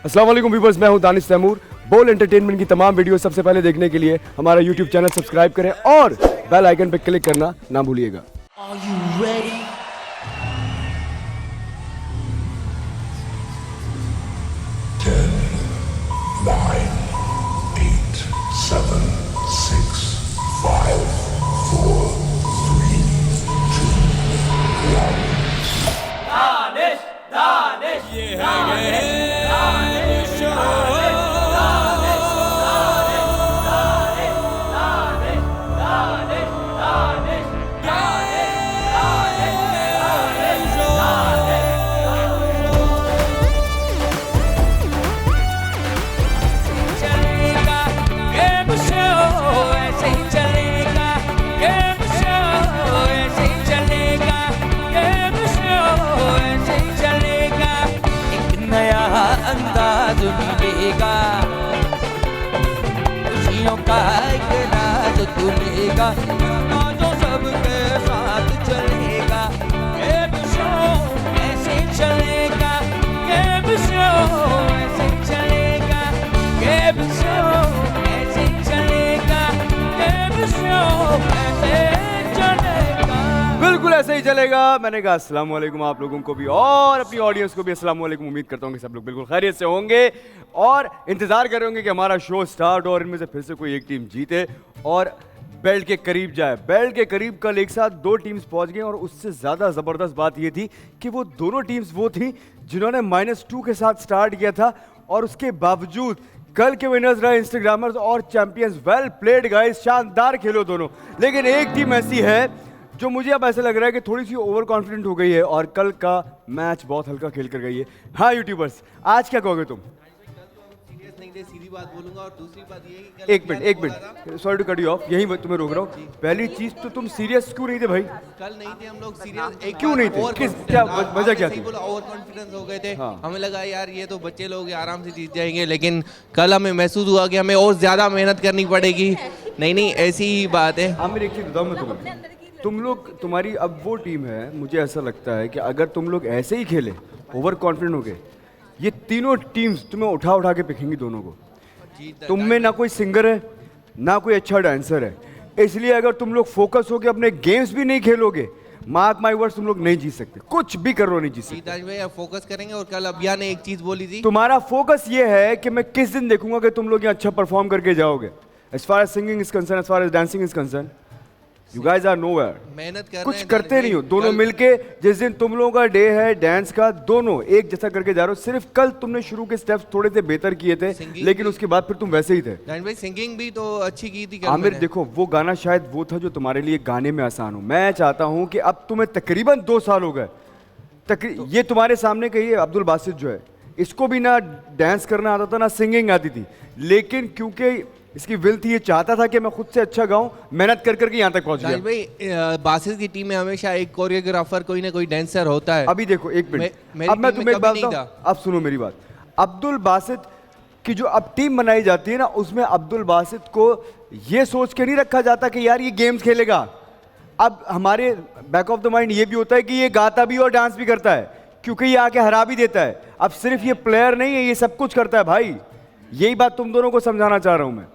अस्सलाम वालेकुम व्यूअर्स, मैं हूं दानिश तैमूर। बोल एंटरटेनमेंट की तमाम वीडियो सबसे पहले देखने के लिए हमारा यूट्यूब चैनल सब्सक्राइब करें और बेल आइकन पर क्लिक करना ना भूलिएगा। Are you ready? अंदाज मिलेगा, खुशियों का एक राज खुलेगा, जो सबके साथ चलेगा। गेम शो ऐसे चलेगा, गेम शो ऐसे चलेगा, गेम शो ऐसे चलेगा, गेम शो ऐसे चलेगा। बिल्कुल ऐसे ही चलेगा। मैंने कहा अस्सलाम वालेकुम आप लोगों को भी और अपनी ऑडियंस को भी अस्सलाम वालेकुम। उम्मीद करता हूँ कि सब लोग बिल्कुल खैरियत से होंगे और इंतजार कर रहे होंगे कि हमारा शो स्टार्ट हो और इनमें से फिर से कोई एक टीम जीते और बेल्ट के करीब जाए। बेल्ट के करीब कल एक साथ दो टीम्स पहुंच गई और उससे ज़्यादा ज़बरदस्त बात ये थी कि वो दोनों टीम्स वो थी जिन्होंने -2 के साथ स्टार्ट किया था और उसके बावजूद कल के विनर्स रहे इंस्टाग्रामर्स और चैंपियंस। वेल प्लेड गाइस, शानदार खेलो दोनों। लेकिन एक टीम ऐसी है जो मुझे अब ऐसा लग रहा है कि थोड़ी सी ओवर कॉन्फिडेंट हो गई है और कल का मैच बहुत हल्का खेल कर गई है। हाँ यूट्यूबर्स, आज क्या कहोगे तुम? सीरियस नहीं थे, सीधी बात बोलूंगा। और दूसरी बात ये है कि एक minute sorry to cut you off, यही मैं तुम्हें रोक रहा हूँ। पहली चीज तो तुम सीरियस क्यों नहीं थे भाई? कल नहीं थे हम लोग सीरियस। क्यों नहीं थे? किस क्या वजह क्या थी? ओवर कॉन्फिडेंस हो गए थे। हाँ। हमें लगा यार ये तो बच्चे लोग आराम से जीत जाएंगे, लेकिन कल हमें महसूस हुआ कि हमें और ज्यादा मेहनत करनी पड़ेगी। नहीं ऐसी ही बात है। आमिर एक चीज बताओ मैं तुम लोग, तुम्हारी अब वो टीम है, मुझे ऐसा लगता है कि अगर तुम लोग ऐसे ही खेले ओवर कॉन्फिडेंट हो गए, ये तीनों टीम्स तुम्हें उठा उठा के फेंकेंगी दोनों को। तुम में ना कोई सिंगर है ना कोई अच्छा डांसर है, इसलिए अगर तुम लोग फोकस हो के अपने गेम्स भी नहीं खेलोगे, मार्क माई वर्ड्स, तुम लोग नहीं जीत सकते। कुछ भी करो नहीं जीत सकते। भैया फोकस करेंगे। और कल अभिया ने एक चीज बोली थी, तुम्हारा फोकस ये है कि मैं किस दिन देखूंगा कि तुम लोग यहाँ अच्छा परफॉर्म करके जाओगे। As far as singing is concerned, as far as dancing is concerned, You guys are nowhere. मेहनत कर कुछ करते नहीं हो। दोनों मिलके जिस दिन तुम लोगों का डे है डांस का, दोनों एक जैसा करके जा रहे हो। सिर्फ कल तुमने शुरू के स्टेप्स थोड़े से बेहतर किए थे, लेकिन उसके बाद फिर तुम वैसे ही थे। भाई सिंगिंग भी तो अच्छी की थी। आमिर देखो, वो गाना शायद वो था जो तुम्हारे लिए गाने में आसान हो। मैं चाहता हूं कि अब तुम्हें तकरीबन 2 साल हो गए, ये तुम्हारे सामने कही है अब्दुल बासित जो है, इसको भी ना डांस करना आता था ना सिंगिंग आती थी, लेकिन क्योंकि इसकी विल थी, ये चाहता था कि मैं खुद से अच्छा गाऊं, मेहनत कर करके यहाँ तक पहुंच गया। भाई बासित की टीम में हमेशा एक कोरियोग्राफर, कोई ना कोई डांसर होता है। अभी देखो एक मिनट, अब मैं तुम्हें एक बात बताऊं, अब सुनो मेरी बात। अब्दुल बासित की जो अब टीम बनाई जाती है ना, उसमें अब्दुल बासित को ये सोच के नहीं रखा जाता कि यार ये गेम्स खेलेगा। अब हमारे बैक ऑफ द माइंड ये भी होता है कि ये गाता भी और डांस भी करता है, क्योंकि ये आके हरा भी देता है। अब सिर्फ ये प्लेयर नहीं है, ये सब कुछ करता है भाई। यही बात तुम दोनों को समझाना चाह रहा हूं मैं।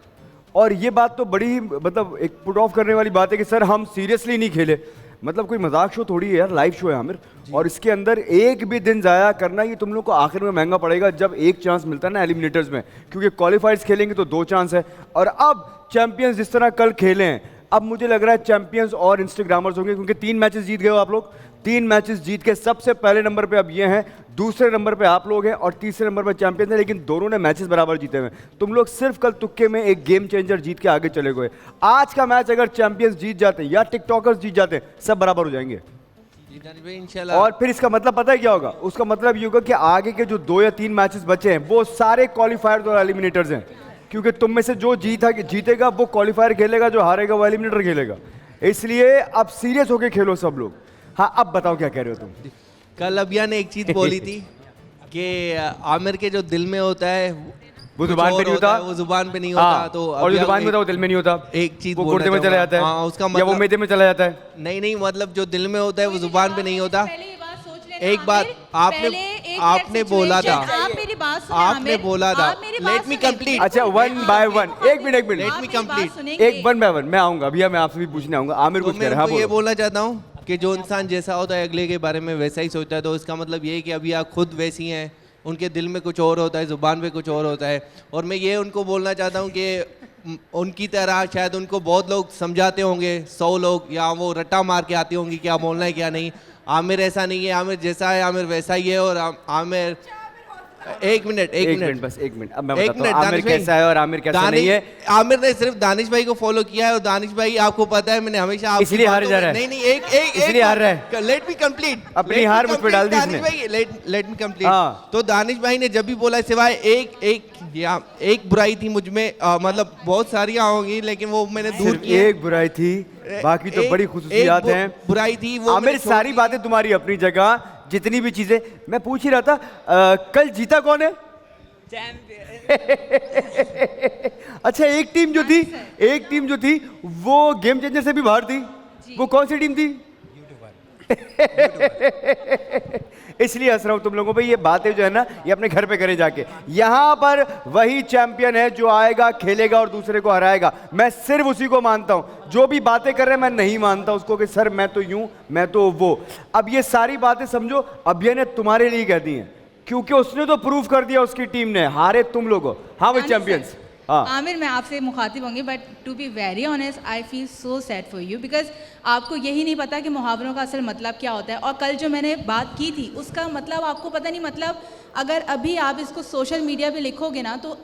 और ये बात तो बड़ी ही मतलब एक पुट ऑफ करने वाली बात है कि सर हम सीरियसली नहीं खेले। मतलब कोई मजाक शो थोड़ी है यार, लाइव शो है आमिर, और इसके अंदर एक भी दिन जाया करना ये तुम लोग को आखिर में महंगा पड़ेगा, जब एक चांस मिलता है ना एलिमिनेटर्स में, क्योंकि क्वालिफाइड्स खेलेंगे तो 2 चांस है। और अब चैंपियंस जिस तरह कल खेले हैं, अब मुझे लग रहा है चैंपियंस और इंस्टाग्रामर्स होंगे, क्योंकि 3 मैचेस जीत गए हो आप लोग। 3 मैचेस जीत के सबसे पहले नंबर पे अब ये हैं, दूसरे नंबर पे आप लोग हैं और तीसरे नंबर पे चैंपियंस हैं, लेकिन दोनों ने मैचेस बराबर जीते हुए। तुम लोग सिर्फ कल तुक्के में एक गेम चेंजर जीत के आगे चले गए। आज का मैच अगर चैंपियंस जीत जाते हैं या टिकटॉकर्स जीत जाते हैं, सब बराबर हो जाएंगे। और फिर इसका मतलब पता है क्या होगा? उसका मतलब ये होगा कि आगे के जो 2 या 3 मैचेस बचे हैं वो सारे क्वालिफायर्स और एलिमिनेटर्स हैं, क्योंकि तुम में से जो जीतेगा वो क्वालिफायर खेलेगा, जो हारेगा वो एलिमिनेटर खेलेगा। इसलिए अब सीरियस होके खेलो सब लोग। हाँ अब बताओ क्या कह रहे हो तुम? कल अभिया ने एक चीज बोली थी कि आमिर के जो दिल में होता है वो जुबान पे नहीं होता, वो जुबान पे नहीं होता। तो और जो जुबान में होता है वो दिल में नहीं होता। एक चीज वो गुर्दे में चला जाता है। हाँ, उसका या वो मतलब मैदे में चला जाता है। नहीं मतलब जो दिल में होता है वो जुबान पे नहीं होता। एक बात आपने बोला था। आप मेरी बात सुने आपने आमिर, बोला था आप मेरी बात लेट मी सुने। कंप्लीट अच्छा 1 बाय 1 एक मिनट Let me आप मेरी बात complete. सुनेंगे। एक 1 बाय 1 मैं आऊंगा भैया, मैं आपसे भी पूछने आऊंगा। आमिर तो कुछ कह मैं रहे हैं, हाँ उनको ये बोलो। बोलना चाहता हूँ कि जो इंसान जैसा होता है अगले के बारे में वैसा ही सोचता है, तो इसका मतलब ये है कि अभी आप खुद वैसी हैं, उनके दिल में कुछ और होता है, ज़ुबान पे कुछ और होता है। और मैं ये उनको बोलना चाहता हूँ कि उनकी तरह शायद उनको बहुत लोग समझाते होंगे, 100 लोग, या वो रट्टा मार के आती होंगी क्या बोलना है क्या नहीं। आमिर ऐसा नहीं है, आमिर जैसा है आमिर वैसा ही है। और आमिर एक मिनट बस एक मिनट, अब मैं एक बताता हूँ मिनट, आमिर दानिश भाई। कैसा है और आमिर कैसा दानिश- नहीं है। आमिर ने सिर्फ दानिश भाई को फॉलो किया है, और दानिश भाई आपको पता है मैंने हमेशा आपकी इसलिए हार बातों जा में- रहा है। नहीं नहीं एक एक इसलिए हार रहा है। Let me complete. अपनी हार मुझ पे डाल दी दानिश इसने। भाई लेट मी कंप्लीट। हाँ। तो दानिश भाई ने जब भी बोला, सिवाय एक बुराई थी मुझ में, मतलब बहुत सारी होंगी लेकिन वो मैंने दूर सिर्फ की है। एक बुराई थी, बाकी तो एक- बड़ी खुशूसियात एक हैं। बुराई थी वो आमिर मैंने छोड़ सारी दी। बातें तुम्हारी अपनी जगह, जितनी भी चीजें मैं पूछ ही रहा था। कल जीता कौन है? अच्छा एक टीम जो थी वो गेम चेंजर से भी बाहर थी। वो कौन सी टीम थी? इसलिए हंस रहा हूं तुम लोगों पे। ये बातें जो है ना, ये अपने घर पे करें जाके। यहाँ पर वही चैंपियन है जो आएगा, खेलेगा और दूसरे को हराएगा। मैं सिर्फ उसी को मानता हूं। जो भी बातें कर रहे हैं मैं नहीं मानता उसको कि सर मैं तो यूं, मैं तो वो। अब ये सारी बातें समझो अभय ने तुम्हारे लिए कह दी हैं, क्योंकि उसने तो प्रूव कर दिया उसकी टीम ने। हारे तुम लोगों। हाँ भाई चैंपियंस। हाँ आमिर मैं आपसे मुखातिब होंगी, but to be very honest I feel so sad for you, because आपको यही नहीं पता कि मुहावरों का असल मतलब क्या होता है। और कल जो मैंने बात की थी उसका मतलब आपको पता नहीं। मतलब अगर अभी आप इसको सोशल मीडिया पे लिखोगे ना तो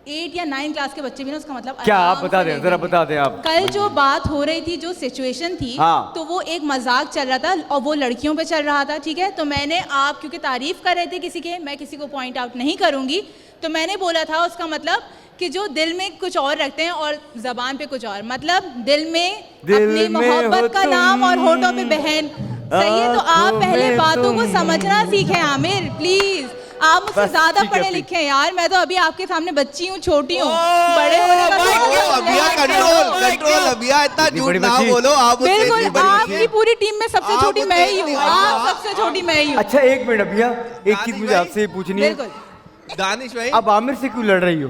8 या 9 क्लास के बच्चे भी ना उसका मतलब क्या आप आराम बता से दें, ले जरा लेंगे। बता दें आप। कल जो बात हो रही थी, जो सिचुएशन थी, हाँ। तो वो एक मजाक चल रहा था और वो लड़कियों पे चल रहा था, ठीक है। तो मैंने, आप क्योंकि तारीफ कर रहे थे किसी के, मैं किसी को पॉइंट आउट नहीं करूंगी, तो मैंने बोला था उसका मतलब कि जो दिल में कुछ और रखते हैं और जबान पे कुछ और, मतलब दिल में अपनी में मोहब्बत हो का नाम और होठों पे बहन। सही है, तो आप आंखों पहले में बातों को तुम। समझना सीखें आमिर, प्लीज। आप मुझसे बस, ज्यादा ठीक है, पढ़े ठीक। लिखे हैं यार। मैं तो अभी आपके सामने बच्ची हूँ, छोटी हूँ। बड़े होने का तो अभिया कंट्रोल अभिया, इतना इतनी झूठ बड़ी ना बच्ची। बोलो आप। उससे बिल्कुल, इतनी बड़ी बच्ची आपकी है। पूरी टीम में सबसे आप छोटी उससे मैं ही हूँ। इतनी- आप सबसे छोटी मैं ही हूँ। अच्छा एक मिनट भैया, एक चीज मुझे भाई, आपसे ही पूछनी है। बिल्कुल। दानिश भाई, अब आमिर से क्यों लड़ रही हो?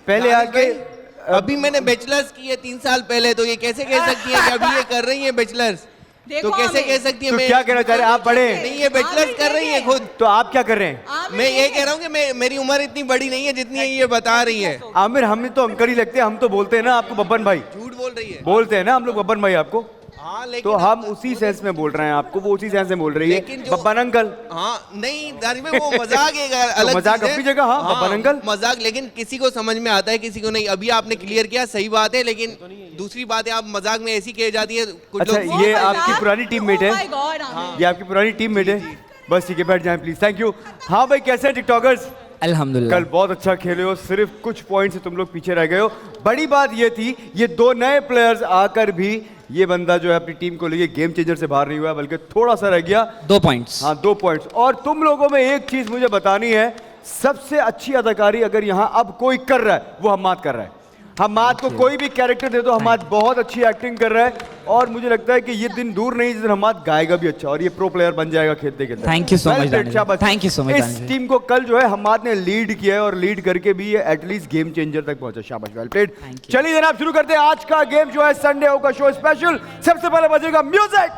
पहले दानिश आके भाई, अभी मैंने बैचलर्स की है 3 साल पहले, तो ये कैसे कह सकती है कि अभी ये कर रही है बैचलर्स? देखो तो कैसे आमिर, कह सकती है? तो मैं क्या कहना चाह रहे हैं आप? बड़े नहीं, ये बैचलर्स कर रही है खुद। तो आप क्या कर रहे हैं? आमिर मैं ये देखिए, कह रहा हूँ कि मेरी उम्र इतनी बड़ी नहीं है जितनी ये बता रही है। आमिर हमें तो अंकल ही लगते हैं। हम तो बोलते हैं ना आपको बब्बन भाई, झूठ बोल रही है। बोलते हैं ना हम लोग बब्बन भाई आपको। हाँ लेकिन तो हम उसी सेंस में बोल रहे हैं आपको, वो उसी सेंस में बोल रही है लेकिन जो- बब्बन अंकल। हाँ नहीं दानिश भाई, वो मजाक है अलग मजाक चीज़ है। अपनी जगह, हाँ, बब्बन अंकल। मजाक, लेकिन किसी को समझ में आता है किसी को नहीं। अभी आपने क्लियर किया, सही बात है, लेकिन दूसरी बात है आप मजाक में ऐसी कह जाती है कुछ अच्छा, लोग। ये Oh my आपकी God, पुरानी टीममेट है? oh my God, Aamir. ये आपकी पुरानी टीममेट है? बस ठीक है, बैठ जाएं प्लीज। Thank you. हाँ भाई कैसे हैं टिकटॉकर्स? अल्हम्दुलिल्लाह। कल बहुत अच्छा खेले हो, सिर्फ कुछ पॉइंट से तुम लोग पीछे रह गए हो। बड़ी बात ये थी, ये 2 नए प्लेयर्स आकर भी ये बंदा जो है अपनी टीम को लेके गेम चेंजर से बाहर नहीं हुआ, बल्कि थोड़ा सा रह गया। 2 पॉइंट्स। हाँ 2 पॉइंट्स। और तुम लोगों में एक चीज मुझे बतानी है, सबसे अच्छी अदाकारी अगर यहाँ अब कोई कर रहा है वो हम्माद कर रहा है। हम्माद को कोई भी कैरेक्टर दे दो, हम्माद बहुत अच्छी एक्टिंग कर रहा है। और मुझे लगता है कि ये दिन दूर नहीं जिस दिन हम्माद गाएगा भी अच्छा और ये प्रो प्लेयर बन जाएगा खेलते खेलते। Thank you so much, Danish. शाबाश। Thank you so much, इस दानिश। टीम को कल जो है हम्माद ने लीड किया है और लीड करके भी ये एटलीस्ट गेम चेंजर तक पहुंचा। शाबाश, वेल प्लेड। Thank you। चलिए जनाब शुरू करते हैं आज का गेम जो है संडे होगा शो स्पेशल। सबसे पहले बजेगा म्यूजिक।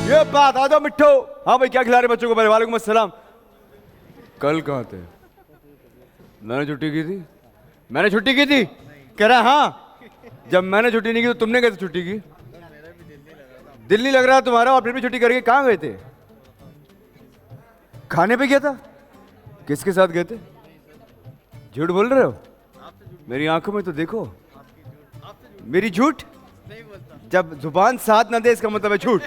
ये बात, आ जाओ मिट्ठू। हाँ भाई क्या खिला रहे बच्चों को? पहले वालेकुम अस्सलाम। कल कहाँ थे? मैंने छुट्टी की थी। मैंने छुट्टी की थी? कह रहा है हाँ। जब मैंने छुट्टी नहीं की तो तुमने कैसे छुट्टी की? दिल नहीं लग रहा तुम्हारा और फिर भी छुट्टी करके कहाँ गए थे? खाने पे गया था? किसके साथ गए थे? झूठ बोल रहे हो? मेरी आंखों में तो देखो। मेरी झूठ? जब जुबान साथ ना दे इसका मतलब है झूठ।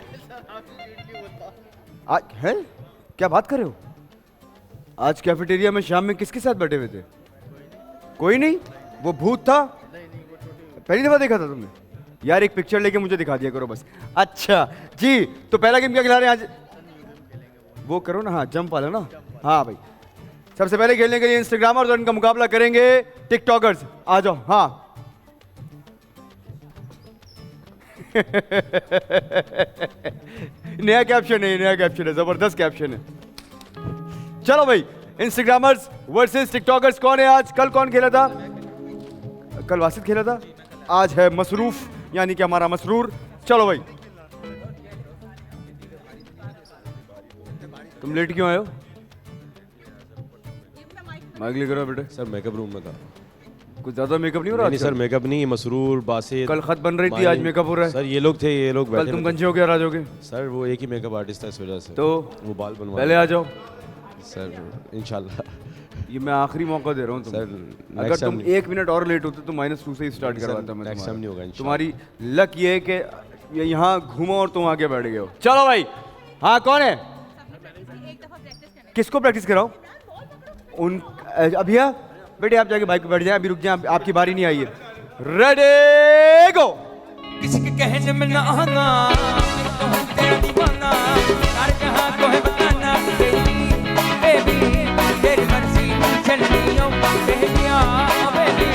आज है? क्या बात कर रहे हो? आज कैफेटेरिया में शाम में किसके साथ बैठे हुए थे? कोई नहीं? वो भूत था? पहली दफा देखा था तुमने? यार एक पिक्चर लेके मुझे दिखा दिया करो बस। अच्छा जी, तो पहला गेम क्या खिला रहे हैं आज? वो करो ना, हाँ जंप वाला ना। हाँ भाई, सबसे पहले खेलने के लिए इंस्टाग्रामर्स और इनका मुकाबला करेंगे टिकटॉकर्स। आ जाओ। हाँ नया कैप्शन है, नया कैप्शन है, जबरदस्त कैप्शन है। चलो भाई, इंस्टाग्रामर्स वर्सेस टिकटॉकर्स कौन है आज? कल कौन खेला था? कल वासिद खेला था, आज है मसरूफ यानी कि हमारा मसरूर। चलो भाई, तुम लेट क्यों आए हो? माइक ले करो बेटे। सर मेकअप रूम में था। कुछ ज्यादा मेकअप नहीं हो रहा? नहीं सर, मेकअप नहीं, मसरूर बासित। कल खत बन रही थी, आज मेकअप हो रहा है। सर ये लोग थे, ये लोग कल तुम गंजे हो गया, राज हो गए। सर वो एक ही मेकअप आर्टिस्ट था, इस वजह से तो वो बाल बनवा। पहले आ जाओ सर इंशाल्लाह। ये मैं आखिरी मौका दे रहा हूँ सर तुम्हें। अगर तुम 1 मिनट और लेट होते तो -2 से ही स्टार्ट करवाता मैं। नेक्स्ट टाइम नहीं होगा इंशाल्लाह। तुम्हारी लक ये है कि ये यहाँ घूमा और तुम आगे बैठ गए हो। चलो भाई, हाँ कौन है? किसको प्रैक्टिस कराओ? उन अभिया बेटे आप जाके बाइक पे बैठ जाए, अभी रुक जाए, आपकी बारी नहीं आई है। रेडी गो। किसी के कहने में ना आना, तो हूँ तेरा दीवाना, हर जहाँ को है बताना, बेबी तेरी मर्जी चलनी हो, कह दिया बेबी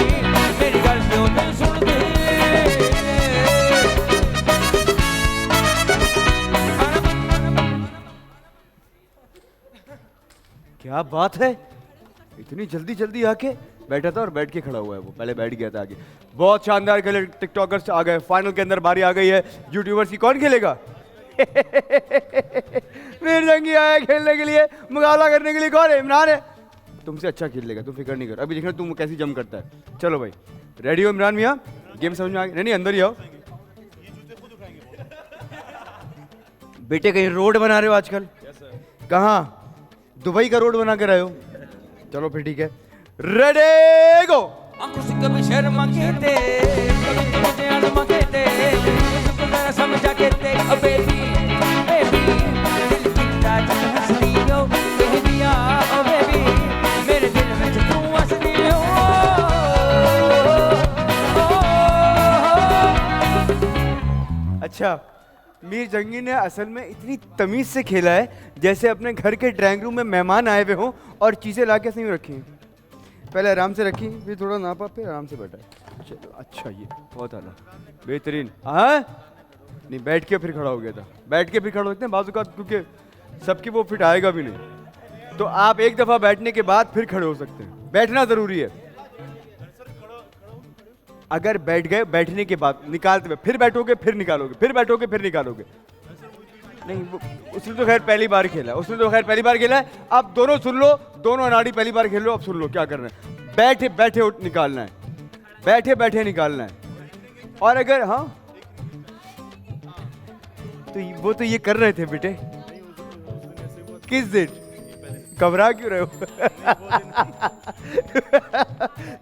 मेरी गल क्यों नहीं सुनती। क्या बात है, इतनी जल्दी जल्दी आके बैठा था और बैठ के खड़ा हुआ है वो, पहले बैठ गया था आगे। बहुत शानदार खेले टिकटॉकर्स, आ गए फाइनल के अंदर, बारी आ गई है यूट्यूबर्स की। कौन खेलेगा? मीर जंगी आया खेलने के लिए, मुकाबला करने के लिए। कौन है? इमरान है, तुमसे अच्छा खेल लेगा, तुम फिक्र नहीं कर। अभी देखना तुम कैसी जम करता है। चलो भाई, रेडी हो इमरान मियाँ? गेम समझ में आ गया? नहीं अंदर ही आओ बेटे। कहीं रोड बना रहे हो आजकल? कहाँ? दुबई का रोड बना कर आए हो? चलो फिर ठीक है, रेडी गो। आंखों से कभी शर्मा कहते, कभी तो मुझे अरमा कहते, मुझको जरा समझा कहते, ओ बेबी बेबी दिल कितना हंसती हो, कह दिया ओ बेबी मेरे दिल में तू हंसती हो। अच्छा, मीर जंगी ने असल में इतनी तमीज से खेला है जैसे अपने घर के ड्राइंग रूम में मेहमान आए हुए हों और चीजें लाके नहीं रखी। पहले आराम से रखी, फिर थोड़ा नापा, फिर आराम से बैठा। चलो अच्छा, ये बहुत आला, बेहतरीन। हाँ नहीं, बैठ के फिर खड़ा हो गया था। बैठ के फिर खड़ा होते हैं बाजू का, क्योंकि सबकी वो फिट आएगा भी नहीं। तो आप एक दफा बैठने के बाद फिर खड़े हो सकते हैं, बैठना जरूरी है। अगर बैठ गए, बैठने के बाद निकालते हुए फिर बैठोगे, फिर निकालोगे, फिर बैठोगे, फिर निकालोगे। नहीं वो उसने तो खैर पहली बार खेला है, उसने तो खैर पहली बार खेला है। अब दोनों सुन लो, दोनों अनाड़ी पहली बार खेल लो। अब सुन लो क्या करना है। बैठे बैठे निकालना है, बैठे बैठे निकालना है। और अगर हाँ तो वो तो ये कर रहे थे बेटे। किस दिन? घबरा क्यों रहे हो?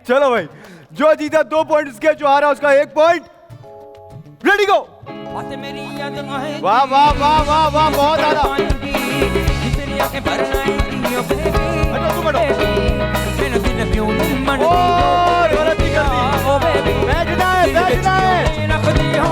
चलो भाई, जो जीता 2 पॉइंट इसके, जो हारा उसका 1 पॉइंट। रेडी गो। बातें मेरी याद आएंगी, वाह वाह वाह वाह वाह, बहुत आला। तेरी आंखें भर आएंगी, ओ बेबी बैठो, तुम बैठो। मेरा दिल क्यों नहीं मनती, और गलती कर दी। ओ बेबी बैठना है, बैठना है। रखती हो।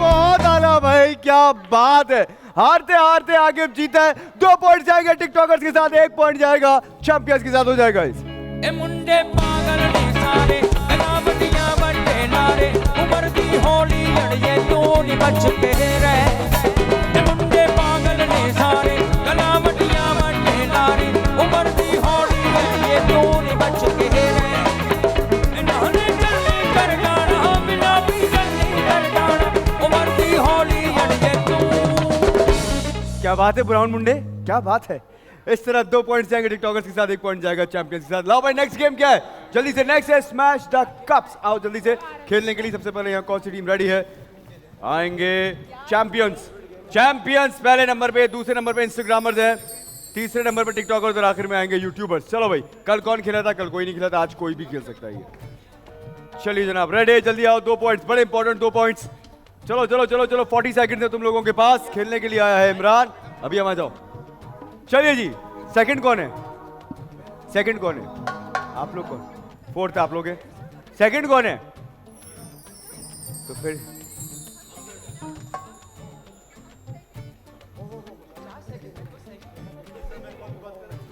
बहुत आला भाई, क्या बात है। हारते हारते आगे जीता है। 2 पॉइंट जाएगा टिकटॉकर्स के साथ, 1 पॉइंट जाएगा चैंपियंस के साथ हो जाएगा। इस ए मुंडे पागल ने सारे, गलावटियां बंटे नारे, उमर दी होली लड़िए तू नहीं बच के रह। ए मुंडे पागल ने सारे, गलावटियां बंटे नारे, उमर दी होली लड़िए तू नहीं बच के रह। नाने चलने कर डाना, बिना भी चलने कर डाना, उमर दी होली लड़िए तू। क्या बात है ब्राउन मुंडे, क्या बात है। इस तरह 2 पॉइंट जाएंगे टिकटॉकर्स के साथ, 1 पॉइंट जाएगा चैंपियंस के साथ। लाओ भाई, नेक्स्ट गेम क्या है? जल्दी से, नेक्स्ट है स्मैश द कप्स। आओ जल्दी से खेलने के लिए। सबसे पहले यहाँ कौन सी टीम रेडी है? आएंगे चैंपियंस। चैंपियंस पहले नंबर पे, दूसरे नंबर पे इंस्टाग्रामर्स हैं, तीसरे नंबर पे टिकटॉकर्स और आखिर में आएंगे यूट्यूबर्स। चलो भाई, कल कौन खेला था? कल कोई नहीं खेला था, आज कोई भी खेल सकता है ये। चलिए जनाब, रेडी? जल्दी आओ, 2 पॉइंट्स, बड़े इंपॉर्टेंट 2 पॉइंट्स। चलो चलो चलो चलो, 40 सेकंड है तुम लोगों के पास। खेलने के लिए आया है इमरान, अभी हम आ जाओ। चलिए जी, सेकंड कौन है? सेकंड कौन है? आप लोग कौन? फोर्थ आप लोग हैं, सेकंड कौन है? तो फिर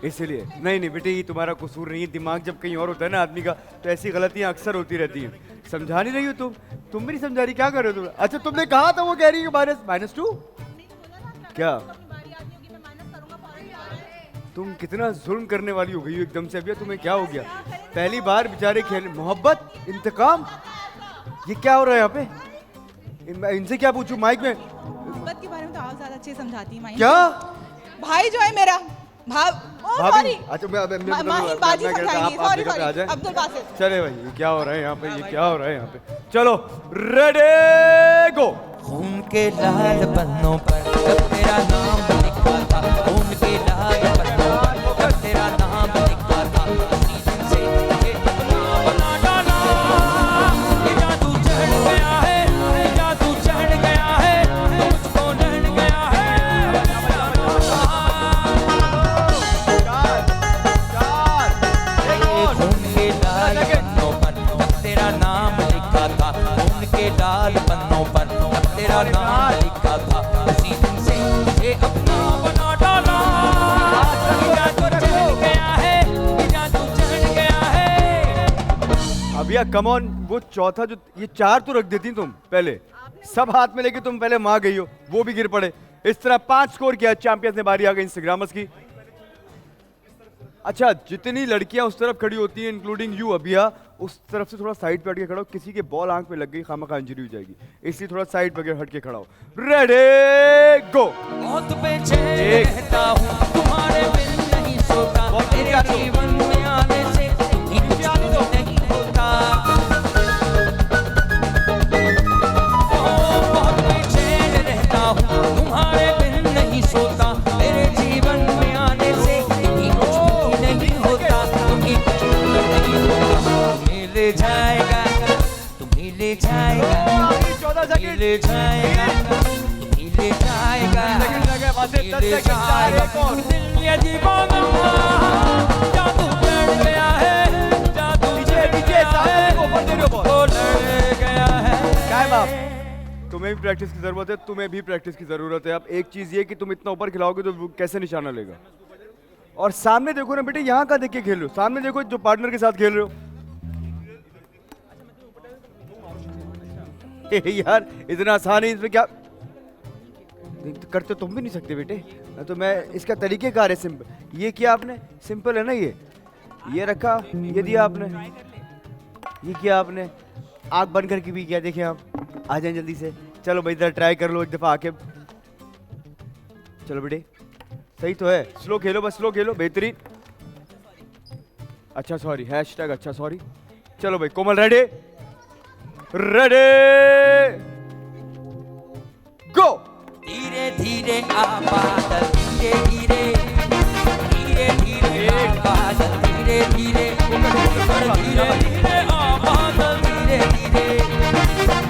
इसलिए नहीं बेटे, ये तुम्हारा कसूर नहीं है। दिमाग जब कहीं और होता है ना आदमी का, तो ऐसी गलतियां अक्सर होती रहती हैं। समझा नहीं रही हो तुम भी नहीं समझा रही, क्या कर रहे हो तुम? अच्छा तुमने कहा था, वो कह रही है -2 क्या? तुम कितना जुल्म करने वाली हो गई हो एकदम से। अभी तुम्हें क्या हो गया? पहली बार बेचारे खेल, मोहब्बत, इंतकाम, ये क्या हो रहा है यहाँ पे? इनसे क्या पूछूं माइक में? मोहब्बत के बारे में तो आप ज्यादा अच्छे समझाती हैं। क्या भाई जो है मेरा भाभी? अच्छा बाजी समझाएंगी। सॉरी अब्दुल बासित। चले भाई, ये क्या हो रहा है यहाँ पे? ये क्या हो रहा है यहाँ पे? चलो रेडी गो। खून के लाल पन्नों पर जब तेरा नाम लिखा था, खून के लाल पन्नों पर जब तेरा नाम लिखा था, उसी दिन से ये अपना बना डाला। ये जादू चढ़ गया है, ये जादू चढ़ गया है, मुझको लड़ गया है। खून के लाल पन्नों पर जब तेरा नाम लिखा था, खून के लाल पन्नों पर जब तेरा नाम लिखा था, उसी दिन से ये अपना बना डाला। ये जादू चढ़ गया है, ये जादू चढ़ गया है। अब यार कम ऑन, वो चौथा जो, ये 4 तो रख देती तुम पहले, सब हाथ में लेके तुम पहले मां गई हो, वो भी गिर पड़े। इस तरह 5 स्कोर किया चैंपियंस ने। बारी आ गई इंस्टाग्रामर्स की। अच्छा, जितनी लड़कियां उस तरफ खड़ी होती हैं इंक्लूडिंग यू अभिया, उस तरफ से थोड़ा साइड पे हट के खड़ा हो। किसी के बॉल आंख पे लग गई, खामखा इंजरी हो जाएगी, इसलिए थोड़ा साइड पे हट के खड़ा हो। रेडी गो। बहुत बेचैन रहता हूँ, तुम्हारे बिन नहीं सोता, तेरे जीवन में आने से तुम्हीं कुछ नहीं होता। बहुत बेचैन रहता हूँ, तुम्हारे बिन नहीं सोता, तेरे जीवन में आने से तुम्हीं कुछ नहीं होता, तुम्हीं कुछ नहीं होता। तुम्हें ले जाएगा, तुम्हें ले जाएगा, तुम्हें ले जाएगा, तुम्हें ले जाएगा, तुम्हें ले जाएगा। दिल ये दीवाना जादू चढ़ गया है, जादू चढ़ गया है, वो लड़ गया है। तुम्हें भी प्रैक्टिस की जरूरत है, तुम्हें भी प्रैक्टिस की जरूरत है। अब एक चीज ये कि तुम इतना ऊपर खिलाओगे तो वो कैसे निशाना लेगा। और सामने देखो ना बेटे, यहाँ का देख के खेल रहे हो, सामने देखो जो पार्टनर के साथ खेल रहे हो। यार इतना आसान है, इसमें क्या करते तुम भी नहीं सकते बेटे। तो मैं इसका तरीकेकार है सिंपल। ये किया आपने, सिंपल है ना। ये रखा, ये दिया आपने, ये किया आपने, आंख बंद करके भी किया। देखें आप, आ जाए जल्दी से। चलो भाई इधर ट्राई कर लो एक दफा आके। चलो बेटे, सही तो है। स्लो खेलो, बस स्लो खेलो, बेहतरीन। अच्छा सॉरी, हैशटैग अच्छा सॉरी। चलो भाई कोमल रेडी, रेडी गो। धीरे धीरे आ बादल, धीरे धीरे, धीरे धीरे आ बादल, धीरे धीरे, धीरे धीरे आ बादल, धीरे धीरे,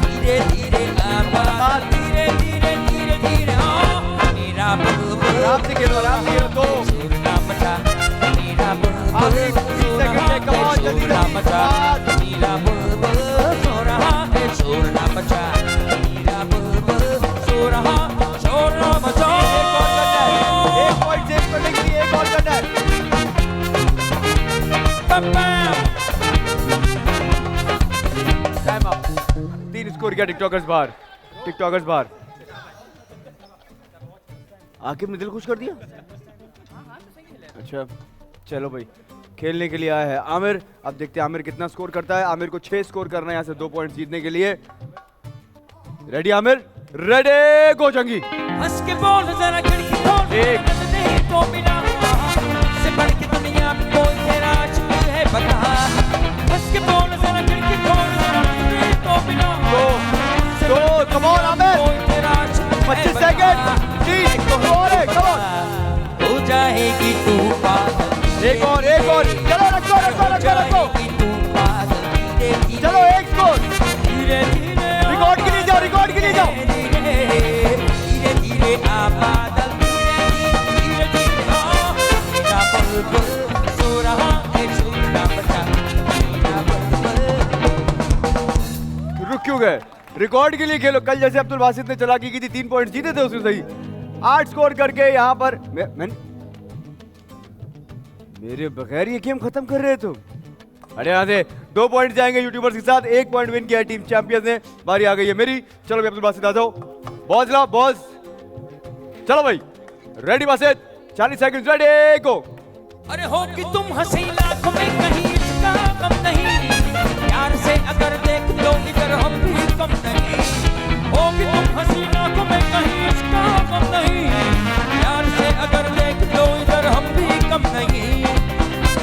धीरे धीरे आ बादल, धीरे धीरे, धीरे धीरे आ। मेरा बुलबुल आराम से खेलो, आराम से खेलो। दो शोर ना मचा, मेरा बुलबुल शोर रहा है, शोर ना मचा, मेरा बुलबुल सो रहा है, शोर ना मचा, मेरा बुलबुल सो रहा, शोर ना मचा। एक पॉइंट सेव करने के लिए एक और करना है। Time up. 3 स्कोर किया, टिकटॉकर्स बाहर, टिकटॉकर्स बाहर। आकिब ने दिल खुश कर दिया। अच्छा चलो भाई, खेलने के लिए आया है आमिर। अब देखते हैं आमिर कितना स्कोर करता है। आमिर को 6 स्कोर करना है यहाँ से 2 पॉइंट जीतने के लिए। रेडी आमिर, रेडी गो जंगी। हंस के बोल जरा खिड़की खोल, एक। नहीं तो बिना से बढ़ के दुनिया में कोई तेरा आशिक है बता। हंस के बोल जरा खिड़की खोल, नहीं तो बिना दो, कम ऑन आमिर। कोई तेरा आशिक है 25 बता। Second, 30, come on. हो जाएगी तू पागल। एक और, एक और। चलो रखो रखो रखो रखो। तू पागल, धीरे धीरे, चलो एक स्कोर। धीरे धीरे रिकॉर्ड के लिए जाओ, रिकॉर्ड के लिए जाओ। धीरे धीरे आ बादल, धीरे धीरे आ। मेरा बुलबुल सो रहा है, शोर ना मचा, मेरा क्यों गए? रिकॉर्ड के लिए खेलो। कल जैसे अब्दुल बासित ने चालाकी की थी, 3 पॉइंट जीते थे उसमें सही। 8 स्कोर करके यहाँ पर मेरे बगैर ये गेम खत्म कर रहे तुम। अरे यहाँ से 2 पॉइंट जाएंगे यूट्यूबर्स के साथ। 1 पॉइंट विन किया टीम चैंपियंस ने। बारी आ गई है मेरी। चलो भाई अब्दुल बासित आ जाओ। बॉस लाओ बॉस। चलो भाई रेडी बासित, 40 सेकंड रेडी गो। अरे हो कि तुम हंसी लाख में कहीं इसका कम नहीं, प्यार से अगर देख लो इधर हम भी कम नहीं। हो कि तुम हंसी लाख में कहीं इसका कम नहीं, प्यार से अगर देख लो इधर हम भी कम नहीं,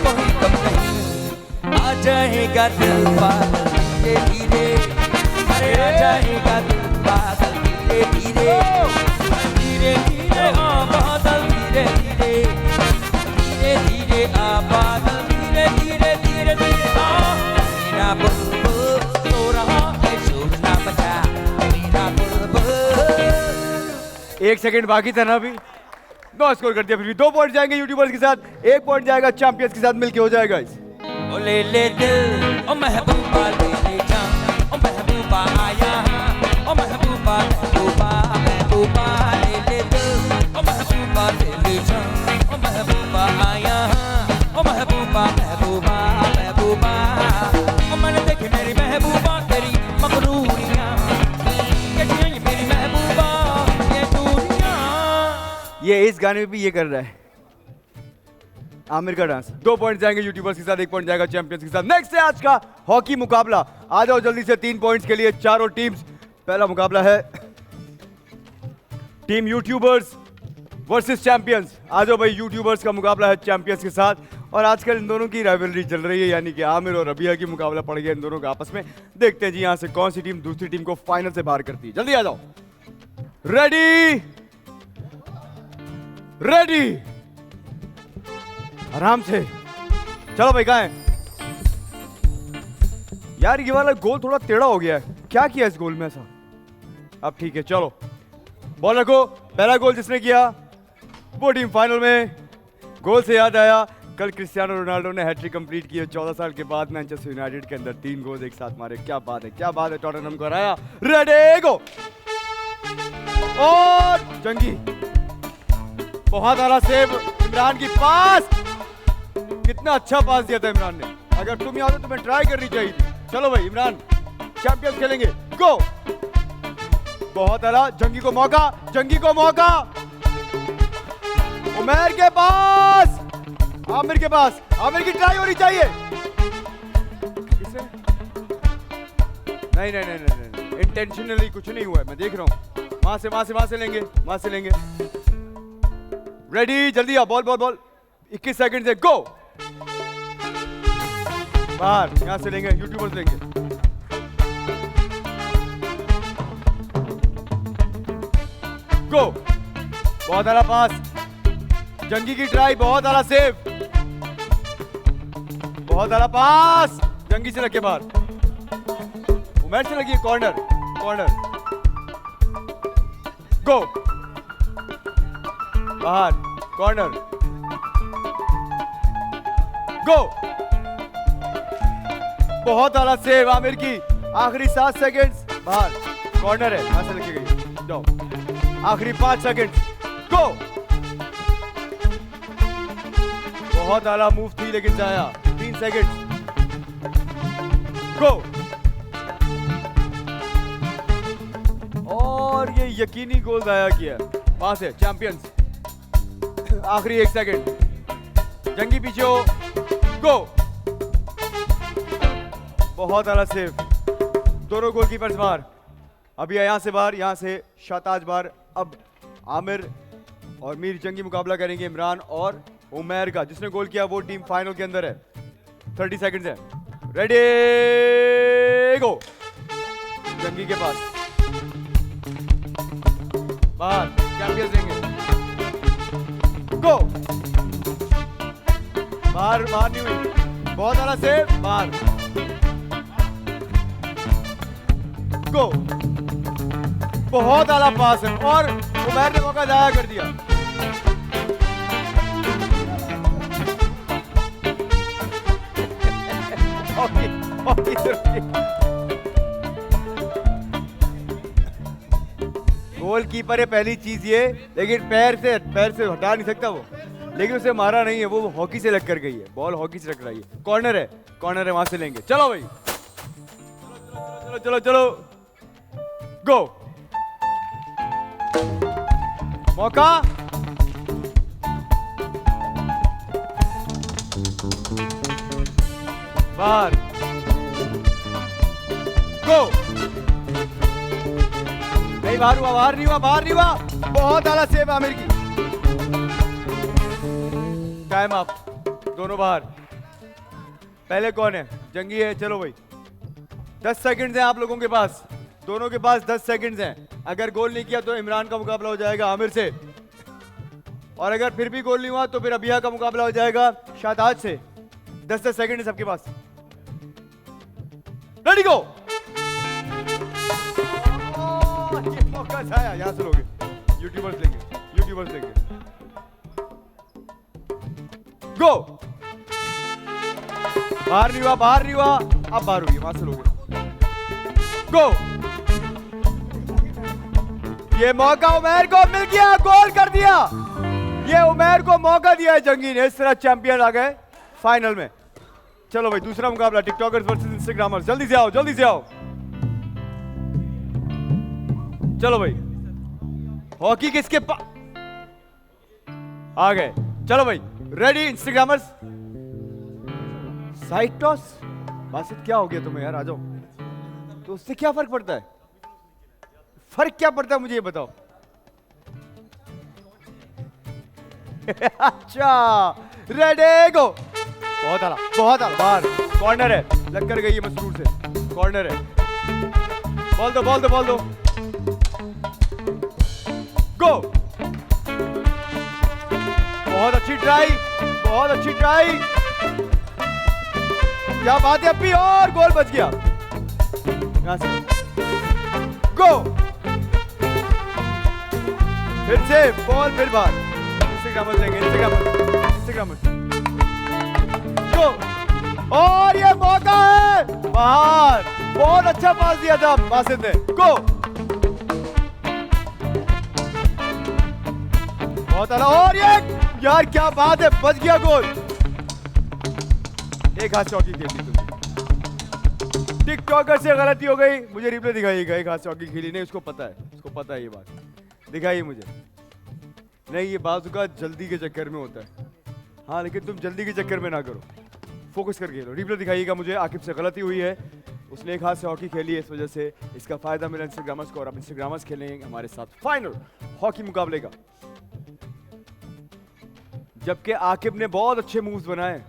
कोई कम नहीं। आ जाएगा दिल पागल धीरे धीरे, अरे आ जाएगा दिल पागल धीरे धीरे, धीरे धीरे आ बादल धीरे धीरे, धीरे धीरे आ बादल धीरे धीरे धीरे धीरे आ। मेरा बुलबुल सो रहा है, शोर ना मचा मेरा बुलबुल। 1 सेकंड बाकी था ना अभी। 9 स्कोर कर दिया। फिर भी 2 पॉइंट जाएंगे यूट्यूबर्स के साथ। 1 पॉइंट जाएगा चैंपियंस के साथ मिलके हो जाएगा। ओ ले ले दिल ओ महबूबा ले ले जान, ओ महबूबा आया ओ महबूबा महबूबा महबूबा ले ले दिल ओ महबूबा ले ले जान, ओ महबूबा आया ओ महबूबा महबूबा महबूबा। ओ मैंने देखी मेरी महबूबा तेरी मगरूरियां, ये मेरी महबूबा ये दूरियां। ये इस गाने में भी ये कर रहा है आमिर का डांस। 2 पॉइंट जाएंगे यूट्यूबर्स के साथ। 1 पॉइंट जाएगा चैंपियंस के साथ। नेक्स्ट है आज का हॉकी मुकाबला। आ जाओ जल्दी से 3 पॉइंट्स के लिए चारों टीम्स। पहला मुकाबला है टीम यूट्यूबर्स वर्सेस चैंपियंस। आ जाओ भाई यूट्यूबर्स का मुकाबला है चैंपियंस के साथ। और आजकल इन दोनों की राइवलरी चल रही है, यानी कि आमिर और रबिया की मुकाबला पड़ गया इन दोनों का आपस में। देखते हैं जी यहां से कौन सी टीम दूसरी टीम को फाइनल से बाहर करती है। जल्दी आ जाओ। रेडी रेडी, आराम से। चलो भाई कहाँ है यार? ये वाला गोल थोड़ा टेढ़ा हो गया है, क्या किया इस गोल में ऐसा? अब ठीक है चलो बॉल रखो। पहला गोल जिसने किया वो टीम फाइनल में। गोल से याद आया कल क्रिस्टियानो रोनाल्डो ने हैट्रिक कंप्लीट की है। 14 साल के बाद मैनचेस्टर यूनाइटेड के अंदर 3 गोल एक साथ मारे। क्या बात है, क्या बात है। टॉटनहम को हराया। रेडी गो। और जंगी बहुत आला सेव इमरान की पास। कितना अच्छा पास दिया था इमरान ने। अगर तुम यहाँ हो तो तुम्हें ट्राई करनी चाहिए थी। चलो भाई इमरान चैंपियंस खेलेंगे। गो। बहुत आला। जंगी को मौका, जंगी को मौका। उमर के पास, आमिर के पास। आमिर की ट्राई होनी चाहिए। किसे? नहीं नहीं नहीं नहीं, नहीं। इंटेंशनली कुछ नहीं हुआ है, मैं देख रहा हूं। वहां से लेंगे, वहां से लेंगे। रेडी, जल्दी आओ। Ball ball ball. 21 सेकंड से गो। बाहर, यहां से लेंगे, यूट्यूबर्स लेंगे। गो। बहुत आला पास। जंगी की ट्राई, बहुत आला सेव। बहुत आला पास। जंगी से लगे बाहर। उमर से लगी कॉर्नर, कॉर्नर। गो। बाहर, कॉर्नर। गो। बहुत आला सेव आमिर की। आखिरी 7 सेकंड्स। बाहर, कॉर्नर है, यहां से लेके गई। जाओ। आखिरी 5 सेकंड। गो। बहुत आला मूव थी लेकिन जाया। 3 सेकंड। गो। और ये यकीनी गोल जाया किया। वहां से चैंपियंस। आखिरी 1 सेकंड। जंगी पीछे हो। गो। बहुत आला सेव। दोनों गोलकीपर्स बाहर। अभी यहां से बाहर, यहां से शाताज बाहर। अब आमिर और मीर जंगी मुकाबला करेंगे इमरान और उमर का। जिसने गोल किया वो टीम फाइनल के अंदर है। 30 सेकंड्स है। रेडी गो। जंगी के पास। बाहर, चैंपियंस देंगे। गो। बाहर, बाहर नहीं हुई। बहुत आला सेव। बाहर। गो। बहुत आला पास है और उमर ने मौका जाया कर दिया। गोलकीपर है पहली चीज ये, लेकिन पैर से हटा नहीं सकता वो, लेकिन उसे मारा नहीं है, वो हॉकी से लग कर गई है, बॉल हॉकी से लग रही है। कॉर्नर है वहां से लेंगे। चलो भाई, चलो चलो चलो, गो। मौका, बाहर, गो। नहीं, बाहर नहीं हुआ। बहुत आला सेव आमिर की। टाइम अप, दोनों बाहर। पहले कौन है? जंगी है। चलो भाई, 10 सेकंड्स हैं आप लोगों के पास, दोनों के पास 10 सेकंड्स हैं। अगर गोल नहीं किया तो इमरान का मुकाबला हो जाएगा आमिर से, और अगर फिर भी गोल नहीं हुआ तो फिर अबिया का मुकाबला हो जाएगा शादाद से। 10-10 सेकंड है सबके पास। रेडी गो। ये मौका आया, यहां से लोगे, यूट्यूबर्स लेंगे। गो। बाहर नहीं हुआ, अब बाहर हुई, वहां से लोगे। गो। ये मौका उमैर को मिल गया, गोल कर दिया। ये उमैर को मौका दिया है जंगी ने, इस तरह चैंपियन आ गए फाइनल में। चलो भाई, दूसरा मुकाबला टिकटॉकर्स वर्सेस इंस्टाग्रामर्स। जल्दी से आओ। चलो भाई, हॉकी किसके पास आ गए? चलो भाई, ready Instagrammers. Side toss. Basit क्या हो गया तुम्हें यार? आ जाओ। तो उससे क्या फर्क पड़ता है? मुझे ये बताओ। अच्छा, रेडी गो। बहुत आला बाहर। कॉर्नर है, लग कर गई है मसरूर से। कॉर्नर है, बॉल दो। गो। बहुत अच्छी ट्राई। क्या बात है अभी, और गोल बच गया। यहां से गो। फिर से बॉल, फिर बाहर। इंस्टाग्रामर्स लेंगे, इंस्टाग्रामर्स। गो। और ये मौका है बाहर। बहुत अच्छा पास दिया था बासित ने। गो। बहुत आला, और ये यार क्या बात है, बच गया गोल। एक हाथ चौकी खेली तुमने। टिकटॉकर से गलती हो गई, मुझे रिप्ले दिखाइएगा। एक हाथ चौकी खेली नहीं, उसको पता है ये बात। दिखाइए मुझे। नहीं, ये बात का जल्दी के चक्कर में होता है। हाँ, लेकिन तुम जल्दी के चक्कर में ना करो, फोकस करके खेलो। रिप्ले दिखाइएगा मुझे। आकिब से गलती हुई है, उसने एक हाथ से हॉकी खेली है, इस वजह से इसका फायदा मिला इंस्टाग्रामर्स को, और अब इंस्टाग्रामर्स खेलेंगे हमारे साथ फाइनल हॉकी मुकाबले का। जबकि आकिब ने बहुत अच्छे मूव्स बनाए।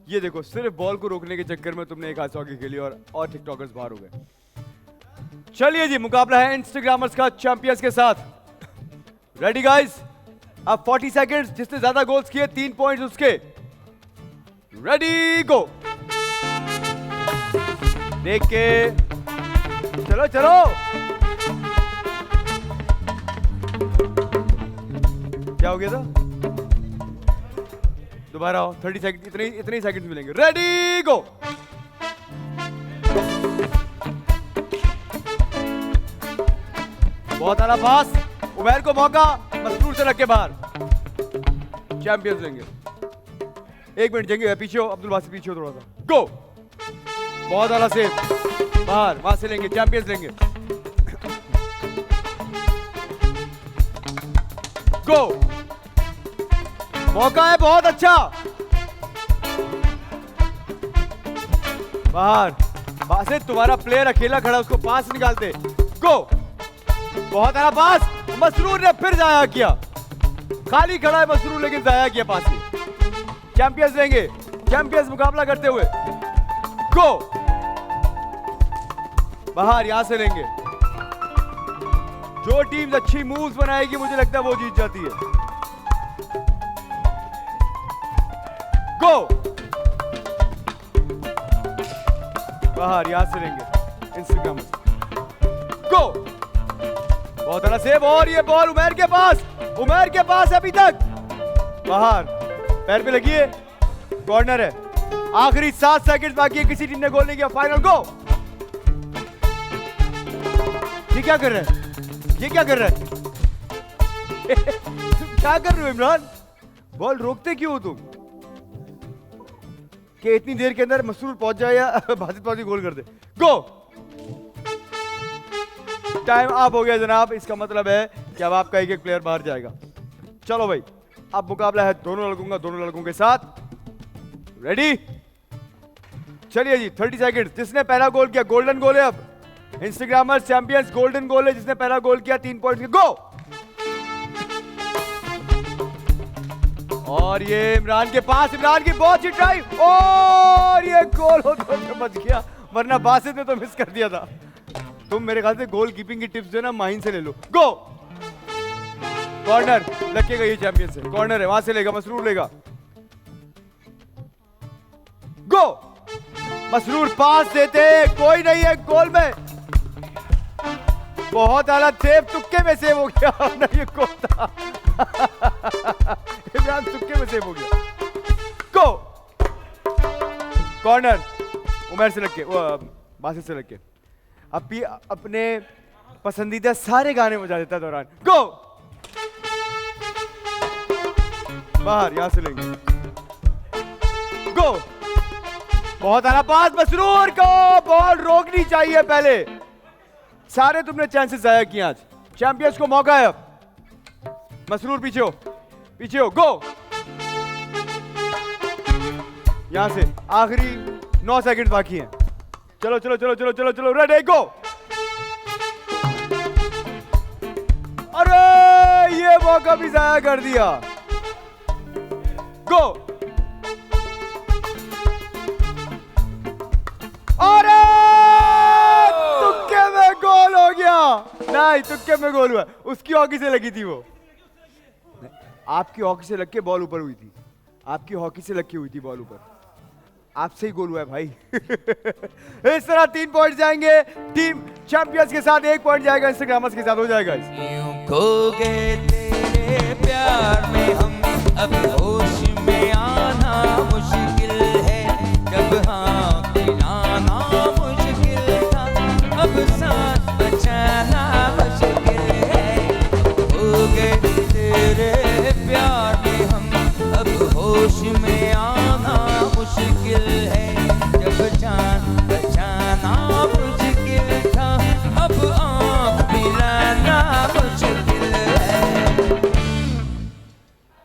ये देखो, सिर्फ बॉल को रोकने के चक्कर में तुमने एक हाथ से हॉकी खेली और टिकटॉकर्स बाहर हो गए। चलिए जी, मुकाबला है इंस्टाग्रामर्स का चैंपियंस के साथ। Ready guys? अब 40 सेकंड्स, जिसने ज्यादा गोल्स किए 3 पॉइंट्स उसके। रेडी गो। देख के चलो। क्या हो गया था? दोबारा आओ। 30 सेकंड, इतने सेकंड्स मिलेंगे। रेडी गो। बहुत आला पास, उमैर को मौका, मसरूर से रख के बाहर। चैंपियंस लेंगे। 1 मिनट जंगे, पीछे हो अब्दुल बासित, पीछे हो थोड़ा सा। गो। बहुत आला सेव, बाहर, वहां से लेंगे। चैंपियंस लेंगे। गो। मौका है बहुत अच्छा, बाहर। बासित, तुम्हारा प्लेयर अकेला खड़ा, उसको पास निकालते। गो। बहुत आला पास, मसरूर ने फिर जाया किया। खाली खड़ा है मसरूर, लेकिन जाया किया पास ही। चैंपियंस लेंगे, चैंपियंस मुकाबला करते हुए। गो। बाहर, यहां से लेंगे। जो टीम अच्छी मूव्स बनाएगी, मुझे लगता है वो जीत जाती है। गो। बाहर, यहां से लेंगे। इंस्टाग्राम। गो। बहुत अच्छा सेव, और ये बॉल उमैर के पास अभी तक। बाहर, पैर पे लगी है। कॉर्नर है। आखिरी 7 सेकंड बाकी है, किसी टीम ने गोल नहीं किया। फाइनल गो। ये क्या कर रहे हैं? ये क्या कर रहा है? तुम क्या कर रहे हो इमरान? बॉल रोकते क्यों हो तुम? कि इतनी देर के अंदर मसरूर पहुंच जाए या बासित पहुंच गोल कर दे। गो, टाइम अप हो गया जनाब। इसका मतलब है कि अब आपका एक एक प्लेयर बाहर जाएगा। चलो भाई, अब मुकाबला है दोनों लड़कों के साथ। रेडी? चलिए जी, 30 सेकंड। जिसने पहला गोल किया गोल्डन गोल है। अब इंस्टाग्रामर चैंपियंस गोल्डन गोल है। जिसने पहला गोल किया 3 पॉइंट। गो। और ये इमरान के पास, इमरान की बहुत ही ट्राई और ये गोल होते बच गया, वरना बासित ने तो मिस कर दिया था। तुम मेरे ख्याल से गोल कीपिंग की टिप्स जो है ना माहिन से ले लो। गो। कॉर्नर लगेगा, ये चैंपियन से कॉर्नर है, वहां से लेगा, मसरूर लेगा। गो। मसरूर पास देते, कोई नहीं है गोल में। बहुत आला सेव, तुक्के में सेव हो गया ना, ये गोल था। इमरान तुक्के में सेव हो गया। गो। कॉर्नर उमर से लग के, बासित से लग के। अब भी अपने पसंदीदा सारे गाने बजा देता है दौरान। गो। बाहर, यहां से लेंगे। गो। बहुत आना पास, मसरूर को बॉल रोकनी चाहिए पहले। सारे तुमने चांसेस जाया किए आज। चैंपियंस को मौका है अब। मसरूर पीछे हो, पीछे हो। गो। यहां से आखिरी 9 सेकंड बाकी हैं। चलो चलो चलो चलो चलो चलो, रेडी, गो। अरे ये मौका भी जाया कर दिया। गो। अरे तुक्के में गोल हो गया। नहीं, तुक्के में गोल हुआ, उसकी हॉकी से लगी थी वो। आपकी हॉकी से लग के बॉल ऊपर हुई थी। आपकी हॉकी से लग के हुई थी बॉल ऊपर। आपसे ही गोल हुआ है भाई। इस तरह 3 पॉइंट जाएंगे टीम चैंपियंस के साथ, 1 पॉइंट जाएगा इंस्टाग्रामर्स के साथ। हो जाएगा। यूं खो गए तेरे प्यार में हम, अब होश में आना मुश्किल है। जब हाँ मिलाना मुश्किल था, अब सांस बचाना मुश्किल है। खो गए तेरे प्यार में हम, अब होश में आना मुश्किल है। जब जान बचाना मुश्किल था, अब आँख मिलाना मुश्किल है।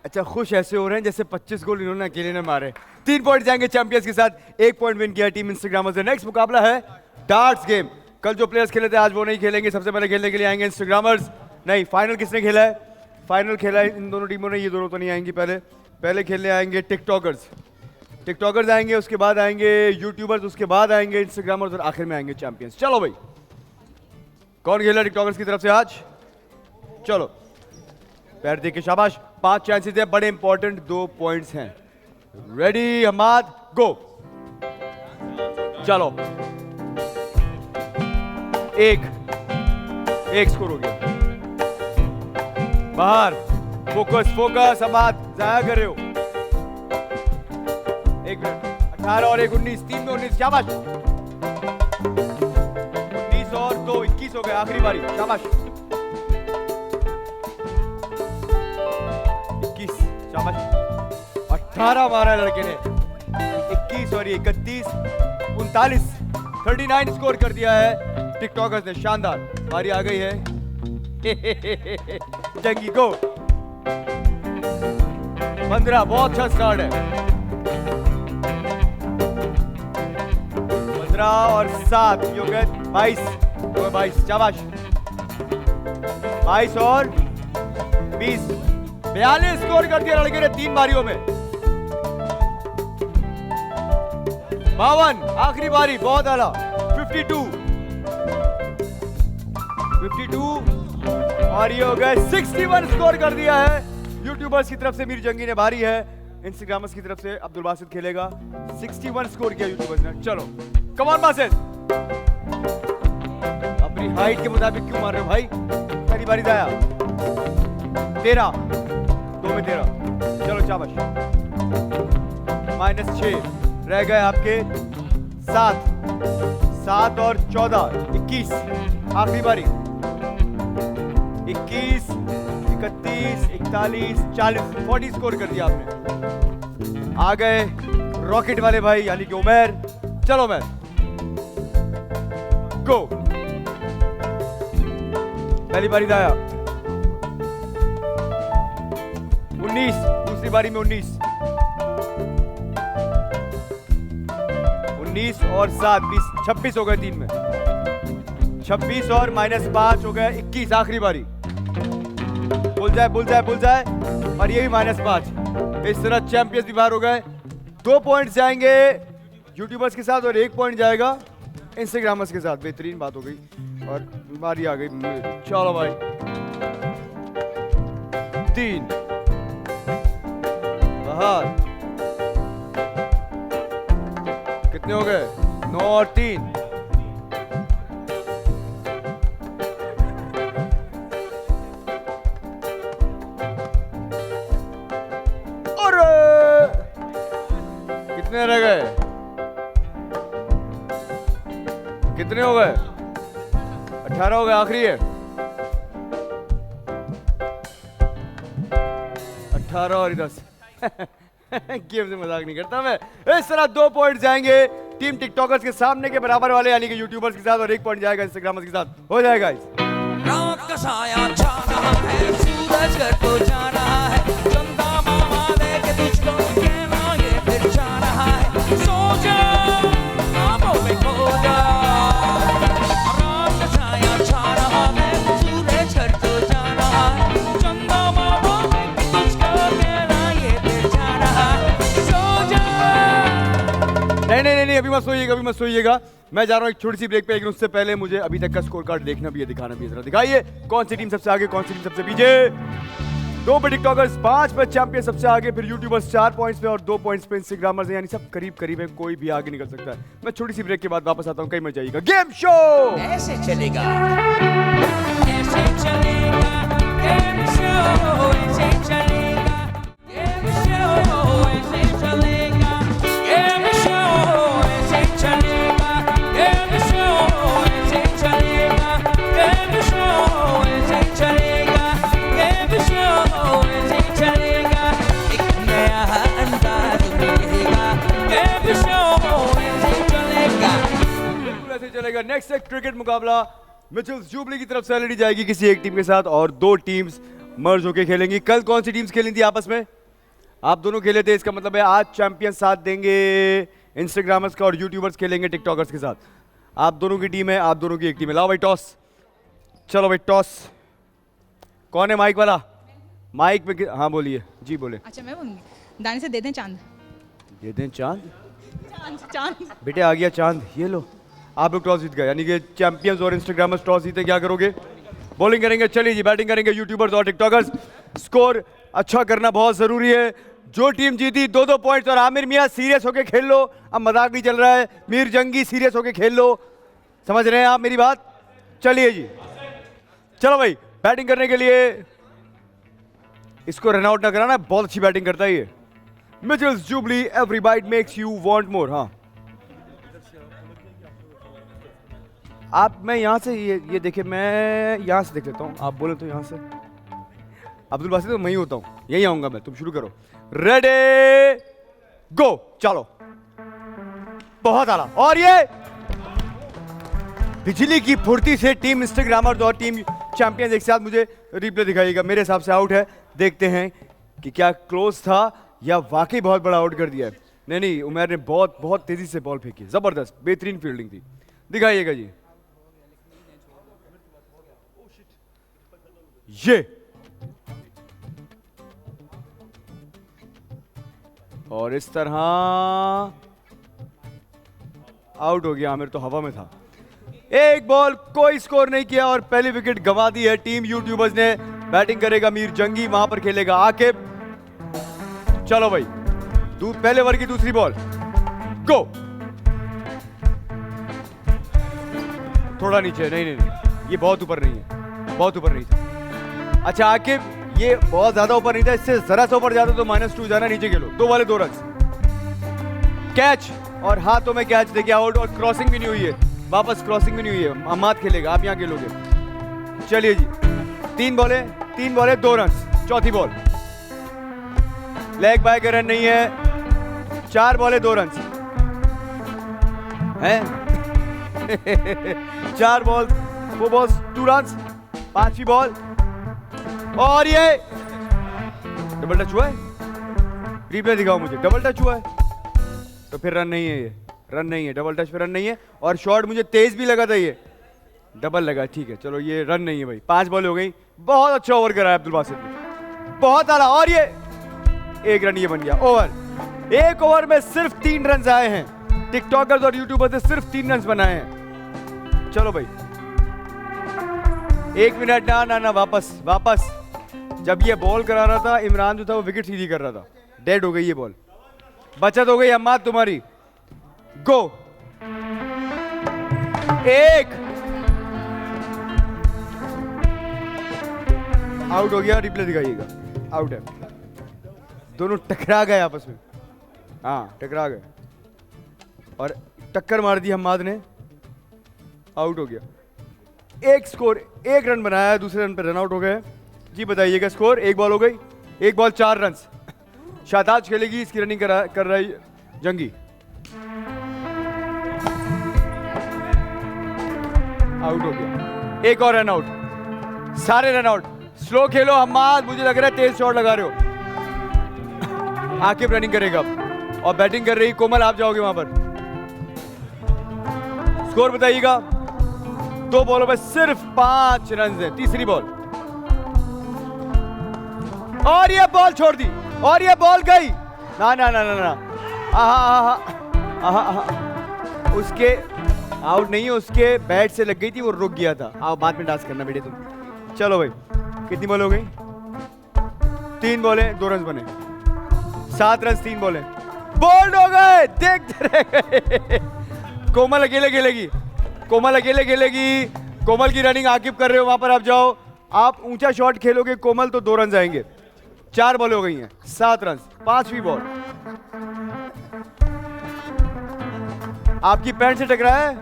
अच्छा, खुश ऐसे हो रहे हैं जैसे 25 गोल इन्होंने अकेले ने मारे। 3 पॉइंट जाएंगे चैंपियंस के साथ, 1 पॉइंट विन किया टीम इंस्टाग्रामर से। नेक्स्ट मुकाबला है डार्ट्स गेम। कल जो प्लेयर्स खेले थे आज वो नहीं खेलेंगे। सबसे पहले खेलने के लिए आएंगे इंस्टाग्रामर्स। नहीं, फाइनल किसने खेला है? फाइनल खेला है इन दोनों टीमों ने। ये दोनों तो नहीं आएंगी। पहले खेलने आएंगे टिकटॉकर्स। टिकटॉकर्स आएंगे, उसके बाद आएंगे यूट्यूबर्स, उसके बाद आएंगे इंस्टाग्रामर्स और आखिर में आएंगे चैंपियंस। चलो भाई, कौन खेला टिकटॉकर्स की तरफ से आज? चलो, पैर दे के शाबाश। 5 चांसेस है, बड़े इंपॉर्टेंट 2 पॉइंट्स हैं। रेडी हमाद, गो। चलो, एक स्कोर हो गया। बाहर, फोकस हमाद, जाया कर रहे हो। 1 मिनट, 18 और 1 19, 3 में 19, शाबाश। 19 और 2 21 हो गए। आखिरी बारी, शाबाश। 21, शाबाश। 18 मारा लड़के ने। 21 और 31, 39, 39 स्कोर कर दिया है टिकटॉकर्स ने। शानदार। बारी आ गई है जंगी, गो। 15, बहुत अच्छा स्टार्ट है। 15 और 7 ये हो गए 22, शाबाश। 22 और 20, 42 स्कोर कर दिया लड़के ने 3 बारियों में। 52, आखिरी बारी, बहुत आला। 52 और ये हो गए 61 स्कोर कर दिया है यूट्यूबर्स की तरफ से। मीर जंगी ने भारी है। इंस्टाग्रामर्स की तरफ से अब्दुल बासित खेलेगा। 61 स्कोर किया यूट्यूबर्स ने। चलो, कम ऑन बासित। अपनी हाइट के मुताबिक क्यों मार रहे हो भाई? पहली बारी जाया। 13, 2 में 13। चलो शाबाश। -6 रह गए आपके। 7 और 14, 21, आखिरी बारी। 21, 31, 41, 40, 40 स्कोर कर दिया आपने। आ गए रॉकेट वाले भाई यानी कि उमर। चलो उमर, गो। पहली बारी दाया 19, दूसरी बारी में 19 और 7, 20, 26 हो गए 3 में। 26 और -5 हो गए 21। आखिरी बारी, बुल जाए और ये भी -5। इस तरह चैंपियंस भी बाहर हो गए। 2 पॉइंट जाएंगे यूट्यूबर्स के साथ और 1 पॉइंट जाएगा इंस्टाग्रामर्स के साथ। बेहतरीन बात हो गई और बारी आ गई। चलो भाई 3 बाहर। कितने हो गए? 9 और 3। और कितने रह गए? कितने हो गए? 18 हो गए। आखिरी है 18 और 10। गेम से मजाक नहीं करता मैं। इस तरह 2 पॉइंट जाएंगे टीम टिकटॉकर्स के सामने के बराबर वाले यानी कि यूट्यूबर्स के साथ और 1 पॉइंट जाएगा इंस्टाग्रामर्स के साथ। हो जाएगा। रात का साया छा रहा है, सूरज घर को जा रहा है, चंदा मामा लेके तुझको कहना ये फिर जा रहा है। सो जा ख्वाबों में खो जा। रात का साया छा रहा है, सूरज घर को जा रहा है, चंदा मामा लेके तुझको कहना ये फिर जा रहा है। सो जा। नहीं, अभी मत सोइएगा। मैं जा रहा हूँ एक छोटी सी ब्रेक पे, लेकिन उससे पहले मुझे अभी तक का स्कोर कार्ड देखना भी है, दिखाना भी है। जरा दिखाइए कौन सी टीम सबसे आगे, कौन सी टीम सबसे पीछे। 2 पे टिकटॉकर्स, 5 पे चैंपियन सबसे आगे, फिर यूट्यूबर्स 4 पॉइंट्स पे और 2 पॉइंट्स पे इंस्टाग्रामर्स हैं, यानी सब करीब है, कोई भी आगे निकल सकता है। मैं छोटी सी ब्रेक के बाद वापस आता हूँ, कहीं मत जाइएगा। गेम शो ऐसे चलेगा, ऐसे चलेगा, गेम शो ऐसे चलेगा, गेम शो ऐसे चलेगा, गेम शो ऐसे चलेगा, गेम शो ऐसे चलेगा, गेम शो ऐसे चलेगा, गेम शो ऐसे चलेगा, एक नया अंदाज मिलेगा, गेम शो ऐसे चलेगा। बिल्कुल ऐसे चलेगा। नेक्स्ट एक क्रिकेट मुकाबला मिचेल्स जुबली की तरफ से लड़ी जाएगी किसी एक टीम के साथ और 2 टीम्स मर्ज होकर खेलेंगी। कल कौन सी टीम्स खेली थी आपस में? आप दोनों खेले थे। इसका मतलब है आज चैंपियन साथ देंगे इंस्टाग्रामर्स का और यूट्यूबर्स खेलेंगे टिकटॉकर्स के साथ। आप दोनों की टीम है, आप दोनों की एक टीम है। लाओ भाई टॉस। चलो भाई टॉस। कौन है माइक वाला? माइक पे हाँ बोलिए जी, बोले। अच्छा मैं बोलूँगी, दानी से दे दें चांद। दे दें चांद? चांद बेटे आ गया चांद, ये लो। आप लोग टॉस जीत गए, यानी कि चैंपियंस और इंस्टाग्रामर्स टॉस जीते। क्या करोगे? बॉलिंग करेंगे। चलिए जी, बैटिंग करेंगे यूट्यूबर्स और टिकटॉकर्स। स्कोर अच्छा करना बहुत जरूरी है। जो टीम जीती 2-2 पॉइंट्स। और आमिर मियाँ सीरियस होके खेल लो, अब मजाक नहीं चल रहा है। मीर जंगी सीरियस होके खेल लो, समझ रहे हैं आप मेरी बात? चलिए जी, चलो भाई बैटिंग करने के लिए। इसको रन आउट ना कराना, बहुत अच्छी बैटिंग करता है ये। Mitchell's Jubilee, every bite makes you want more. हाँ आप, मैं यहाँ से ये देखिए, मैं यहाँ से देख लेता हूँ। आप बोले तो यहाँ से। अब्दुल बासित तो मैं ही होता हूँ, यही आऊंगा मैं। तुम शुरू करो। रेडी गो। चलो बहुत आला। और ये बिजली की फुर्ती से टीम इंस्टाग्रामर और टीम चैंपियंस एक साथ मुझे रिप्ले दिखाइएगा। मेरे हिसाब से आउट है। देखते हैं कि क्या क्लोज था या वाकई बहुत बड़ा आउट कर दिया है। नहीं, उमर ने बहुत तेजी से बॉल फेंकी, जबरदस्त बेहतरीन फील्डिंग थी। दिखाइएगा जी। ये और इस तरह आउट हो गया। आमिर तो हवा में था। एक बॉल, कोई स्कोर नहीं किया और पहली विकेट गंवा दी है टीम यूट्यूबर्स ने। बैटिंग करेगा मीर जंगी, वहां पर खेलेगा आकिब। चलो भाई, पहले ओवर की दूसरी बॉल, गो। थोड़ा नीचे, नहीं, ये बहुत ऊपर नहीं है, बहुत ऊपर नहीं था। अच्छा आकिब, ये बहुत ज्यादा ऊपर नहीं था, इससे जरा सा ऊपर जाता तो -2 जाना। नीचे खेलो, 2 वाले 2 रन। कैच और हाथों में कैच देके आउट। और क्रॉसिंग भी नहीं हुई है, वापस क्रॉसिंग भी नहीं हुई है। अहमद खेलेगा, आप यहाँ खेलोगे। चलिए जी, तीन बॉले 2 रन। चौथी बॉल लेग बाय का रन नहीं है। 4 बॉले 2 रन हैं। 4 बॉल 4 बॉल्स 2 रन। पांचवी बॉल और ये डबल टच हुआ है। रिप्ले दिखाओ मुझे, डबल टच हुआ है तो फिर रन नहीं है, ये रन नहीं है, डबल टच पे रन नहीं है। और शॉट मुझे तेज भी लगा था, ये डबल लगा, ठीक है चलो ये रन नहीं है भाई। 5 बॉल हो गई। बहुत अच्छा ओवर कराया अब्दुल बासित ने, बहुत आला। और ये 1 रन ये बन गया ओवर। 1 ओवर में सिर्फ 3 रन आए हैं। टिकटॉकर्स और यूट्यूबर्स ने सिर्फ 3 रन बनाए हैं। चलो भाई 1 मिनट ना वापस। जब ये बॉल करा रहा था इमरान जो था वो विकेट सीधी कर रहा था। डेड हो गई ये बॉल, बचत हो गई अम्माद तुम्हारी। गो 1 आउट हो गया। रिप्ले दिखाइएगा, आउट है। दोनों टकरा गए आपस में, हाँ टकरा गए और टक्कर मार दी हम्माद ने, आउट हो गया। 1 स्कोर, 1 रन बनाया, दूसरे रन पर रन आउट हो गए। जी बताइएगा स्कोर। 1 बॉल हो गई, 1 बॉल 4 रन। शाहताज खेलेगी, इसकी रनिंग कर रहा है जंगी। आउट हो गया। 1 और रन आउट, सारे रन आउट। स्लो खेलो हम्माद, मुझे लग रहा है तेज शॉट लगा रहे हो। आकिब रनिंग करेगा अब और बैटिंग कर रही कोमल, आप जाओगे वहां पर। स्कोर बताइएगा। 2 बॉलों में सिर्फ 5 रन है। तीसरी बॉल और ये बॉल छोड़ दी और ये बॉल गई। ना उसके आउट नहीं है, उसके बैट से लग गई थी, वो रुक गया था। आओ बाद में डांस करना बेटे तुम। चलो भाई कितनी बॉल हो गई? 3 बॉलें 2 रन बने। 7 रन 3 बॉलें, बोल्ड हो गए। देखते रह गए। कोमल अकेले खेलेगी, कोमल की रनिंग आकिब कर रहे हो, वहां पर आप जाओ। आप ऊंचा शॉट खेलोगे कोमल तो 2 रन आएंगे। 4 बॉल हो गई हैं, 7 रन। 5वीं बॉल आपकी पैंट से टकराया है,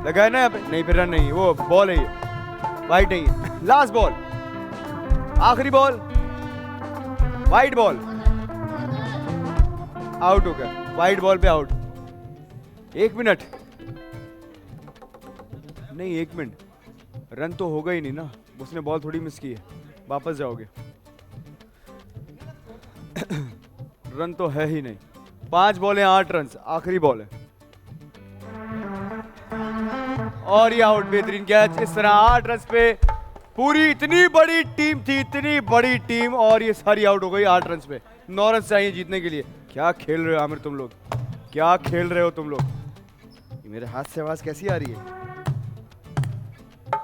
लगाया ना यहाँ पे? नहीं फिर रन नहीं, वो बॉल है, ये वाइट नहीं है। लास्ट बॉल, आखिरी बॉल, वाइट बॉल, आउट हो गया। वाइट बॉल पे आउट। 1 मिनट नहीं, 1 मिनट, रन तो होगा ही नहीं ना, उसने बॉल थोड़ी मिस की है। वापस जाओगे। रन तो है ही नहीं। 5 बॉल है 8 रन, आखिरी बॉल है और ये आउट। बेहतरीन कैच। इस तरह 8 रन पे पूरी इतनी बड़ी टीम थी, इतनी बड़ी टीम, और ये सारी आउट हो गई 8 रन पे। 9 रन चाहिए जीतने के लिए। क्या खेल रहे हो आमिर तुम लोग, क्या खेल रहे हो तुम लोग? मेरे हाथ से आवाज कैसी आ रही है?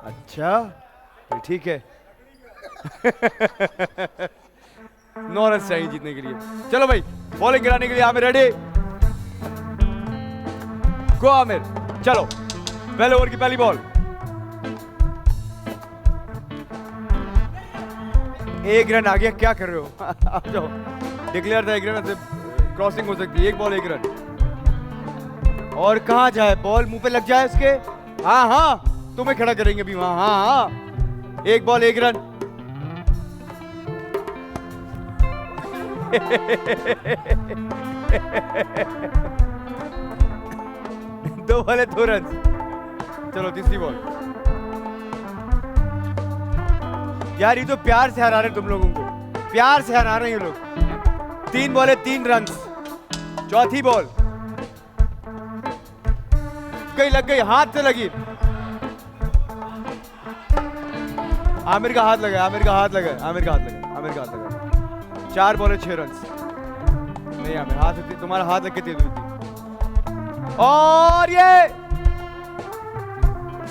अच्छा ठीक है। 9 रन चाहिए जीतने के लिए। चलो भाई बॉलिंग गिराने के लिए आमिर रेडी। गो आमिर, चलो पहले ओवर की पहली बॉल। 1 रन आ गया, क्या कर रहे हो? आप जाओ, डिक्लेयर था 1 रन से क्रॉसिंग हो सकती है। 1 बॉल 1 रन। और कहां जाए बॉल, मुंह पे लग जाए उसके। हाँ तुम्हें खड़ा करेंगे अभी वहां। हाँ 1 बॉल 1 रन। 2 ball 2 run. चलो तीसरी बॉल। यार ये तो प्यार से हरा रहे तुम लोगों को, प्यार से हरा रहे हैं ये लोग। 3 बॉल 3 रन। चौथी बॉल कहीं लग गई, हाथ से लगी। आमिर का हाथ लगा, आमिर का हाथ लगा, आमिर का हाथ लगा, आमिर का हाथ लगा। 4 बॉल 6 रन। नहीं आमिर, हाथ तुम्हारा हाथ लग के तेज हुई थी। और ये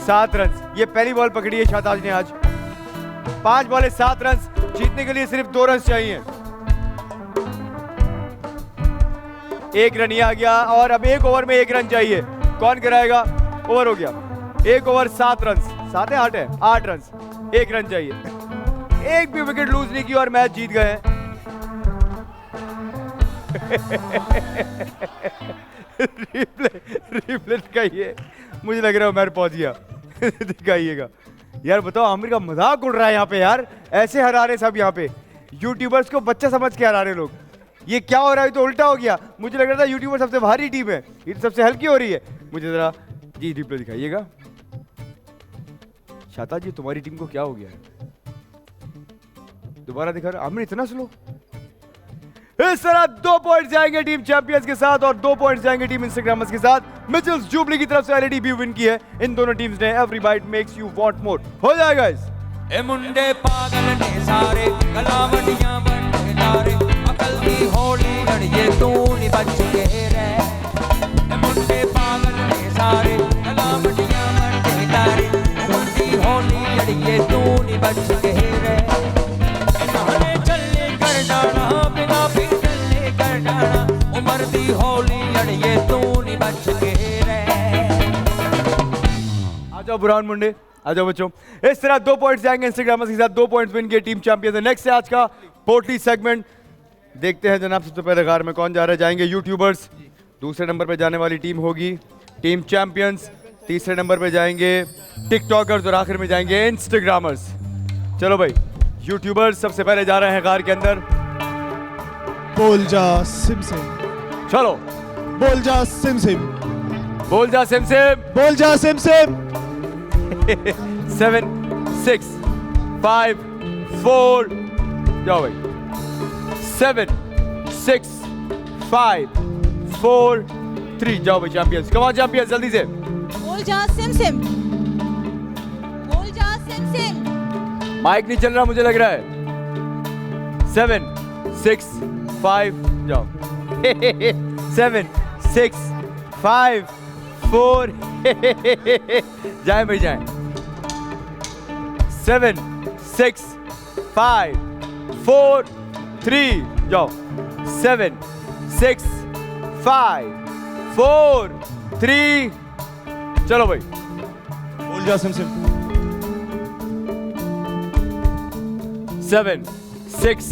7 रन। ये पहली बॉल पकड़ी है शाहताज ने आज। 5 बॉल 7 रन। जीतने के लिए सिर्फ 2 रन चाहिए। 1 रन ये आ गया और अब 1 ओवर में 1 रन चाहिए। कौन कराएगा? ओवर हो गया। 1 ओवर 7 रन। 7 है 8 है 8 रन। 1 रन चाहिए। एक भी विकेट लूज नहीं की और मैच जीत गए हैं। रिप्ले दिखाइए, मुझे लग रहा है उमर पहुंच गया। दिखाइएगा यार बताओ, आमिर का मजाक उड़ रहा है यहाँ पे यार, ऐसे हरा रहे सब यहाँ पे, यूट्यूबर्स को बच्चा समझ के हरा रहे लोग। ये क्या हो रहा है, तो उल्टा हो गया। मुझे लग रहा था यूट्यूबर सबसे भारी टीम है, ये तो सबसे हल्की हो रही है। मुझे जरा जी रिप्ले दिखाइएगा। शाता जी तुम्हारी टीम को क्या हो गया है? दोबारा दिखा रहा, आमिर इतना स्लो। इस तरह 2 पॉइंट्स जाएंगे टीम चैंपियंस के साथ और 2 पॉइंट्स जाएंगे टीम इंस्टाग्रामर्स के साथ। मिचेल्स जुबली की तरफ से एलईडी भी विन की है इन दोनों टीम्स ने। Every bite makes you want more हो जाएगा इस। ए मुंडे पागल ने सारे गलावटियां बंटे नारे अकल दी होली लड़िए तू नहीं बच के रह। ए मुंडे पागल ने सारे गलावटियां बंटे नारे अकल दी होली लड़िए तू नहीं बच के रह। नाले चले कर डाना बिना फिर चले कर डाना उमर दी होली लड़िए तू नहीं बच के रह। आ जाओ बुरहान मुंडे, आ जाओ बच्चों। इस तरह 2 पॉइंट्स जाएंगे इंस्टाग्रामर्स के साथ, 2 पॉइंट्स विन किए टीम चैंपियंस। नेक्स्ट है आज का पोटली सेगमेंट। देखते हैं जनाब सबसे पहले गार में कौन जा रहा है। जाएंगे यूट्यूबर्स, दूसरे नंबर पे जाने वाली टीम होगी टीम चैंपियंस, तीसरे नंबर पे जाएंगे टिकटॉकर्स और आखिर में जाएंगे इंस्टाग्रामर्स। चलो भाई, यूट्यूबर्स सबसे पहले जा रहे हैं गार के अंदर। बोल जा सिम सिम, चलो बोल जा सिम सिम, बोल जा सिम सिम। बोल जा सिम सिम। 7 6 5 4 जाओ भाई। 7 6 5 4 3 जाओ भाई चैंपियंस। कम ऑन चैंपियंस, जल्दी से। बोल जा सिम सिम, बोल जा सिम सिम। माइक नहीं चल रहा मुझे लग रहा है। 7 6 5 जाओ। 7 6 5 4 जाए भाई जाए। 7 6 5 4 3 जाओ। 7 6 5 4 3 चलो भाई। बोल जा सिम सिम। 7 6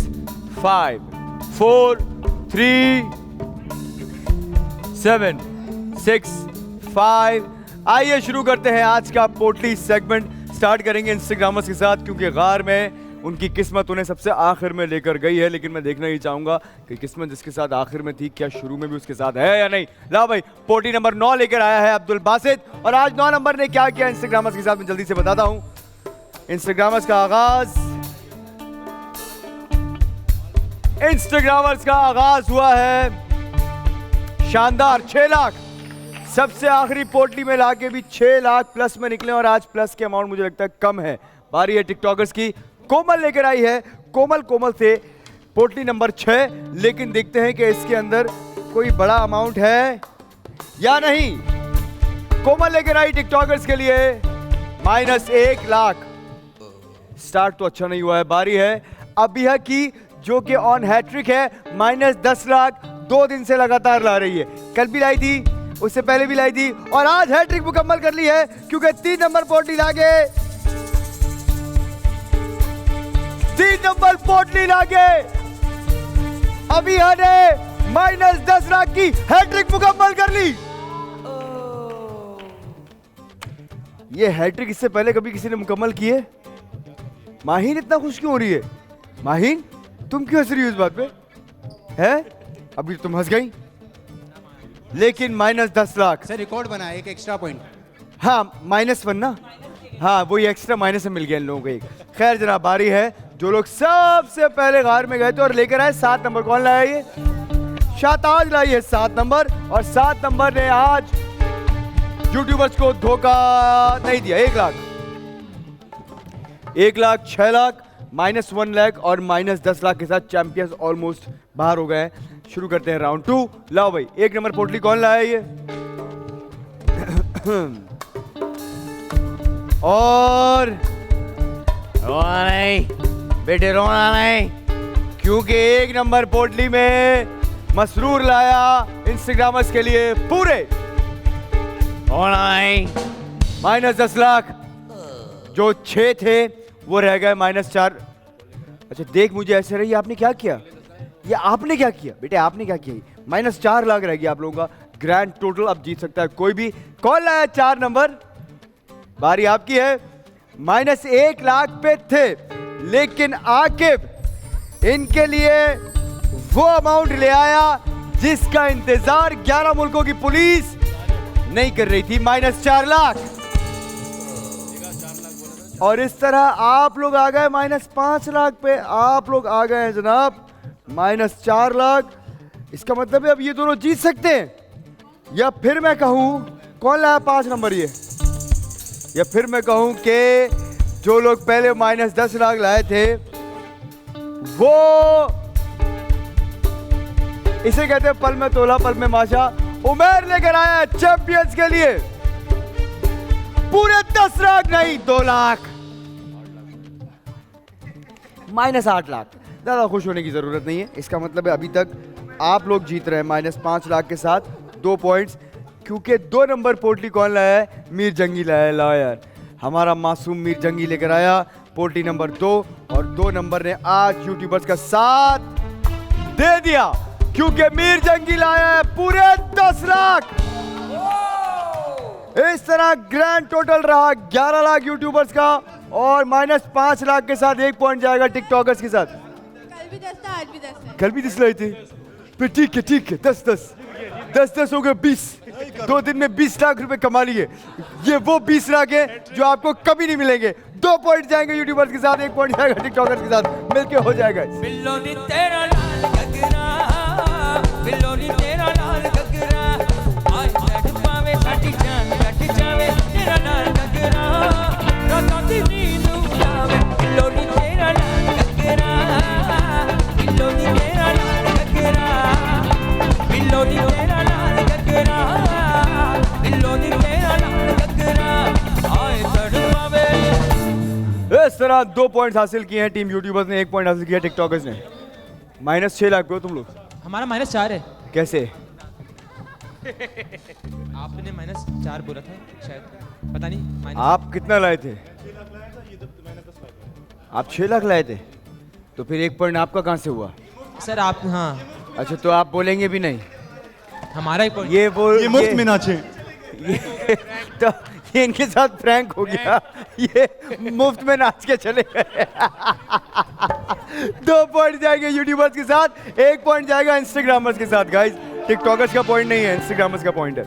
5 4 3 7 6 5। आइए शुरू करते हैं आज का पोटली सेगमेंट। स्टार्ट करेंगे इंस्टाग्रामर्स के साथ, क्योंकि गार में उनकी किस्मत उन्हें सबसे आखिर में लेकर गई है। लेकिन मैं देखना ही चाहूंगा कि किस्मत जिसके साथ आखिर में थी, क्या शुरू में भी उसके साथ है या नहीं। ला भाई, पोटी नंबर 9 लेकर आया है अब्दुल बासित। और आज 9 नंबर ने क्या किया इंस्टाग्रामर्स के साथ, मैं जल्दी से बताता हूं। इंस्टाग्रामर्स का आगाज हुआ है शानदार 6 लाख। सबसे आखिरी पोटली में लाके भी 6 लाख प्लस में निकले, और आज प्लस के अमाउंट मुझे लगता है कम है। बारी है टिकटॉकर्स की। कोमल लेकर आई है, कोमल से पोटली नंबर 6। लेकिन देखते हैं कि इसके अंदर कोई बड़ा अमाउंट है या नहीं। कोमल लेकर आई टिकटॉकर्स के लिए -1 लाख। स्टार्ट तो अच्छा नहीं हुआ है। बारी है अबिया की, जो कि ऑन हैट्रिक है, -10 लाख 2 दिन से लगातार ला रही है। कल भी लाई थी, उससे पहले भी लाई थी, और आज हैट्रिक मुकम्मल कर ली है, क्योंकि 3 नंबर पोटली लागे 3 नंबर पोटली लागे अबिया ने -10 लाख की हैट्रिक मुकम्मल कर ली। ये हैट्रिक इससे पहले कभी किसी ने मुकम्मल की है? माहीन इतना खुश क्यों हो रही है? माहीन तुम क्यों हंस रही हो इस बात पे? है अभी तुम हंस गई, लेकिन -10 लाख सर रिकॉर्ड बना एक एक्स्ट्रा पॉइंट। हाँ -1 ना, हाँ वही एक्स्ट्रा माइनस से मिल गया इन लोगों को एक। खैर जनाब, बारी है जो लोग सबसे पहले गार में गए थे और लेकर आए 7 नंबर। कौन लाया ये? शाहताज लाई है 7 नंबर, और 7 नंबर ने आज यूट्यूबर्स को धोखा नहीं दिया। 1 लाख, 1 लाख, 6 लाख, -1 लाख और -10 लाख के साथ चैंपियंस ऑलमोस्ट बाहर हो गए हैं। शुरू करते हैं राउंड 2। लाओ भाई, 1 नंबर पोटली कौन लाया ये? और रोना नहीं बेटे, रोना नहीं, क्योंकि 1 नंबर पोटली में मसरूर लाया इंस्टाग्रामर्स के लिए पूरे रोना नहीं -10 लाख। जो 6 थे वो रह गए -4। अच्छा देख, मुझे ऐसे रही, आपने क्या किया? ये आपने क्या किया बेटे? आपने क्या किया? -4 लाख रह गया आप लोगों का। ग्रैंड टोटल अब जीत सकता है कोई भी। कौन लाया 4 नंबर? बारी आपकी है। -1 लाख पे थे, लेकिन आकिब इनके लिए वो अमाउंट ले आया जिसका इंतजार 11 मुल्कों की पुलिस नहीं कर रही थी, -4 लाख। और इस तरह आप लोग आ गए -5 लाख पे, आप लोग आ गए हैं जनाब -4 लाख। इसका मतलब है अब ये दोनों जीत सकते हैं, या फिर मैं कहूं कौन लाया 5 नंबर ये, या फिर मैं कहूं कि जो लोग पहले -10 लाख लाए थे वो, इसे कहते हैं पल में तोला पल में माशा। उमेर लेकर आया है चैंपियंस के लिए पूरे 10 लाख नहीं 2 लाख, -8 लाख। ज्यादा खुश होने की जरूरत नहीं है, इसका मतलब है अभी तक आप लोग जीत रहे हैं -5 लाख के साथ 2 पॉइंट्स, क्योंकि 2 नंबर पोटली कौन लाया है? मीर जंगी लाया है। ला यार, हमारा मासूम मीर जंगी लेकर आया पोटली नंबर 2, और 2 नंबर ने आज यूट्यूबर्स का साथ दे दिया, क्योंकि मीर जंगी लाया है पूरे 10 लाख। इस तरह ग्रैंड टोटल रहा 11 लाख यूट्यूबर्स का, और -5 लाख के साथ 1 पॉइंट जाएगा टिकटॉकर्स के साथ। कल भी 10 था, आज भी 10 है। कल भी 10 लाए थे, फिर ठीक है 10 हो गए 20। 2 दिन में 20 लाख रुपए कमा लिए। ये वो 20 लाख है जो आपको कभी नहीं मिलेंगे। 2 पॉइंट जाएंगे यूट्यूबर्स के साथ, 1 पॉइंट जाएगा टिकटॉकर्स के साथ, मिलके हो जाएगा। बिल्लोनी तेरा लाल गगरा, बिल्लोनी तेरा लाल गगरा, आए लड़ पावे साडी जान कट जावे तेरा लाल गगरा, रातां दी नींद उड़ावे बिल्लोनी तेरा लाल गगरा, बिल्लोनी तेरा लाल गगरा, बिल्लोनी तेरा लाल गगरा, बिल्लोनी तेरा लाल गगरा, आए लड़ पावे। इस तरह 2 पॉइंट्स हासिल किए हैं टीम यूट्यूबर्स ने, 1 पॉइंट हासिल किया टिकटॉकर्स ने। -6 लाख पे हो तुम लोग। हमारा -4 है। कैसे? आपने -4 बोला था शायद, पता नहीं। आप कितना लाए थे? आप 6 लाख लाए थे, तो फिर 1 पॉइंट आपका कहां से हुआ? सर आप, हाँ अच्छा, तो आप बोलेंगे भी नहीं? हमारा ही पॉइंट। ये मुफ्त में नाचे। तो ये इनके साथ प्रैंक हो गया, ये मुफ्त में नाच के चले गए। 2 पॉइंट जाएंगे यूट्यूबर्स के साथ, 1 पॉइंट जाएगा इंस्टाग्रामर्स के साथ। गाइस, टिकटॉकर्स का पॉइंट नहीं है, इंस्टाग्रामर्स का पॉइंट है।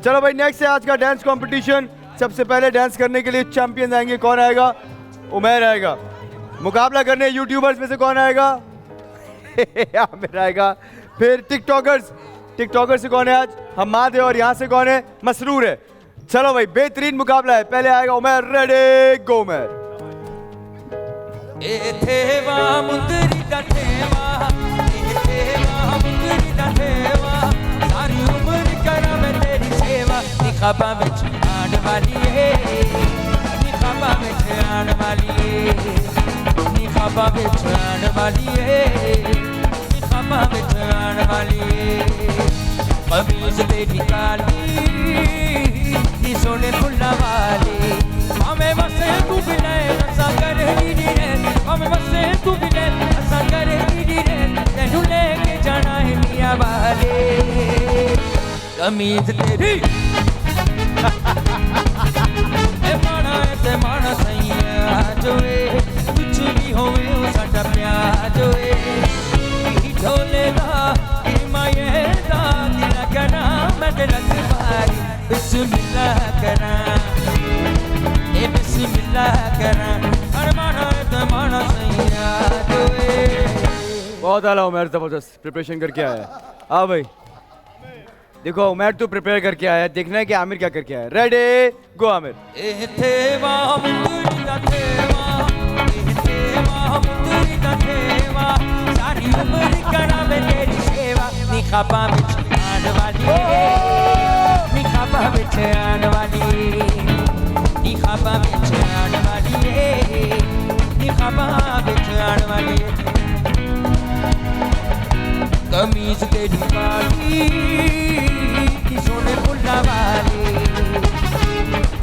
चलो भाई, नेक्स्ट है आज का डांस कंपटीशन। सबसे पहले डांस करने के लिए चैंपियन आएंगे। कौन आएगा? उमैर आएगा। मुकाबला करने यूट्यूबर्स में से कौन आएगा? आमिर आएगा। फिर टिकटॉकर्स से कौन है आज? हम्माद है। और यहाँ से कौन है? मसरूर है। चलो भाई, बेहतरीन मुकाबला है। पहले आएगा उमैर। Ready go Umair. ए थेवा मुंदरी दा थेवा, ए थेवा मुंदरी दा थेवा, सारी उम्र करा मैं तेरी सेवा। निखाबा विच आण वाली है, निखाबा विच आण वाली है, निखाबा विच आण वाली है, निखाबा विच आण वाली है। कमीज तेरी काली नी सोने फुल्ला वाली, हमें बसे तू बिना ऐसा करे नी रे, हमें बसे तू बिना ऐसा करे नी रे, तेनू लेके जाना है मियां वाले। कमीज तेरी ते माना सही है जो कुछ भी होवे वो साडा प्यार जो ढोलेगा माये दा दिल करा मैं तेरा दरबारी। बिस्मिल्लाह करा ए बिस्मिल्लाह करा, अरमाना तमाना सैया दोए। बहुत आला उमैर, जबरदस्त प्रिपरेशन करके आया है। हाँ भाई, देखो उमैर तो प्रिपेयर करके आया है, देखना है कि आमिर क्या करके आया है। Ready go Aamir. ए थेवा मुंदरी दा थेवा, ए थेवा मुंदरी दा थेवा, सारी उम्र करा मैं तेरी सेवा। निखाबा विच आण वाली, निखाबा विच आण वाली, निखाबा विच आण वाली, निखाबा विच आण वाली। कमीज तेरी काली नी सोने फुल्ला वाली,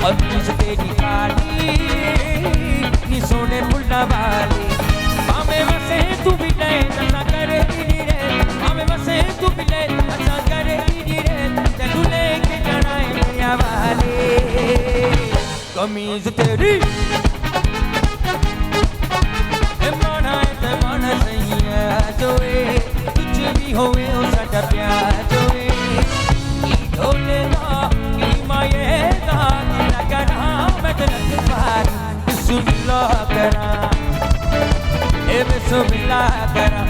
कमीज तेरी काली नी सोने फुल्ला वाली। हमें बसे तू भी ले ऐसा करे नी रे, हमें बसे तू भी ले ऐसा करे नी रे, तेनू लेके जाना है मियां वाले। कमीज तेरी ए बिस्मिल्लाह करा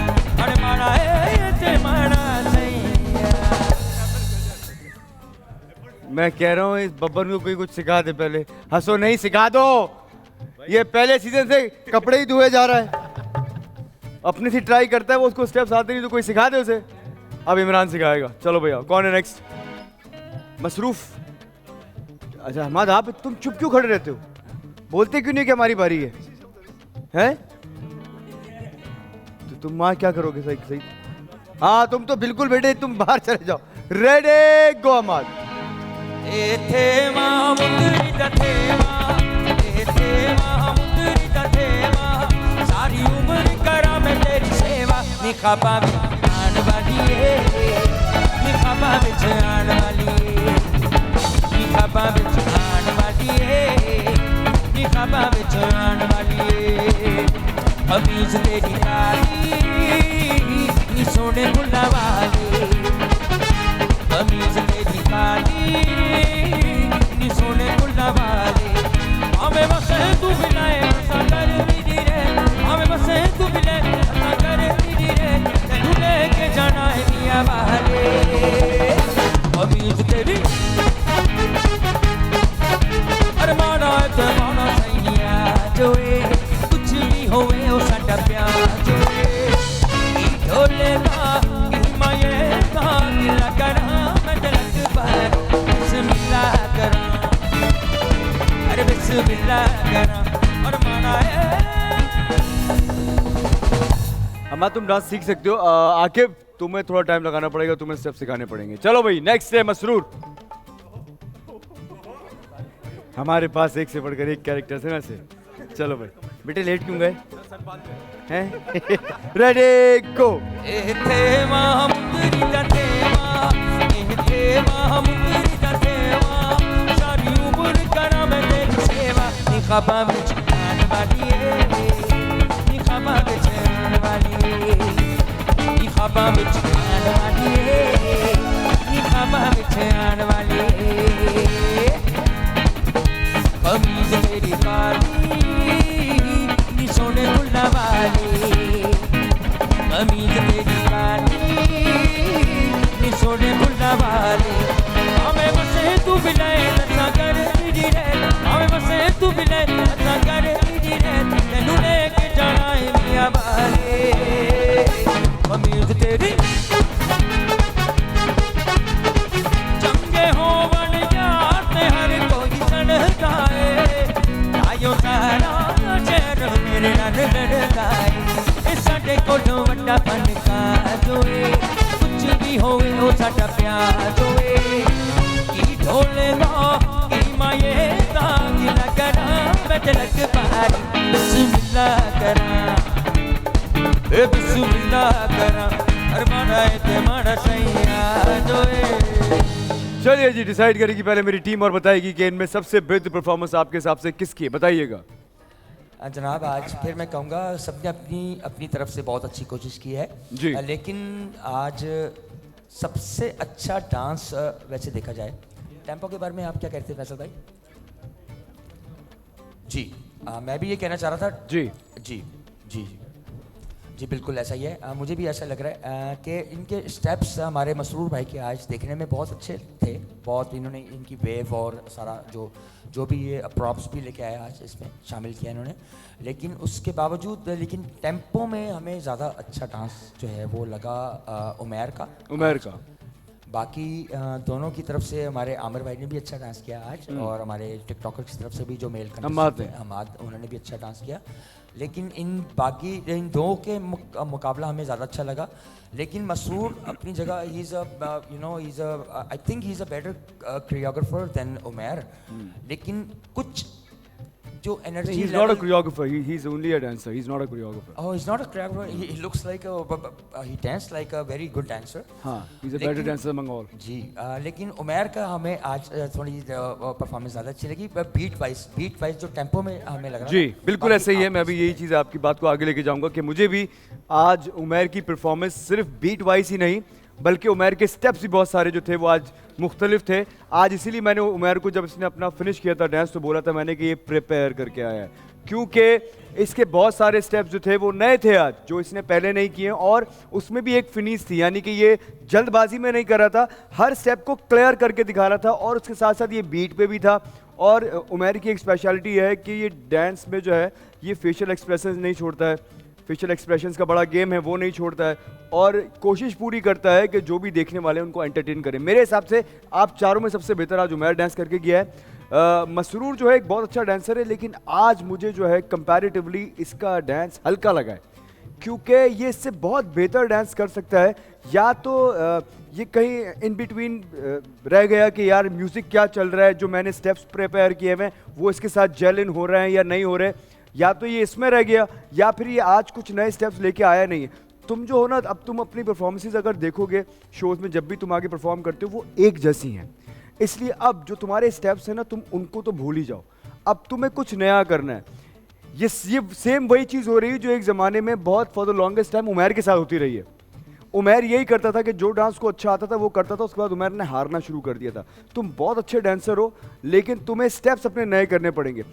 अरे माना ए ते माना सैया। मैं कह रहा हूँ इस बब्बर को कोई कुछ सिखा दे पहले। हंसो नहीं, सिखा दो। ये पहले सीजन से कपड़े ही धोए जा रहा है, अपने से ट्राई करता है, वो उसको स्टेप्स आते नहीं तो कोई सिखा दे उसे। अब इमरान सिखाएगा। चलो भैया, कौन है नेक्स्ट? मसरूफ। अच्छा हमाद, आप तुम चुप क्यों खड़े रहते हो? बोलते क्यों नहीं कि हमारी बारी है? हैं? तो तुम वहां क्या करोगे? सही सही। हाँ तुम तो बिल्कुल बेटे, तुम बाहर चले जाओ। रेडी गो हमाद। एथे मुंदरी दथेवा, एथे मुंदरी दथेवा, सारी उम्र करा मैं तेरी सेवा। निखाबा विच आन वाली है, निखाबा विच आन वाली है, निखाबा विच आन वाली है, निखाबा विच आन वाली है। कमीज तेरी काली नी सोने मुल्ला वाली, कमीज तेरी काली नी सोने मुल्ला वाली। हमें बसे तू मिलाए ऐसा कर मेरी रे, हमें बसे तू मिलाए ऐसा कर मेरी रे, तेनू लेके जाना है मियां वाले। कमीज तेरी अरे माना है तो माना सैया जोए, कुछ भी होवे ओ साडा प्यार जोए। ढोलेगा माये का गिला करा मैं तिलक पर बिस्मिल्लाह करा, अरे बिस्मिल्लाह करा और माना है। अम्मा तुम डांस सीख सकते हो। आकिब तुम्हें थोड़ा टाइम लगाना पड़ेगा, तुम्हें स्टेप सिखाने पड़ेंगे। चलो भाई नेक्स्ट है मसरूर। हमारे पास एक से बढ़कर एक कैरेक्टर है वैसे। चलो भाई बेटे, लेट क्यों गए हैं? रेडी गो। एथे मुंदरी दथेवा, एथे मुंदरी दथेवा, सारी उम्र करा मैं तेरी सेवा। निखाबा विच आन वाली है, निखाबा विच आन वाली है, निखाबा विच आन वाली है, निखाबा विच आन वाली है। कमीज तेरी काली नी सोने मुल्ला वाली, कमीज तेरी काली नी सोने मुल्ला वाली। हमें बसे तू बिलाए लता कर मेरी रे, हमें बसे तू बिलाए लता कर मेरी रे, तेनू लेके जाना है मियां वाले। कमीज तेरी चंगे हो बन जाते हर कोई सनता है, आयो सारा चेहरा मेरे नाल लड़ता है। इस साडे कोलों वड्डा फन का जोए, कुछ भी होवे ओ साडा प्यार जोए। की ढोलेगा की माये दा गिला करा मैं तिलक पर बिस्मिल्लाह करा, ए बिस्मिल्लाह करा हर माना है ते माना सैया जोए। चलिए जी, डिसाइड करेगी पहले मेरी टीम और बताएगी कि इनमें सबसे बेहतर परफॉर्मेंस आपके हिसाब से किसकी है, बताइएगा। जनाब आज फिर मैं कहूँगा सबने अपनी अपनी तरफ से बहुत अच्छी कोशिश की है जी। लेकिन आज सबसे अच्छा डांस वैसे देखा जाए, टेम्पो के बारे में आप क्या कहते हैं फैसल भाई? जी मैं भी ये कहना चाह रहा था। जी जी जी जी बिल्कुल ऐसा ही है। मुझे भी ऐसा लग रहा है कि इनके स्टेप्स हमारे मसरूर भाई के आज देखने में बहुत अच्छे थे। बहुत इन्होंने इनकी वेव और सारा जो भी ये प्रॉप्स भी लेके आया आज इसमें शामिल किया इन्होंने, लेकिन उसके बावजूद लेकिन टेम्पो में हमें ज़्यादा अच्छा डांस जो है वो लगा उमैर का। बाकी दोनों की तरफ से हमारे आमिर भाई ने भी अच्छा डांस किया आज, और हमारे टिकटॉकर की तरफ से भी जो मेल हमाद उन्होंने भी अच्छा डांस किया। लेकिन इन दो के मुकाबला हमें ज़्यादा अच्छा लगा। लेकिन मसरूर अपनी जगह ही is I think he is a better choreographer than Umair. लेकिन कुछ जो energy, he's not a choreographer, he's only a dancer, he's not a choreographer. Oh, he's not a choreographer, he looks like he danced like a very good dancer. हाँ, he's a better dancer among all. जी लेकिन उमैर का हमें आज थोड़ी performance ज़्यादा अच्छी लगी। Beat wise जो टेम्पो में हमें लग रहा जी बिल्कुल ऐसे ही है। मैं भी यही चीज़ आपकी बात को आगे लेके जाऊंगा कि मुझे भी आज उमैर की परफॉर्मेंस सिर्फ बीट वाइज ही नहीं बल्कि उमैर के स्टेप्स भी बहुत सारे जो थे वो आज मुख्तलिफ थे। आज इसीलिए मैंने उमैर को जब इसने अपना फिनिश किया था डांस तो बोला था मैंने कि ये प्रिपेयर करके आया है, क्योंकि इसके बहुत सारे स्टेप्स जो थे वो नए थे आज, जो इसने पहले नहीं किए, और उसमें भी एक फिनिश थी, यानी कि ये जल्दबाजी में नहीं कर रहा था, हर स्टेप को क्लियर करके दिखा रहा था, और उसके साथ साथ ये बीट पे भी था। और उमैर की एक स्पेशलिटी है कि ये डांस में जो है ये फेशियल एक्सप्रेशंस नहीं छोड़ता है, फेशियल एक्सप्रेशंस का बड़ा गेम है, वो नहीं छोड़ता है, और कोशिश पूरी करता है कि जो भी देखने वाले हैं उनको एंटरटेन करें। मेरे हिसाब से आप चारों में सबसे बेहतर आज उमैर डांस करके गया है। मसरूर जो है एक बहुत अच्छा डांसर है, लेकिन आज मुझे जो है कंपैरेटिवली इसका डांस हल्का लगा है, क्योंकि ये इससे बहुत बेहतर डांस कर सकता है। या तो ये कहीं इन बिटवीन रह गया कि यार म्यूज़िक क्या चल रहा है, जो मैंने स्टेप्स प्रिपेयर किए हुए हैं वो इसके साथ जेल इन हो रहे हैं या नहीं हो रहे, या तो ये इसमें रह गया, या फिर ये आज कुछ नए स्टेप्स लेके आया नहीं है। तुम जो हो ना, अब तुम अपनी परफॉर्मेंसेज अगर देखोगे शोज़ में, जब भी तुम आगे परफॉर्म करते हो वो एक जैसी हैं, इसलिए अब जो तुम्हारे स्टेप्स हैं ना, तुम उनको तो भूल ही जाओ, अब तुम्हें कुछ नया करना है। ये सेम वही चीज़ हो रही है जो एक ज़माने में बहुत for the longest time Umair के साथ होती रही है। उमैर यही करता था कि जो डांस को अच्छा आता था वो करता था, उसके बाद उमैर ने हारना शुरू कर दिया था। तुम बहुत अच्छे डांसर हो, लेकिन तुम्हें स्टेप्स अपने नए करने पड़ेंगे।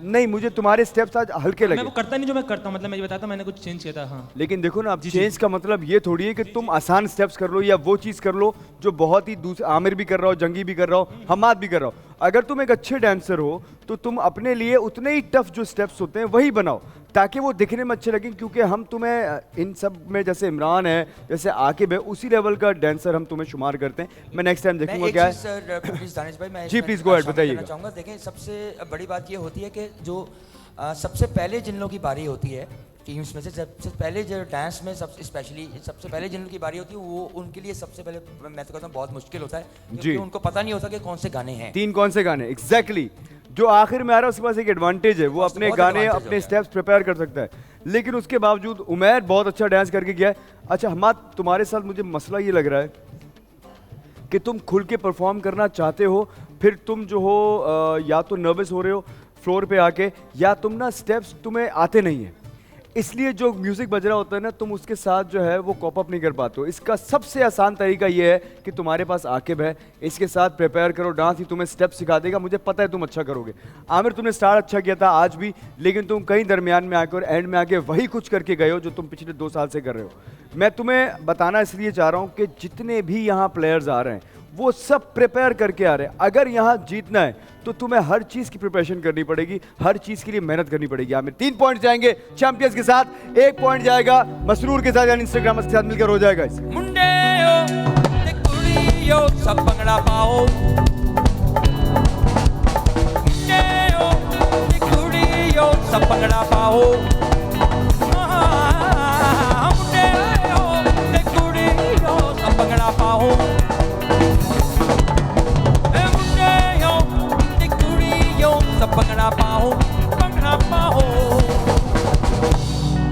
नहीं, मुझे तुम्हारे स्टेप्स आज हल्के लगे। मैं वो करता नहीं जो मैं करता हूँ, मतलब मैं ये बताता मैंने कुछ चेंज किया था। हाँ, लेकिन देखो ना, अब चेंज का मतलब ये थोड़ी है कि तुम आसान स्टेप्स कर लो या वो चीज़ कर लो जो बहुत ही आमिर भी कर रहा हो, जंगी भी कर रहा हो, हमाद भी कर रहा हो। अगर तुम एक अच्छे डांसर हो तो तुम अपने लिए उतने ही टफ जो स्टेप्स होते हैं वही बनाओ, ताकि वो दिखने में अच्छे लगें। क्योंकि हम तुम्हें इन सब में, जैसे इमरान है, जैसे आकिब है, उसी लेवल का डांसर हम तुम्हें शुमार करते हैं। मैं नेक्स्ट टाइम देखूंगा क्या है। प्लीज दानिश भाई, मैं जी प्लीज गो अहेड, बताइएगा। चाहूँगा, देखें सबसे बड़ी बात ये होती है कि जो सबसे पहले जिन लोगों की बारी होती है टीम्स में से, सबसे पहले जो डांस में स्पेशली सबसे पहले जिन लोगों की बारी होती है वो उनके लिए सबसे पहले मैं तो कहता हूँ बहुत मुश्किल होता है, क्योंकि उनको पता नहीं होता कि कौन से गाने हैं, 3 कौन से गाने एग्जैक्टली जो आखिर में आ रहा है। उसके पास एक एडवांटेज है, वो अपने गाने अपने स्टेप्स प्रिपेयर कर सकता है। लेकिन उसके बावजूद उमैर बहुत अच्छा डांस करके गया है। अच्छा हमाद, तुम्हारे साथ मुझे मसला ये लग रहा है कि तुम खुल के परफॉर्म करना चाहते हो, फिर तुम जो हो या तो नर्वस हो रहे हो फ्लोर पे आके, या तुम ना स्टेप्स तुम्हें आते नहीं हैं, इसलिए जो म्यूज़िक बज रहा होता है ना, तुम उसके साथ जो है वो कॉप अप नहीं कर पाते हो। इसका सबसे आसान तरीका ये है कि तुम्हारे पास आकिब है, इसके साथ प्रिपेयर करो, डांस ही तुम्हें स्टेप सिखा देगा। मुझे पता है तुम अच्छा करोगे। आमिर, तुमने स्टार्ट अच्छा किया था आज भी, लेकिन तुम कहीं दरमियान में आके और एंड में आके वही कुछ करके गए हो जो तुम पिछले 2 साल से कर रहे हो। मैं तुम्हें बताना इसलिए चाह रहा हूँ कि जितने भी यहाँ प्लेयर्स आ रहे हैं वो सब प्रिपेयर करके आ रहे हैं। अगर यहाँ जीतना है तो तुम्हें हर चीज़ की प्रिपरेशन करनी पड़ेगी, हर चीज़ के लिए मेहनत करनी पड़ेगी। आमिर 3 पॉइंट जाएंगे चैंपियंस के साथ, 1 पॉइंट जाएगा मसरूर के साथ, यानी इंस्टाग्राम के साथ मिलकर हो जाएगा। मुंडे हो ते कुड़ियो सब भंगड़ा पाओ, मुंडे हो ते कुड़ियो सब भंगड़ा पाओ, मुंडे हो ते कुड़ियो सब भंगड़ा पाओ,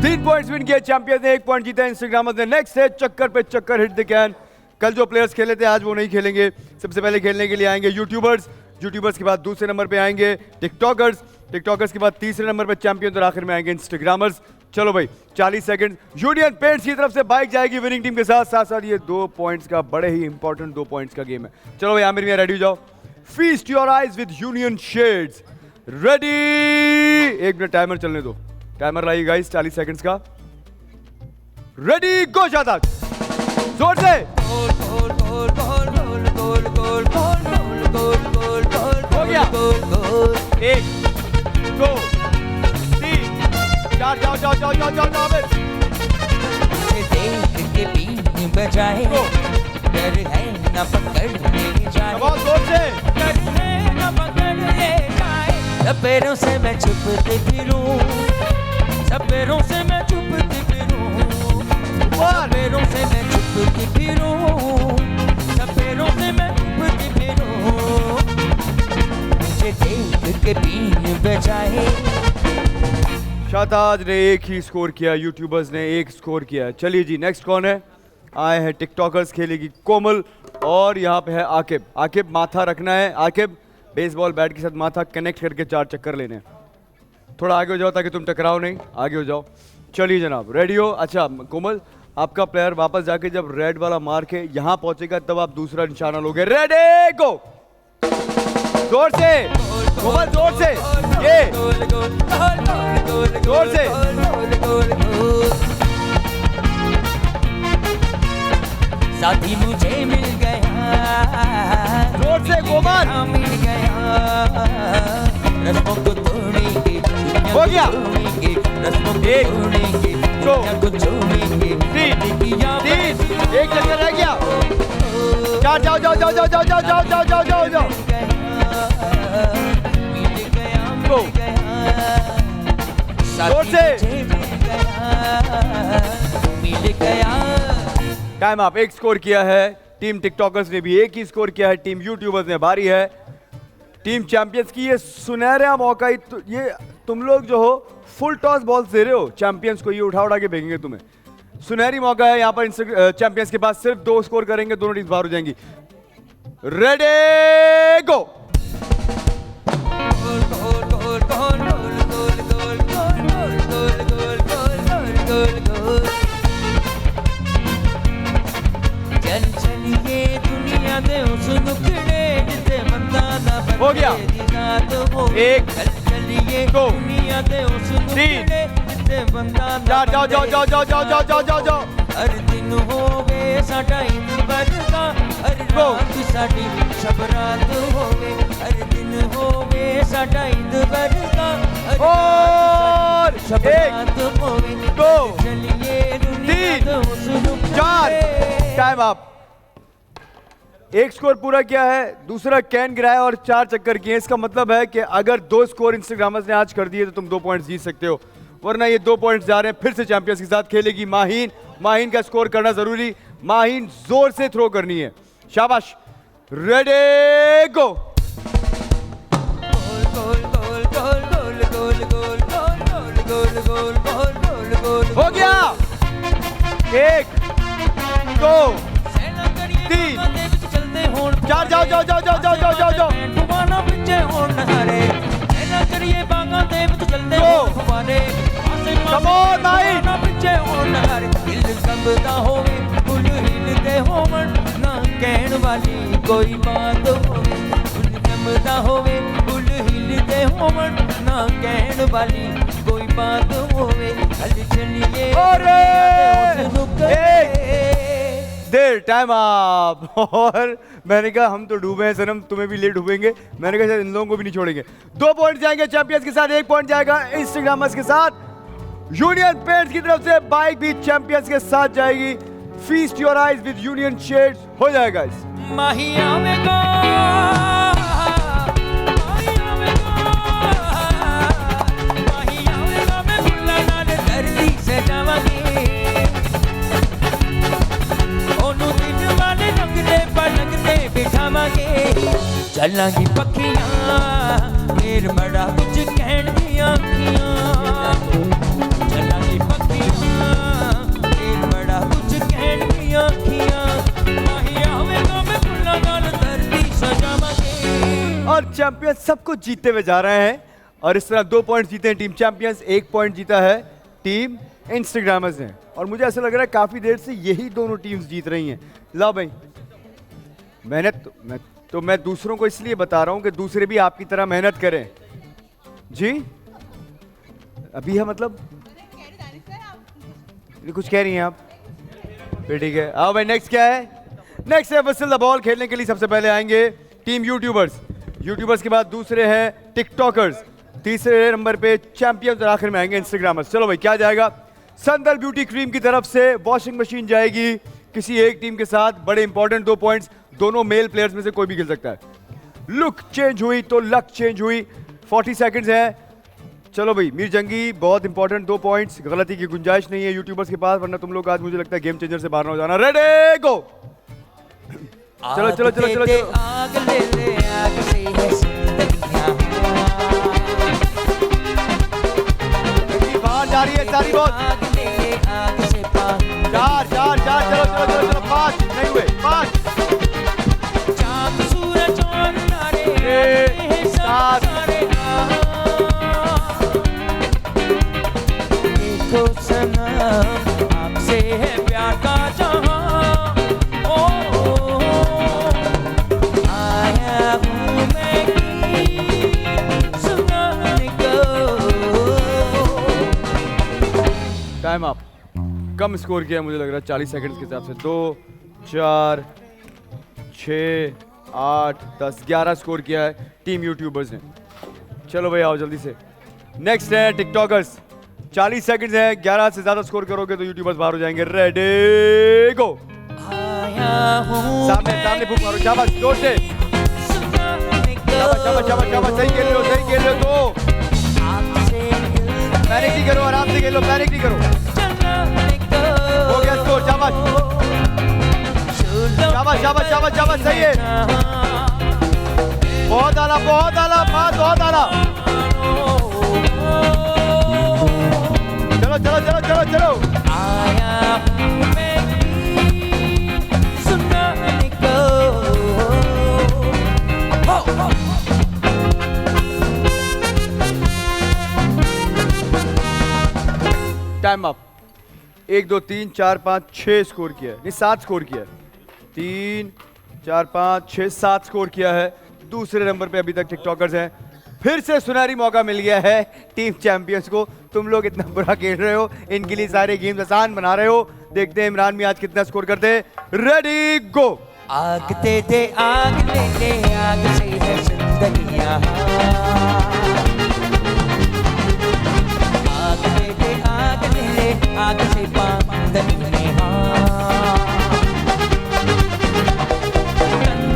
3 पॉइंट्स विन किया चैंपियंस ने, 1 पॉइंट जीता इंस्टाग्रामर्स ने। नेक्स्ट है चक्कर पे चक्कर, हिट द कैन। कल जो प्लेयर्स खेले थे आज वो नहीं खेलेंगे। सबसे पहले खेलने के लिए आएंगे यूट्यूबर्स, यूट्यूबर्स के बाद दूसरे नंबर पे आएंगे टिकटॉकर्स, टिकटॉकर्स के बाद तीसरे नंबर पे चैंपियंस, और आखिर में आएंगे इंस्टाग्रामर्स। चलो भाई 40 सेकंड यूनियन पेंट्स की तरफ से बाइक जाएगी विनिंग टीम के साथ। साथ साथ ये 2 पॉइंट्स का बड़े ही इंपॉर्टेंट 2 पॉइंट्स का गेम है। चलो भाई आमिर मियां रेडी हो जाओ। Feast your eyes with union shades, ready. 1 minute timer चलने दो, टाइमर लाइए गाइस 40 सेकंड्स का। रेडी गो, शादाब जोर से। हो गया 1 2 3 4, जाओ जाओ जाओ जाओ जाओ जाओ। देख के बीन बजाए, डर है न पकड़ने जाए, जोर से। डर है न पकड़ने जाए, सपेरों से मैं छुपते फिरूं, सपेरों से मैं छुपते फिरूं, सपेरों से मैं छुपते फिरूं, सपेरों से मैं छुपते फिरूं, मुझे देख के बीन बजाए। शाहताज ने 1 ही स्कोर किया, यूट्यूबर्स ने 1 स्कोर किया। चलिए जी नेक्स्ट कौन है? आए हैं टिकटॉकर्स, खेलेगी कोमल, और यहाँ पे है आकिब। आकिब माथा रखना है, आकिब बेसबॉल बैट के साथ माथा कनेक्ट करके 4 चक्कर लेने हैं। थोड़ा आगे हो जाओ ताकि तुम टकराओ नहीं, आगे हो जाओ। चलिए जनाब रेडी हो? अच्छा कोमल, आपका प्लेयर वापस जाके जब रेड वाला मार के यहाँ पहुंचेगा तब आप दूसरा निशाना लोगे। रेडी गो। जोर से कोमल, जोर से, ये जोर से। साथी मुझे मिल गया, जोर से कोमल, मिल गया, रस्मों को तोड़ेंगे, हो गया। रस्मों को एक, तोड़ेंगे, दो, को छोड़ेंगे, तीन, एक चक्कर रह गया। चार, जाओ जाओ जाओ जाओ जाओ जाओ जाओ जाओ जाओ जाओ जाओ। दो, जोर से। मिल गया। टाइम आप एक स्कोर किया है, टीम टिकटॉकर्स ने भी एक ही स्कोर किया है, टीम यूट्यूबर्स ने बारी है। टीम चैंपियंस की ये सुनहरा मौका ही ये तुम लोग जो हो फुल टॉस बॉल्स दे रहे हो चैंपियंस को, ये उठा उठा के फेंकेंगे तुम्हें। सुनहरी मौका है यहाँ पर चैंपियंस के पास, सिर्फ 2 स्कोर करेंगे, दोनों टीम बाहर हो जाएंगी। रेडी गो। दुनिया दे उस नुकड़े जिसे बंदा ना बने, हो गया। एक, दो, तीन, चार, जाओ जाओ जाओ जाओ जाओ जाओ जाओ जाओ जाओ। हर दिन होवे साडा ईद बरदा, हर रात साडी शबरात होवे, हर दिन होवे साडा ईद बरदा, और शबरात होवे। दो, चलिए दुनिया तीन, दे उस नुकड़े। 4। टाइम आप एक स्कोर पूरा किया है, दूसरा कैन गिराया और 4 चक्कर किए। इसका मतलब है कि अगर 2 स्कोर इंस्टाग्रामर्स ने आज कर दिए तो तुम 2 पॉइंट्स जीत सकते हो, वरना ये 2 पॉइंट्स जा रहे हैं। फिर से चैंपियंस के साथ खेलेगी माहीन। माहीन का स्कोर करना जरूरी, माहीन जोर से थ्रो करनी है। शाबाश, रेडी गो। हो गया। 1, 2, 3, 4, जाओ जाओ जाओ जाओ जाओ जाओ जाओ जाओ। Come on, Maheen. कोई बात होवे, जमदा होवे, फुल हिलदे होवन, ना कहण वाली कोई बात होवे, हल चलिए देर। टाइम आप। और मैंने कहा हम तो डूबे हैं सनम, तुम्हें भी ले डूबेंगे। मैंने कहा शायद इन लोगों को भी नहीं छोड़ेंगे। 2 पॉइंट जाएंगे चैंपियंस के साथ, 1 पॉइंट जाएगा इंस्टाग्रामर्स के साथ। यूनियन पेंट्स की तरफ से बाइक भी चैंपियंस के साथ जाएगी। Feast your eyes with union shades हो जाएगा इस माहिया में गो, माहिया में गो, माहिया में गो, मैं भुल्ला नाल धरती से जावांगी, ओनू दिन वाले रंगदे पलंगदे बिठावांगे, चलांगी पखियां फिर बड़ा कुछ कहण दी आखियां, चलांगी पखियां फिर बड़ा कुछ कहण दी आखियां, माहिया में गो, मैं भुल्ला नाल धरती से जावांगी। और चैंपियंस सब कुछ जीतते हुए जा रहे हैं। और इस तरह 2 पॉइंट जीते हैं टीम चैंपियंस, 1 पॉइंट जीता है टीम इंस्टाग्रामर्स ने। और मुझे ऐसा लग रहा है काफी देर से यही दोनों टीम्स जीत रही हैं। लो भाई, मैं दूसरों को इसलिए बता रहा हूं कि दूसरे भी आपकी तरह मेहनत करें। जी अभी है मतलब कुछ कह रही हैं आप? फिर ठीक है, आओ भाई। नेक्स्ट क्या है? नेक्स्ट है वसल द बॉल। खेलने के लिए सबसे पहले आएंगे टीम यूट्यूबर्स, यूट्यूबर्स के बाद दूसरे हैं टिकटॉकर्स, तीसरे नंबर पे चैंपियंस और आखिर में आएंगे इंस्टाग्रामर्स। चलो भाई, क्या जाएगा? संदल ब्यूटी क्रीम की तरफ से वॉशिंग मशीन जाएगी किसी एक टीम के साथ। बड़े इंपॉर्टेंट 2 पॉइंट्स, दोनों मेल प्लेयर्स में से कोई भी खेल सकता है। लुक चेंज हुई तो लक चेंज हुई। 40 सेकंड्स है। चलो भाई, मीर जंगी बहुत इंपॉर्टेंट 2 पॉइंट्स, गलती की गुंजाइश नहीं है यूट्यूबर्स के पास, वरना तुम लोग आज मुझे लगता है गेम चेंजर से बाहर ना हो जाना। रेडी गो। चलो चलो चलो चलो चलो। आग ले ले, आग से है जिंदगियां, बाहर जा रही है सारी बहुत। आग ले ले, आग से पार, 4 4 4, चलो चलो चलो चलो। 5 नहीं हुए, 5 चांद सूरज और नारे, 7 देखो सनम, आपसे है प्यार का जहां, ओ, आया हूँ मैं टाइम अप। कम स्कोर किया मुझे लग रहा है 40 सेकंड्स के हिसाब से। 2 4 6 8 10 11 स्कोर किया है टीम यूट्यूबर्स ने। चलो भाई आओ जल्दी से। नेक्स्ट है टिकटॉकर्स। 40 सेकंड्स है, 11 से ज्यादा स्कोर करोगे तो यूट्यूबर्स बाहर हो जाएंगे। रेडी गो। सामने सामने फूक मारो, शाबाश जोर से। शाबाश शाबाश शाबाश शाबाश, सही खेल रहे हो, सही खेल रहे हो। तो पैनिक नहीं करो, आराम से खेलो, पैनिक नहीं करो। हो गया स्कोर, शाबाश शाबाश शाबाश शाबाश शाबाश, सही है। बहुत आला, बहुत आला, बहुत आला। चलो चलो चलो चलो चलो। Time up. 1 2 3 4 5 6 स्कोर किया है, नहीं 7 स्कोर किया है। 3 4 5 6 7 स्कोर किया है। दूसरे नंबर पे अभी तक टिकटॉकर्स हैं। फिर से सुनहरी मौका मिल गया है टीम चैंपियंस को। तुम लोग इतना बुरा खेल रहे हो, इनके लिए सारे गेम्स आसान बना रहे हो। देखते हैं इमरान भी आज कितना स्कोर करते हैं। रेडी गो। आग दे दे, आग ले ले, आग से है जिंदगियां। आग दे दे, आग ले ले, आग से बांधनियां।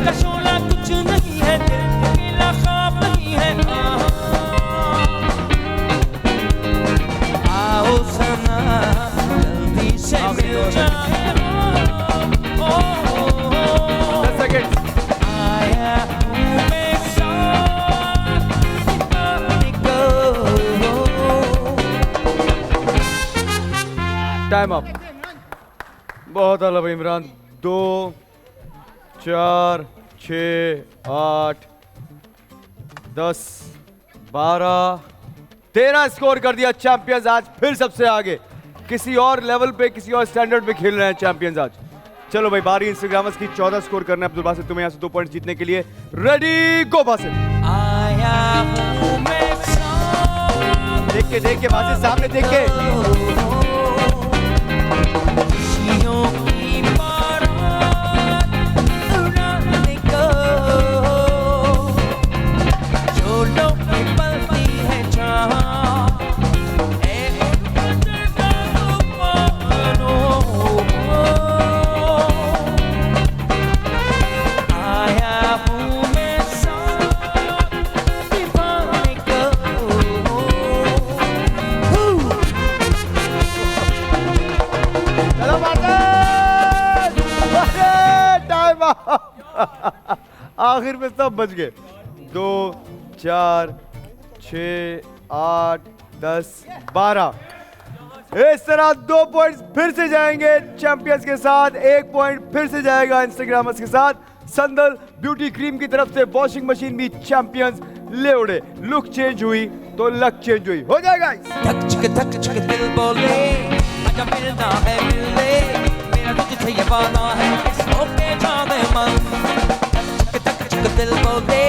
का शोला कुछ नहीं है, दिल मेरा ख्वाब नहीं है। आओ सना जल्दी से मिल जाए। 10 सेकंड। आया हूँ मैं साथ निको। Time up. बहुत आला भाई इमरान। 2 4 6 8 10 12 13 स्कोर कर दिया चैंपियंस। आज फिर सबसे आगे, किसी और लेवल पे, किसी और स्टैंडर्ड पे खेल रहे हैं चैंपियंस आज। चलो भाई बारी इंस्टाग्रामर्स की। 14 स्कोर करना है अब्दुल बासित तुम्हें यहाँ से 2 पॉइंट जीतने के लिए। रेडी गो बासित। आया हूँ मैं साथ देख के बासित, सामने देख के। खुशियों की बारात उड़ाने को झोलों में पलती है जहाँ आया हूँ मैं साथ दीवाने को। चलो बासित, टाइम आखिर में सब बच गए। 2 4 6 8 10 12। इस तरह 2 पॉइंट्स फिर से जाएंगे चैंपियंस के साथ। 1 पॉइंट फिर से जाएगा इंस्टाग्रामर्स के साथ। संदल ब्यूटी क्रीम की तरफ से वॉशिंग मशीन भी चैंपियंस ले उड़े। लुक चेंज हुई तो लक चेंज हुई। हो जाएगा। धक चक दिल बोले, आजा मिलना है मिले, मेरा तुझसे ये वादा है, ओके जाने मन। धक चक दिल बोले,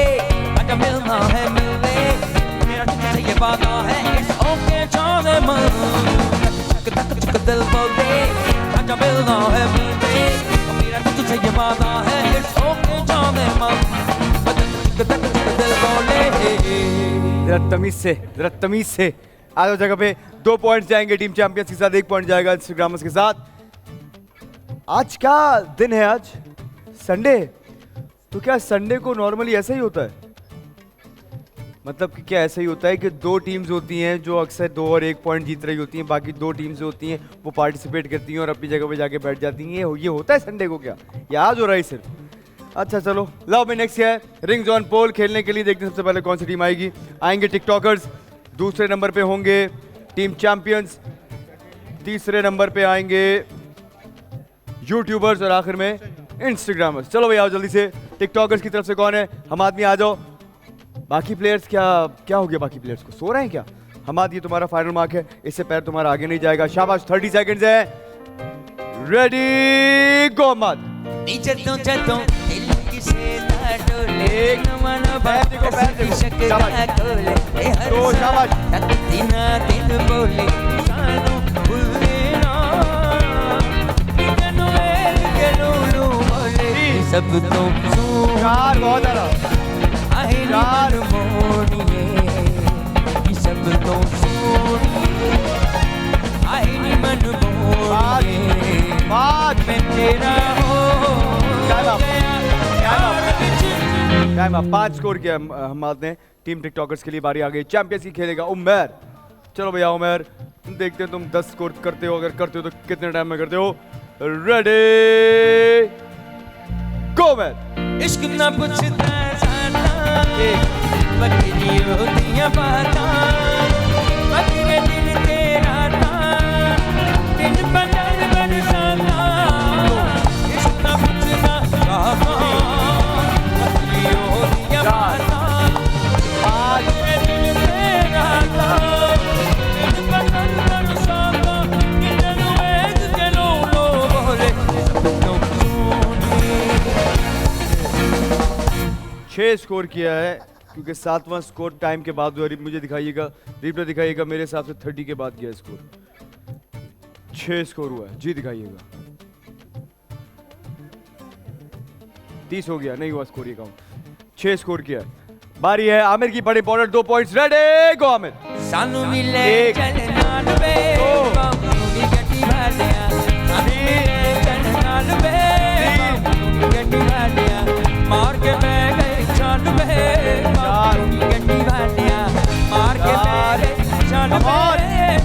आजा मिलना है मिले, मेरा तुझसे ये वादा है, ओके जाने मन। धक चक दिल बोले, आजा मिलना है मिले, मेरा तुझसे ये वादा है, ओके जाने मन। धक चक दिल बोले। जरा तमीज से आ जाओ जगह पे। 2 पॉइंट्स जाएंगे टीम चैंपियंस के साथ, 1 पॉइंट जाएगा इंस्टाग्रामर्स के साथ। आज क्या दिन है? आज संडे। तो क्या संडे को नॉर्मली ऐसा ही होता है? मतलब कि क्या ऐसा ही होता है कि 2 टीम्स होती हैं जो अक्सर 2 और 1 पॉइंट जीत रही होती हैं, बाकी 2 टीम्स होती हैं वो पार्टिसिपेट करती हैं और अपनी जगह पे जाके बैठ जाती हैं। ये होता है संडे को क्या? ये आज हो रहा है सिर्फ? अच्छा चलो लाओ भाई नेक्स्ट है रिंग्स ऑन पोल। खेलने के लिए देखते हैं सबसे पहले कौन सी टीम आएगी। आएंगे टिकटॉकर्स, दूसरे नंबर पे होंगे टीम चैंपियंस, तीसरे नंबर पे आएंगे यूट्यूबर्स और आखिर में इंस्टाग्रामर्स। चलो भाई आओ जल्दी से। टिकटॉकर्स की तरफ से कौन है? हम आदमी आ जाओ। बाकी प्लेयर्स क्या हो गया? बाकी प्लेयर्स को सो रहे हैं क्या? हमाद ये तुम्हारा फाइनल मार्क है, इससे पैर तुम्हारा आगे नहीं जाएगा। शाबाश। 30 सेकंड्स है। Ready go Hammad. नीचे तो चलो दिल किसे ना डोले, एक मन पैर देखो, पैर देखो। शक ना खोले, हर तो शाबाश। दिन बोले सानू भूले सब तो चार बहुत ज़्यादा चार मोनिए कि सब तो सोनिए आई नी मन मोनिए पाँच मैं तेरा हो टाइम आप 5 स्कोर किया हम ने टीम टिकटॉकर्स के लिए। बारी आ गई चैंपियंस की खेलेगा उमर। चलो भैया उमर देखते हैं तुम 10 स्कोर करते हो, अगर करते हो तो कितने टाइम में करते हो। Ready go Umar. इश्क ना पूछता जाना बकरी होतियां बातां बकरे दिल तेरा ना दिन बदल बरसाना इश्क ना पूछता जाना बकरी होतियां बातां बकरे दिल तेरा ना दिन बदल बरसाना किधर वेग के लो बोले सब तो 6 स्कोर किया है क्योंकि 7वां स्कोर टाइम के बाद हुआ। मुझे दिखाइएगा, रिप्ले दिखाइएगा। मेरे हिसाब से 30 के बाद किया स्कोर। 6 स्कोर हुआ है जी, दिखाइएगा। 30 हो गया, नहीं हुआ स्कोर ये काउंट। 6 स्कोर किया है। बारी है आमिर की, बड़ी important 2 points. Ready go Aamir. सानू मिले चल नाल वे बाबूनी गड्डी वालिया सानू मिले चल नाल वे बाबूनी गड्डी वालिया मार के मैं गए चल वे बाबूनी गड्डी वालिया मार के मैं गए चल वे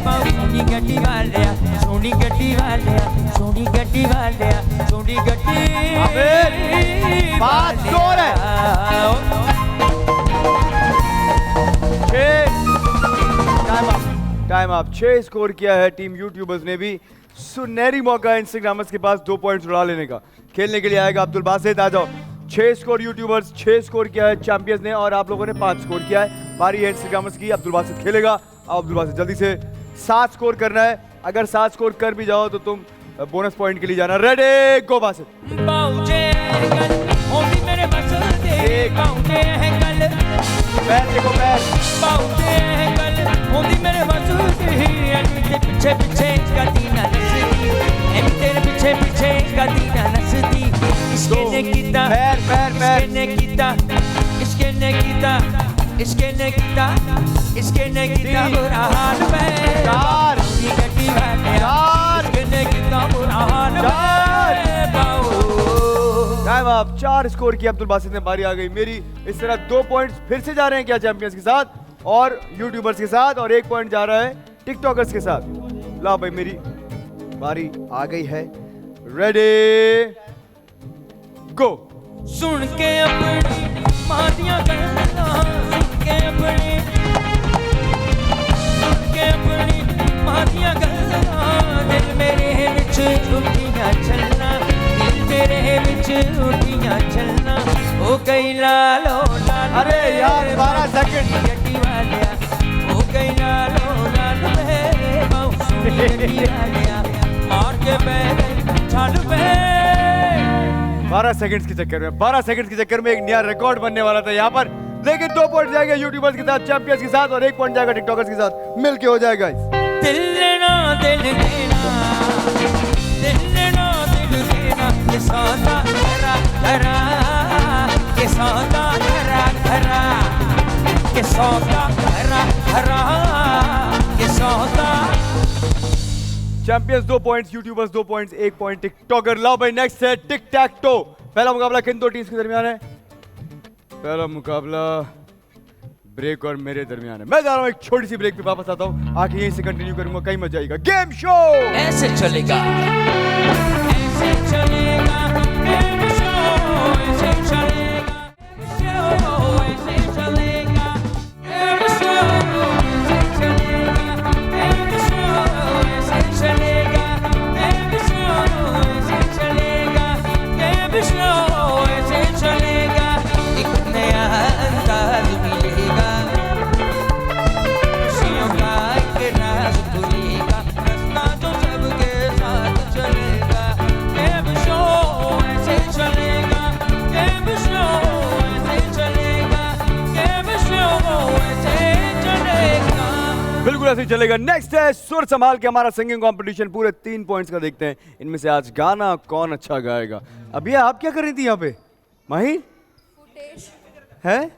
बाबूनी गड्डी वालिया सोनी गड्डी वालिया सोनी गड्डी वालिया सोनी गड्डी आमिर 5 स्कोर है। 6 टाइम आप 6 स्कोर किया है। टीम यूट्यूबर्स ने भी सुनहरी मौका इंस्टाग्रामर्स के पास 2 पॉइंट्स उड़ा लेने का। खेलने के लिए आएगा अब्दुल बासित, आ जाओ। 6 स्कोर यूट्यूबर्स, 6 स्कोर किया है चैंपियंस ने और आप लोगों ने 5 स्कोर किया है। बारी है इंस्टाग्रामर्स की, अब्दुल बासित खेलेगा। आओ अब्दुल बासित जल्दी से 7 स्कोर करना है। अगर 7 स्कोर कर भी जाओ तो तुम बोनस पॉइंट के लिए जाना। रेडी गो बासित। बाउजे गल होंदी मेरे मसल दे बाउजे गल पैर देखो पैर। बाउजे गल होंदी मेरे मसल दे एम पीछे पीछे कदी ना नसदी एम तेरे पीछे पीछे कदी ना नसदी इसके ने कीता पैर पैर पैर। इसके ने कीता इसके ने कीता इसके ने कीता इसके ने कीता बुरा हाल में चार। ये गड्डी वाले चार। इसके ने कीता बुरा हाल में बाऊ टाइम आप 4 स्कोर किया अब्दुल बासित ने। बारी आ गई मेरी। इस तरह 2 पॉइंट्स फिर से जा रहे हैं क्या चैंपियंस के साथ और यूट्यूबर्स के साथ, और 1 पॉइंट जा रहा है टिकटॉकर्स के साथ। ला भाई मेरी बारी आ गई है। रेडी गो। सुन के अपनी मां दियां गल्लां सुन के अपनी मां दियां गल्लां दिल मेरे विच उठियां चलना दिल मेरे विच उठियां चलना ओ गई लालो लाल। अरे यार 12 सेकंड। गड्डी वालिया ओ गई लालो लाल में बाऊ सुनी गड्डी वालिया मार के मैं चल पे 12 सेकंड्स के चक्कर में 12 सेकंड्स के चक्कर में एक नया रिकॉर्ड बनने वाला था यहाँ पर, लेकिन 2 पॉइंट जाएंगे यूट्यूबर्स के साथ, चैंपियंस के साथ, और 1 पॉइंट जाएगा टिकटॉकर्स के साथ। मिलके हो जाएगा। दिल लेना दिल देना दिल लेना दिल देना ये सौदा करा करा ये सौदा करा करा ये सौदा करा करा ये सौदा। Champions 2 points, YouTubers 2 points, 1 point TikToker. लाओ भाई नेक्स्ट है टिक टैक टो। पहला मुकाबला किन 2 टीम्स के दरमियान है? पहला मुकाबला ब्रेक और मेरे दरमियान है। मैं जा रहा हूँ एक छोटी सी ब्रेक पे, वापस आता हूँ। आके यहीं से कंटिन्यू करूंगा, कहीं मत जाइएगा। गेम शो ऐसे चलेगा ऐसे चलेगा गेम शो ऐसे चलेगा ऐसे चलेगा गेम शो ऐसे चलेगा गेम शो ऐसे चलेगा गेम शो ऐसे चलेगा गेम शो ऐसे चलेगा। एक नया अंदाज मिलेगा खुशियों का एक राज खुलेगा रास्ता जो सबके साथ चलेगा गेम शो पूरा से चलेगा। नेक्स्ट है सुर संभाल के हमारा सिंगिंग कंपटीशन, पूरे 3 पॉइंट्स का देखते हैं इनमें से आज गाना कौन अच्छा गाएगा। अभी आप क्या कर रही थी यहाँ पे माही? है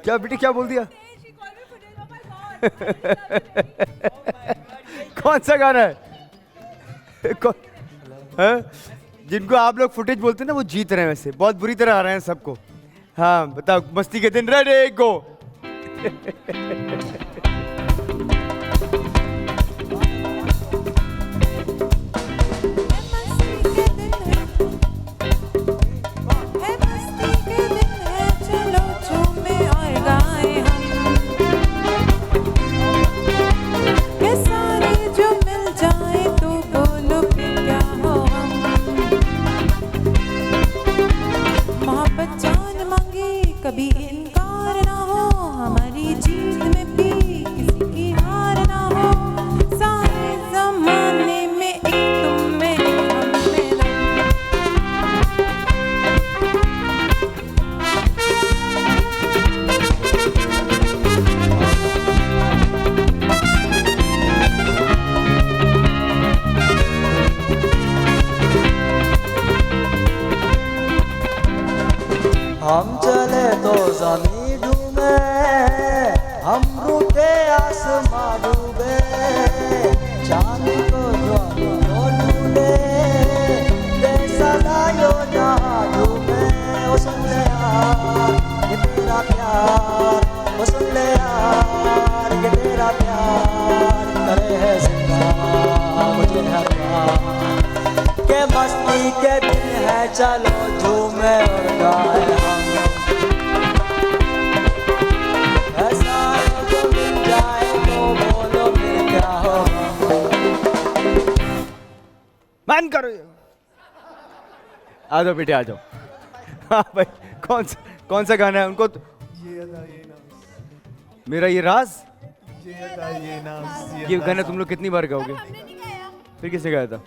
क्या बेटी, क्या बोल दिया? कौन सा गाना है? जिनको आप लोग फुटेज बोलते हैं ना वो जीत रहे हैं, वैसे बहुत बुरी तरह आ रहे हैं सबको। हाँ बताओ, मस्ती के दिन, रेडी गो। कभी इनकार ना हो, हमारी जीत में भी किसी की हार ना हो। सारे जमाने में एक तुम में हम में हम चले तो ज़मीं डूबे, हम रूठे आसमां डूबे, चांद को ज्वाला को ढूंढे, सदा यो जहां डूबे। ओ सुन ले यार ये तेरा प्यार, ओ सुन ले यार ये तेरा प्यार करे है जिंदा मुझे हर बार। के मस्ती के दिन है चलो झूमे और गाए हम, ऐसा जो मिल जाए तो बोलो फिर क्या होगा। मान करो, आ जाओ बेटे आ जाओ। हाँ भाई, कौन सा गाना है उनको? मेरा ये राज, ये गाना तुम लोग कितनी बार गाओगे? फिर किसने गाया था?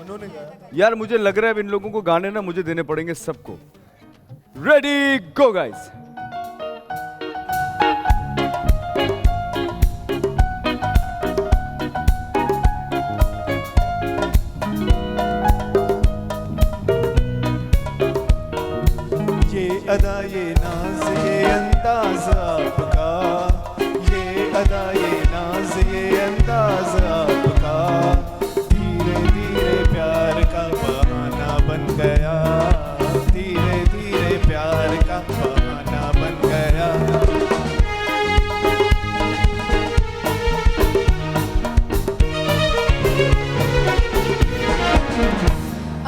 उन्होंने गाया। यार मुझे लग रहा है इन लोगों को गाने ना मुझे देने पड़ेंगे सबको। Ready go guys. ये अदा ये नाज ये अंदाज आपका, ये अदा ये नाज ये अंदाज आपका, धीरे धीरे प्यार का बहाना बन गया, धीरे धीरे प्यार का बहाना बन गया।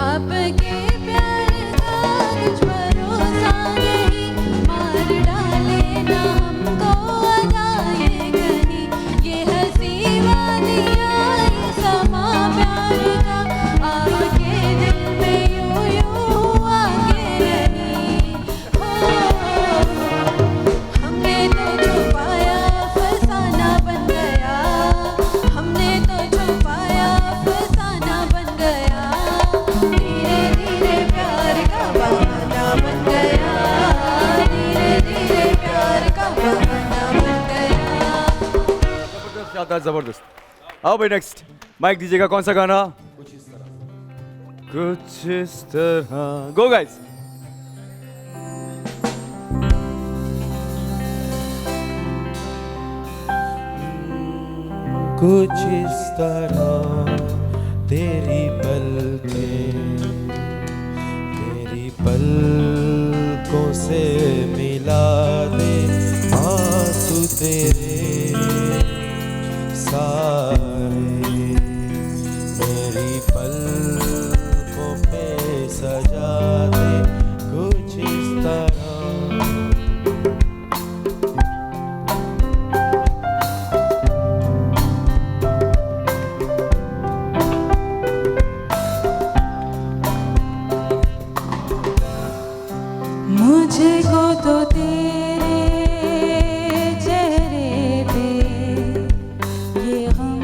अब के प्यार का कुछ भरोसा नहीं, मार डाले ना हमको अदा ये कहीं। ये हंसी वादियाँ ये समा प्यार का, आके दिल में यूं यूं आके नहीं। हो हमने तो छुपाया फसाना बन गया, हमने तो छुपाया फसाना बन गया, धीरे धीरे प्यार का बहाना बन गया, धीरे धीरे प्यार का बहाना बन गया। जबरदस्त शानदार जबरदस्त। आओ भाई नेक्स्ट माइक दीजिएगा। कौन सा गाना? कुछ इस तरह। Go guys. कुछ इस तरह तेरी पलकों से मिला दे आंसू तेरे सारे, मेरी पलकों पे सजा दे कुछ इस तरह। मुझको तो तेरे चेहरे पे ये गम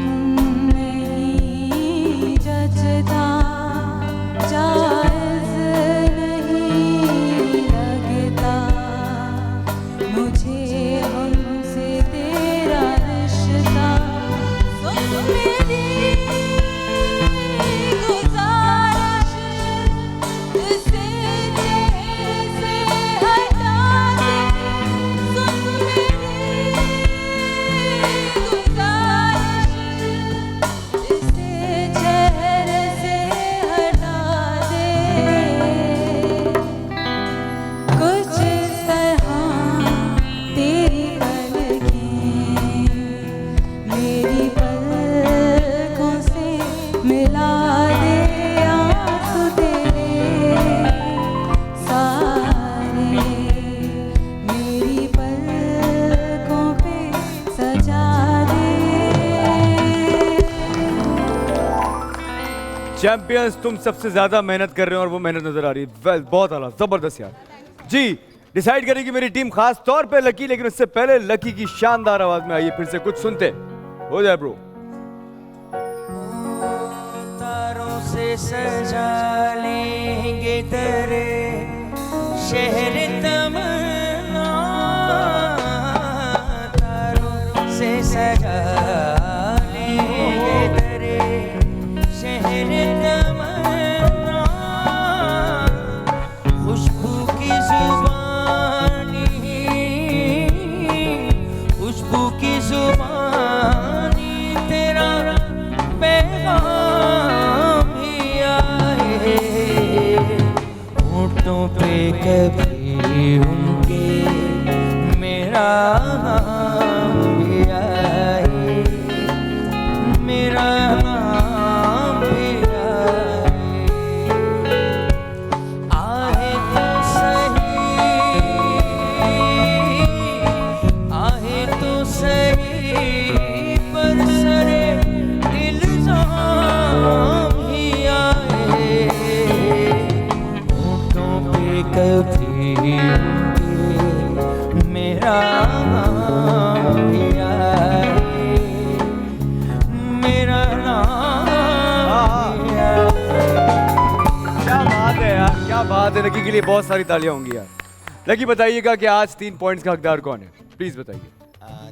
चैंपियंस तुम सबसे ज्यादा मेहनत कर रहे हो और वो मेहनत नजर आ रही है। वेल, बहुत आला, जबरदस्त यार। जी, डिसाइड करेगी मेरी टीम खास तौर पे लकी, लेकिन उससे पहले लकी की शानदार आवाज में आइए फिर से कुछ सुनते हो जाए ब्रो। तारों से सजा लेंगे तेरे शहर तमन्ना, तारों से सजा लेंगे तेरे शहर तमन्ना, खुशबू की जुबानी, खुशबू की जुबानी, तेरा पैगाम ही आए, होठों पे कभी उनके मेरा नाम भी आए, मेरा नाम भी आए, आहे तो सही, आहे तो सही, पर सरे इल्जाम ही आए, होठों पे कभी उनके मेरा नाम भी आए, मेरा नाम भी आए। क्या बात है यार, क्या बात है। लकी के लिए बहुत सारी तालियां होंगी यार। लकी बताइएगा कि आज 3 पॉइंट्स का हकदार कौन है, प्लीज बताइए।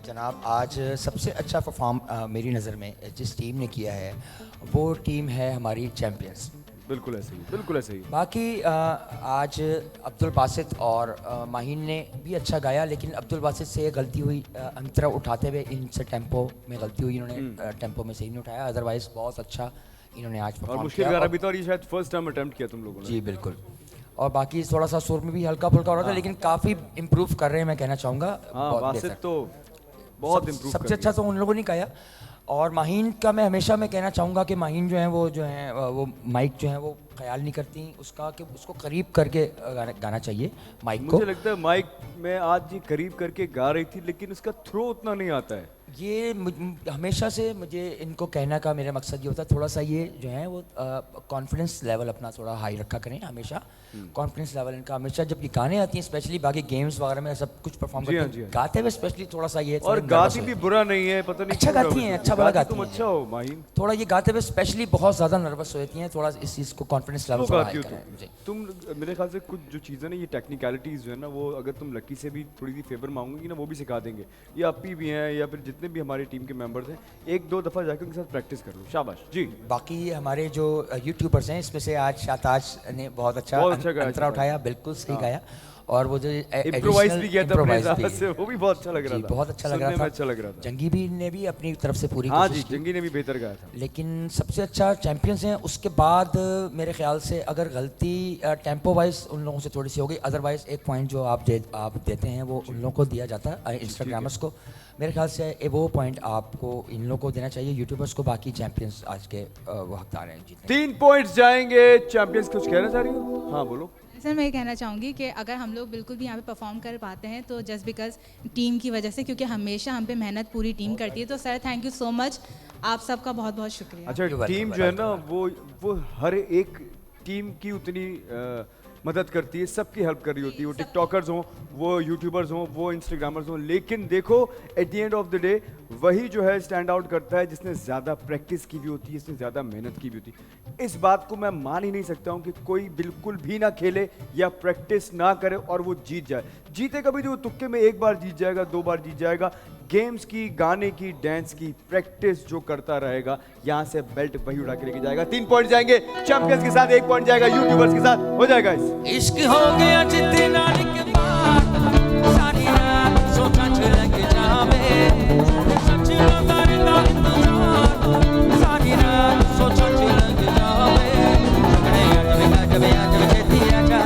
जनाब, आज सबसे अच्छा परफॉर्म मेरी नज़र में जिस टीम ने किया है वो टीम है हमारी चैम्पियंस। बिल्कुल ऐसे ही, बिल्कुल ऐसे ही। बाकी आज अब्दुल बासित और माहीन ने भी अच्छा गाया, लेकिन अब्दुल बासित से ये गलती हुई अंतरा उठाते हुए, इनसे टेम्पो में गलती हुई, इन्होंने टेम्पो में सही नहीं उठाया। अदरवाइज बहुत अच्छा इन्होंने आज और परफॉर्म मुश्किल किया। गाना भी था और ये शायद फर्स्ट टाइम अटेम्प्ट किया तुम लोगों ने। जी बिल्कुल। और बाकी थोड़ा सा सुर में भी हल्का फुल्का हो रहा था, लेकिन काफ़ी इम्प्रूव कर रहे हैं, मैं कहना चाहूँगा। हाँ, बहुत बासित बेहतर। तो बहुत इम्प्रूव सबसे अच्छा तो उन लोगों ने गाया। और माहीन का मैं हमेशा मैं कहना चाहूँगा कि माहीन जो है वो माइक जो है वो ख्याल नहीं करती उसका, कि उसको करीब करके गाना चाहिए माइक को। मुझे लगता है माइक में आज ये करीब करके गा रही थी, लेकिन उसका थ्रो उतना नहीं आता है। ये हमेशा से मुझे इनको कहना का मेरा मकसद ये होता है, थोड़ा सा ये जो है वो कॉन्फिडेंस लेवल अपना थोड़ा हाई रखा करें हमेशा। कॉन्फिडेंस लेवल इनका हमेशा, जब ये गाने आती हैं स्पेशली, बाकी गेम्स वगैरह में सब कुछ परफॉर्म जी हाँ, करते जी हैं, हाँ। गाते हुए स्पेशली थोड़ा सा ये और गाती भी बुरा नहीं है, पता नहीं अच्छा क्यों गाती nervous हैं, है। अच्छा बड़ा गाती गाती तुम हैं। अच्छा हो माहीन। थोड़ा ये गाते हुए स्पेशली बहुत ज़्यादा नर्वस हो जाती हैं, थोड़ा इस चीज़ को कॉन्फिडेंस लेवल तो थोड़ा गाती हाई हो करें। जी। तुम मेरे ख्याल से कुछ जो चीज़ें ना, ये टेक्निकलिटीज़ जो है ना, वो अगर तुम लकी से भी थोड़ी सी फेवर मांगोगी ना, वो भी सिखा देंगे। ये अपी भी हैं या फिर जितने भी हमारी टीम के मेंबर्स हैं, 1-2 दफ़ा जाकर उनके साथ प्रैक्टिस कर लो। शाबाश जी। बाकी हमारे जो यूट्यूबर्स हैं, इसमें से आज शाताज ने बहुत अच्छा गाया अंतरा उठाया, बिल्कुल सही गाया। और वो जो इम्प्रोवाइज भी किया था अपने improvise हिसाब भी। से, वो भी बहुत अच्छा लग रहा जी, था। बहुत अच्छा लग सुनने रहा में था। अच्छा लग रहा था। जंगी भी ने भी अपनी तरफ से पूरी हाँ जी, कोशिश की। जंगी ने भी बेहतर गाया था। लेकिन सबसे अच्छा चैंपियंस हैं। उसके बाद मेरे ख्याल से अगर गलती टेम्पो वाइज उन लोगों से थोड़ी सी हो गई, अदरवाइज एक पॉइंट जो आप देते हैं वो उन लोगों को दिया जाता है, इंस्टाग्रामर्स को। मेरे ख्याल से वो पॉइंट आपको इन लोगों को देना चाहिए, यूट्यूबर्स को। बाकी चैंपियंस आज के वो हकदार हैं जीतने। 3 पॉइंट्स जाएंगे चैंपियंस। कुछ कहना चाह रही हो? हाँ बोलो। सर मैं ये कहना चाहूँगी कि अगर हम लोग बिल्कुल भी यहाँ पे परफॉर्म कर पाते हैं तो जस्ट बिकॉज टीम की वजह से, क्योंकि हमेशा हम पे मेहनत पूरी टीम करती है। तो sir thank you so much, आप सबका बहुत बहुत शुक्रिया। अच्छा, टीम जो है ना, वो हर एक टीम की उतनी मदद करती है, सबकी हेल्प कर रही होती है। वो टिकटॉकर्स हों, वो यूट्यूबर्स हों, वो इंस्टाग्रामर्स हों, लेकिन देखो at the end of the day वही जो है स्टैंड आउट करता है जिसने ज़्यादा प्रैक्टिस की भी होती है, जिसने ज़्यादा मेहनत की भी होती है। इस बात को मैं मान ही नहीं सकता हूँ कि कोई बिल्कुल भी ना खेले या प्रैक्टिस ना करे और वो जीत जाए। जीते कभी तो वो तुक्के में 1 बार जीत जाएगा, 2 बार जीत जाएगा। गेम्स की, गाने की, डांस की प्रैक्टिस जो करता रहेगा, यहाँ से बेल्ट वही उड़ा के लेके जाएगा। 3 पॉइंट जाएंगे चैंपियंस के साथ, 1 पॉइंट जाएगा यूट्यूबर्स के साथ। हो जाएगा इश्क हो गया जितना के बाद, सारी रात सोचा लग जावे, सच करना इंतजार, सारी रात सोचा लग जावे, जब छेती आजा,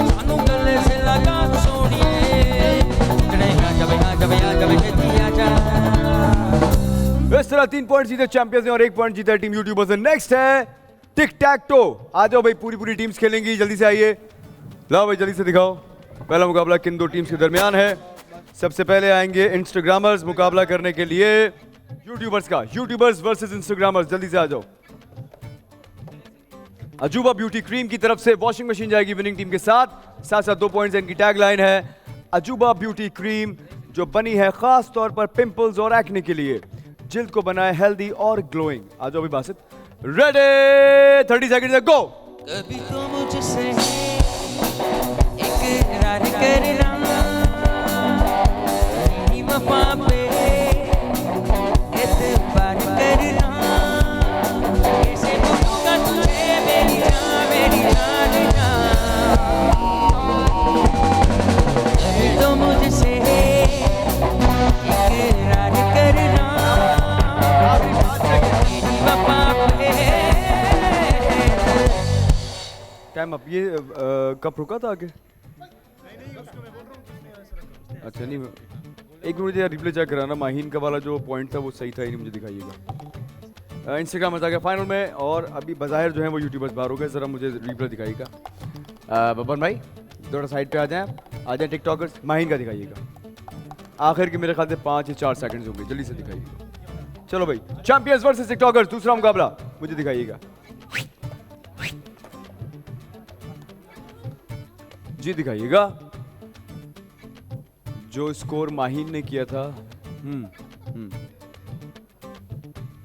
सानू गले से लगा सोनिए, जब छेती आजा। इस तरह 3 पॉइंट जीते चैंपियंस ने और 1 पॉइंट जीता टीम यूट्यूबर्स ने। नेक्स्ट है टिक टैक टो। आ जाओ भाई, पूरी टीम्स खेलेंगी, जल्दी से आइए। लाओ भाई जल्दी से दिखाओ। पहला मुकाबला किन 2 टीम्स के दरमियान है। सबसे पहले आएंगे इंस्टाग्रामर्स मुकाबला करने के लिए यूट्यूबर्स का। यूट्यूबर्स वर्सेस इंस्टाग्रामर्स, जल्दी से आ जाओ। अजूबा ब्यूटी क्रीम की तरफ से वॉशिंग मशीन जाएगी विनिंग टीम के साथ। साथ साथ 2 पॉइंट्स। इनकी टैगलाइन है अजूबा ब्यूटी क्रीम जो बनी है खास तौर पर पिंपल्स और एक्ने के लिए, जिल्द को बनाए हेल्दी और ग्लोइंग। आ जाओ भी बासित, रेडी, 30 सेकंड गो। कभी तो मुझसे इकरार करना, मेरी वफा पे एतबार करना, कैसे भूलूंगा तुझे मेरी जान, मेरी जान जान। कभी तो मुझसे इकरार करना, मेरी वफा पे। Time up. ये कब रुका था आगे? अच्छा नहीं, एक मिनट मुझे रिप्ले चेक कराना। माहीन का वाला जो पॉइंट था वो सही था, ही नहीं मुझे दिखाइएगा। इंस्टाग्राम में आ गया फाइनल में, और अभी बाहर जो है वो यूट्यूबर्स बाहर हो गए। जरा मुझे रिप्ले दिखाइएगा। बबन भाई थोड़ा साइड पे आ जाए टिकटॉकर्स। माहीन का दिखाइएगा। आखिर के मेरे ख्याल से 5 या 4 सेकंड्स होंगे, जल्दी से दिखाइएगा। चलो भाई, चैंपियंस वर्सेस टिकटॉकर्स दूसरा मुकाबला मुझे दिखाइएगा जी, दिखाइएगा। जो स्कोर माहीन ने किया था,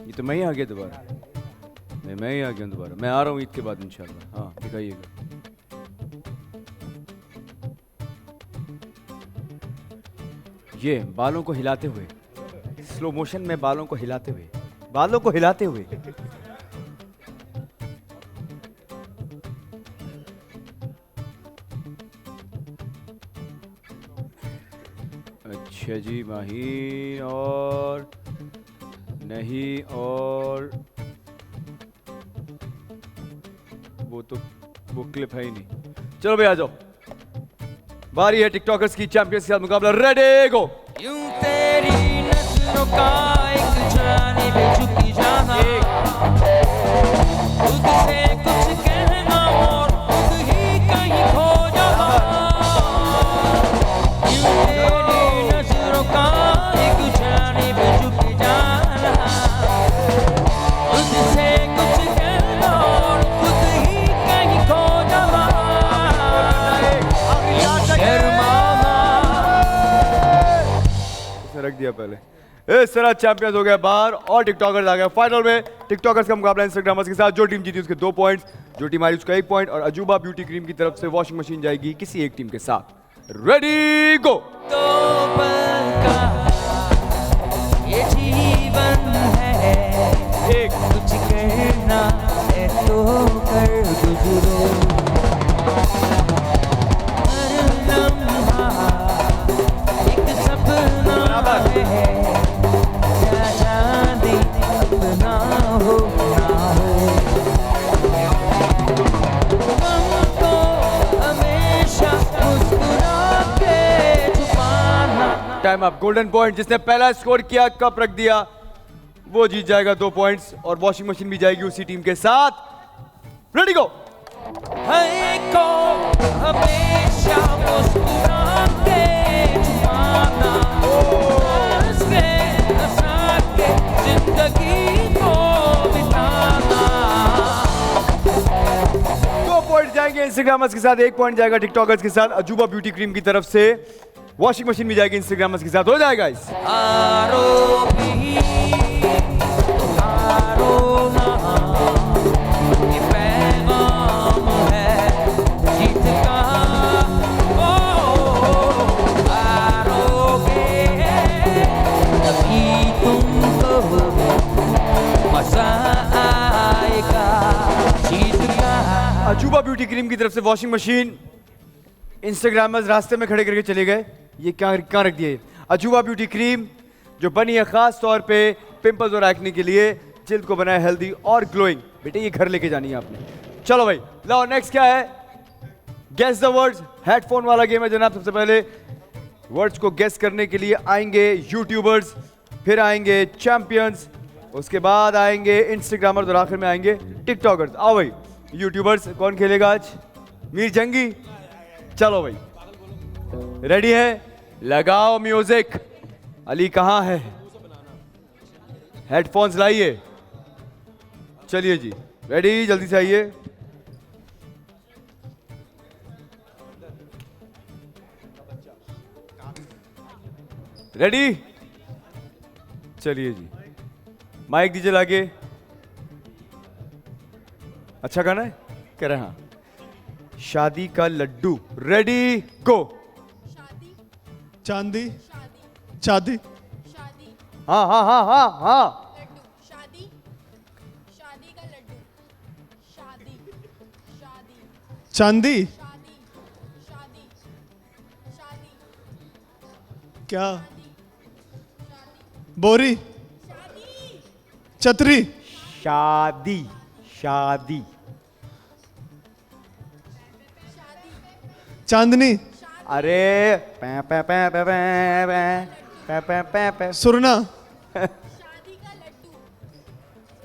ये तो मैं ही आ गया दोबारा। मैं ही आ गया दोबारा। मैं आ रहा हूँ ईद के बाद इंशाल्लाह। हाँ दिखाइएगा। ये बालों को हिलाते हुए, स्लो मोशन में बालों को हिलाते हुए, बालों को हिलाते हुए। अच्छा जी, माहीन और नहीं, और वो क्लिप है ही नहीं। चलो भाई आ जाओ, बारी है टिकटॉकर्स की चैंपियंस के साथ मुकाबला। रेडी गो। यूं तेरी नजरों का एक जानिब झुकी जाना, खुद से कुछ कहना और खुद ही कहीं खो जाना। यूं तेरी नजरों का एक जानिब झुकी जाना, खुद से कुछ कहना और खुद ही कहीं खो जाना। शर्माना रख दिया पहले। इस तरह चैंपियंस हो गया बाहर और टिकटॉकर्स आ गया फाइनल में। टिकटॉकर्स का मुकाबला इंस्टाग्रामर्स के साथ। जो टीम जीती उसके 2 पॉइंट्स, जो टीम हारी उसका 1 पॉइंट, और अजूबा ब्यूटी क्रीम की तरफ से वॉशिंग मशीन जाएगी किसी एक टीम के साथ। रेडी गो। तो पल का ये जीवन है, एक कुछ करना है तो कर गुजरो। हर लम्हा एक सपना है, क्या जाने अपना हो ना हो। हमको हमेशा मुस्कुरा के छुपाना। Time up. Golden point. जिसने पहला स्कोर किया, कप रख दिया, वो जीत जाएगा 2 पॉइंट्स, और वॉशिंग मशीन भी जाएगी उसी टीम के साथ। रेडी गो। हमको हमेशा मुस्कुरा के छुपाना, हंस के हंसा के जिंदगी को बिताना। 2 पॉइंट जाएंगे इंस्टाग्रामर्स के साथ, 1 पॉइंट जाएगा टिकटॉकर्स के साथ। अजूबा ब्यूटी क्रीम की तरफ से वॉशिंग मशीन भी जाएगी इंस्टाग्रामर्स के साथ। हो जाएगा इस आरोही आरो ना, ये पैगाम है जीत का। ओ आरोगे तभी तुमको मजा आएगा जीत का। अजूबा ब्यूटी क्रीम की तरफ से वॉशिंग मशीन। इंस्टाग्रामर्स रास्ते में खड़े करके चले गए। ये क्या रख दिए? अजूबा ब्यूटी क्रीम जो बनी है खास तौर पे पिंपल्स और एक्ने के लिए, जिल्द को बनाए हेल्दी और ग्लोइंग। बेटे ये घर लेके जानी है आपने। चलो भाई लाओ, नेक्स्ट क्या है? Guess the words. हेडफोन वाला गेम है जनाब। सबसे पहले वर्ड्स को गेस करने के लिए आएंगे यूट्यूबर्स, फिर आएंगे चैंपियंस, उसके बाद आएंगे इंस्टाग्रामर्स, और आखिर में आएंगे टिकटॉकर्स। आओ भाई यूट्यूबर्स, कौन खेलेगा आज? मीर जंगी। चलो भाई रेडी है? लगाओ म्यूजिक। अली कहाँ है? हेडफोन्स लाइए। चलिए जी रेडी, जल्दी से आइए। रेडी? चलिए जी, माइक दीजिए लागे। अच्छा गाना है, कह रहे हैं हाँ। शादी का लड्डू, रेडी गो। चांदी, शादी, हाँ हाँ हाँ हाँ हाँ। शादी, शादी का लड्डू, शादी, शादी, चांदी, शादी, शादी, शादी, क्या? बोरी, छतरी, शादी, शादी, चांदनी, अरे पै पै पै पै पै पै पै पै पै पै। सुरना, शादी का लड्डू,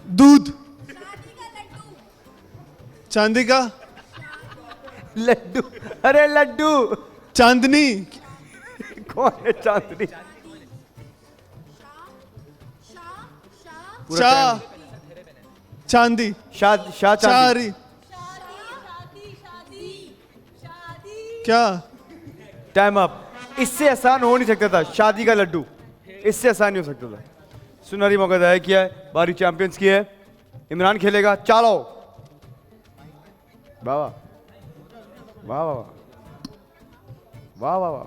दूध, शादी का लड्डू, चांदी का, लड्डू, अरे लड्डू। चांदनी, कौन है चांदनी? पूरा शाह, चांदी, शाह शाह चांदी। चारी, क्या? Time up. इससे आसान हो नहीं सकता था, शादी का लड्डू इससे आसान नहीं हो सकता था। सुनहरी मौका जाया किया है, बारी चैंपियंस की है। इमरान खेलेगा, चलो। वाह वाह वाह वाह वाह वाह वाह।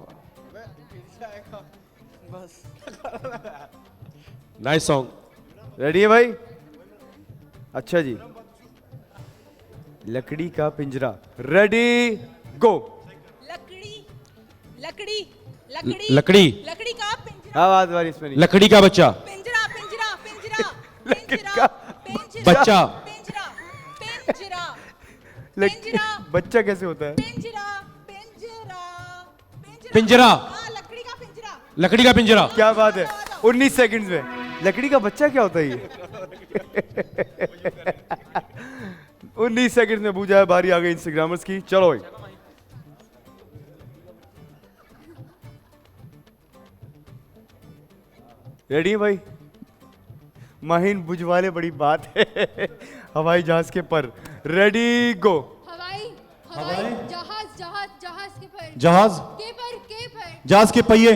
Nice song. रेडी है भाई? अच्छा जी, लकड़ी का पिंजरा, रेडी गो। लकड़ी, लकड़ी, लकड़ी, लकड़ी, लकड़ी का पिंजरा, आवाज वाली इसमें नहीं। लकड़ी का बच्चा, पिंजरा, पिंजरा, पिंजरा, लकड़ी का बच्चा, पिंजरा, पिंजरा, पिंजरा। बच्चा कैसे होता है? पिंजरा, पिंजरा, पिंजरा, हाँ, लकड़ी का पिंजरा। लकड़ी का पिंजरा। क्या बात है, 19 सेकंड्स में लकड़ी का बच्चा क्या होता है ये? 19 सेकंड्स में पूछा है। बारी आ गई इंस्टाग्रामर्स की, चलो भाई। रेडी है भाई? माहिन बुझवाले बड़ी बात है। हवाई जहाज के पर, रेडी गो। हवाई, हवाई, जहाज, जहाज, जहाज के पर, जहाज, के पर, के पर, जहाज के पहिए,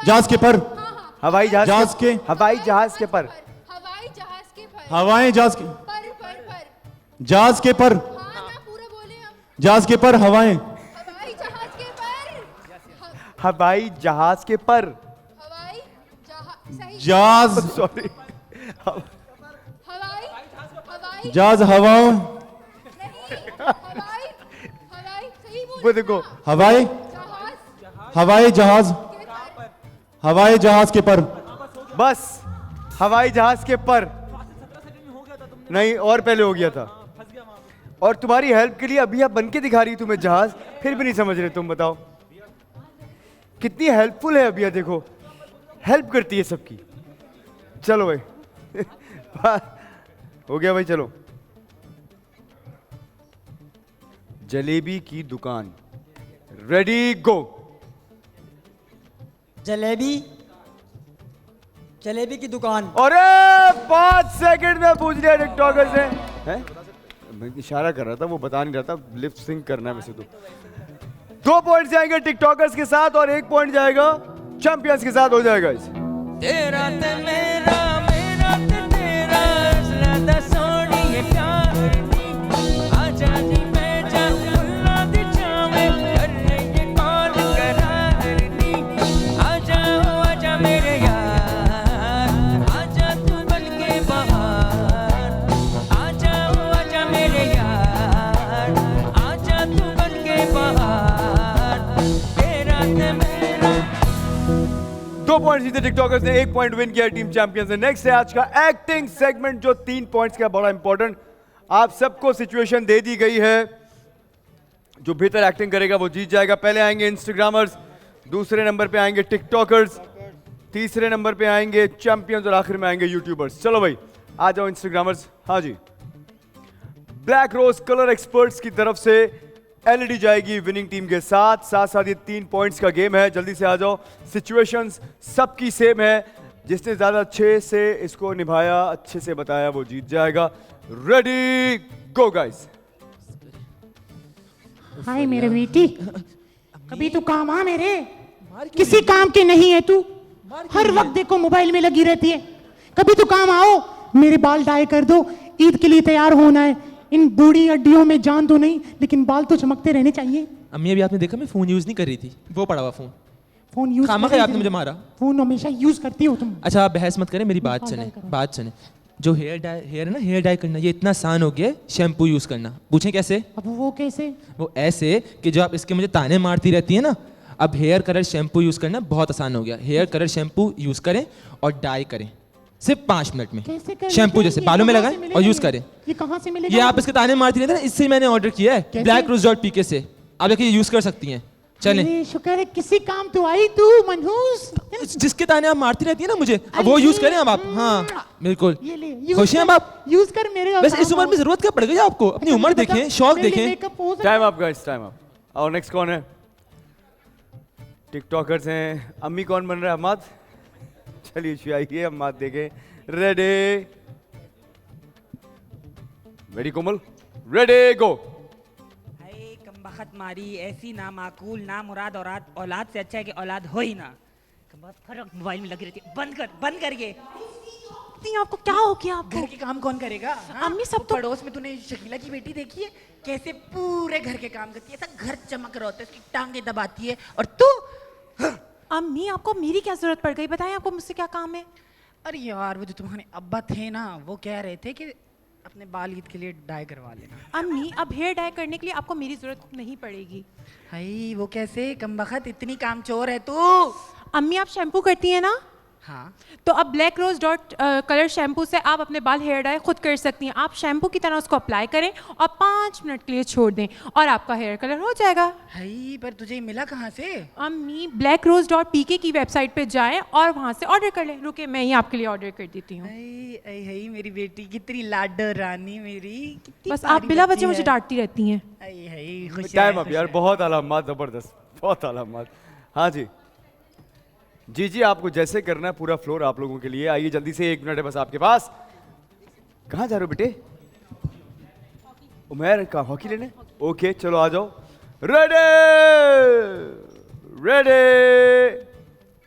जहाज के पर, हाँ हाँ, हवाई जहाज जहाज के, हवाई जहाज के पर, हवाई जहाज के पर, हवाएं जहाज के, पर, जहाज के पर, हाँ ना पूरा बोले हम, जहाज के पर, हवाएं, हवाई जहाज के पर, हवाई जहाज के पर, हवाई जहाज, सही, जहाज, सॉरी, हवाई, हवाई, जहाज, हवाओं, नहीं, हवाई, हवाई, सही वो बोल, देखो, हवाई, जहाज हवाई जहाज, के पर, हवाई जहाज के पर, बस हवाई जहाज के पर। नहीं, और पहले हो गया था। और तुम्हारी हेल्प के लिए अभी आप बन के दिखा रही तुम्हें जहाज, फिर भी नहीं समझ रहे तुम। बताओ कितनी हेल्पफुल है अभी, देखो हेल्प करती है सबकी। चलो भाई। हो गया भाई, चलो। जलेबी की दुकान, रेडी गो। जलेबी, जलेबी की दुकान। अरे 5 सेकंड में पूछ लिया टिकटॉकर से। हैं? मैं इशारा कर रहा था, वो बता नहीं रहा था। लिप सिंक करना है वैसे तो। 2 पॉइंट जाएंगे टिकटॉकर्स के साथ और 1 पॉइंट जाएगा चैंपियंस के साथ। हो जाएगा इस। तेरा ते मेरा, मेरा ते तेरा, ज़्यादा सोनिए प्यार नी। आजा नी बैजा, खुला दी जावे, करने ये कॉल करार नी। आजा ओ आजा मेरे यार, आजा तू बनके बहार। आजा ओ आजा मेरे यार, आजा तू बनके बहार। तेरा ते मेरा। 2 पॉइंट जीते टिकटॉकर्स ने, 1 पॉइंट विन किया टीम चैंपियंस ने। नेक्स्ट है आज का एक्टिंग सेगमेंट, जो 3 पॉइंट्स का, बड़ा इंपॉर्टेंट। आप सबको सिचुएशन दे दी गई है, जो बेहतर एक्टिंग करेगा वो जीत जाएगा। पहले आएंगे इंस्टाग्रामर्स, दूसरे नंबर पे आएंगे टिकटॉकर्स, तीसरे नंबर पे आएंगे चैंपियंस और आखिर में आएंगे यूट्यूबर्स। चलो भाई आ जाओ इंस्टाग्रामर्स। हाँ जी, ब्लैक रोज कलर एक्सपर्ट्स की तरफ से एलईडी जाएगी विनिंग टीम के साथ। साथ साथ ये 3 पॉइंट्स का गेम है, जल्दी से आ जाओ। सिचुएशंस सबकी सेम है, जिसने ज्यादा अच्छे से इसको निभाया, अच्छे से बताया, वो जीत जाएगा। Ready go guys. हाय मेरे बेटी, कभी तू काम आ मेरे, किसी काम के नहीं है तू। हर वक्त देखो मोबाइल में लगी रहती है, कभी तो काम आओ, मेरे बाल डाई कर दो, ईद के लिए तैयार होना है, इन बूढ़ी हड्डियों में जान तो नहीं लेकिन बाल तो चमकते रहने चाहिए। अम्मी अभी आपने देखा मैं फ़ोन यूज़ नहीं कर रही थी, वो पड़ा हुआ फ़ोन। फोन यूज खामखा आपने मुझे मारा। फोन हमेशा यूज करती हो तुम। अच्छा आप बहस मत करें, मेरी बात सुने। जो हेयर है ना, हेयर डाई करना ये इतना आसान हो गया है, शैम्पू यूज़ करना। पूछें कैसे? अब वो कैसे? वो ऐसे कि जो आप इसके मुझे ताने मारती रहती है ना, अब हेयर कलर शैम्पू यूज़ करना बहुत आसान हो गया। हेयर कलर शैम्पू यूज़ करें और डाई करें सिर्फ 5 मिनट में। शैम्पू जैसे बालों में लगाएं और यूज़ करें। ये कहाँ से मिलेगा? ये आप इसके ताने मारती रहती है ना, इससे मैंने ऑर्डर किया है blackroose.pk से। आप देखिए यूज़ कर सकती हैं। चलें। शुक्र है किसी काम तो आई तू मनहूस। जिसके ताने आप मारती रहती है ना मुझे, अब वो यूज करें अब आप। हाँ बिल्कुल, खुश हैं अब आप? यूज कर मेरे। वैसे इस उम्र में जरूरत क्या पड़ गई आपको? अपनी उम्र देखें, शौक देखें। Time up guys, time up. और नेक्स्ट कौन है? टिकटॉकर्स हैं। अम्मी कौन बन रहा है? अम्माद। चलिए आइए अम्माद देखें। रेडी वेरी कोमल, रेडी गो। बखत मारी ऐसी ना माकूल ना मुराद औलाद से अच्छा है कि औलाद हो ही ना। बहुत फर्क मोबाइल में लगी रहती है। बंद कर ये। आपको क्या हो गया? घर के काम कौन करेगा? अम्मी सब तो पड़ोस में तूने शकीला की बेटी देखी है कैसे पूरे घर के काम करती है, ऐसा घर चमक रहा होता है, उसकी टांगे दबाती है। और तू अम्मी आपको मेरी क्या जरूरत पड़ गई? बताएं आपको मुझसे क्या काम है? अरे यार वो जो तुम्हारे अब्बा थे ना, वो कह रहे थे कि अपने बाल ईद के लिए डाई करवा लेना। अम्मी अब हेयर डाई करने के लिए आपको मेरी जरूरत नहीं पड़ेगी। हाय वो कैसे? कमबख्त इतनी कामचोर है तू। अम्मी आप शैम्पू करती हैं ना? हाँ। तो अब blackroose.कलर शैम्पू से आप अपने बाल हेयर डाई खुद कर सकती हैं। आप शैम्पू की तरह उसको अप्लाई करें और 5 मिनट के लिए छोड़ दें और आपका हेयर कलर हो जाएगा। हाय पर तुझे मिला कहाँ से? अम्मी blackroose.pk की वेबसाइट पे जाएं और वहाँ से ऑर्डर कर लें। रुके मैं ही आपके लिए ऑर्डर कर देती हूँ। हाय मेरी बेटी कितनी लाडो रानी मेरी। बस आप बिला वजह मुझे डांटती रहती हैं। टाइम अप यार, बहुत आला अम्माद, जबरदस्त, बहुत आला अम्माद। हाँ जी जी, आपको जैसे करना है पूरा फ्लोर आप लोगों के लिए। आइए जल्दी से, 1 मिनट है बस आपके पास। कहाँ जा रहे हो बेटे? उमर का हॉकी लेने? ओके चलो आ जाओ। रेडी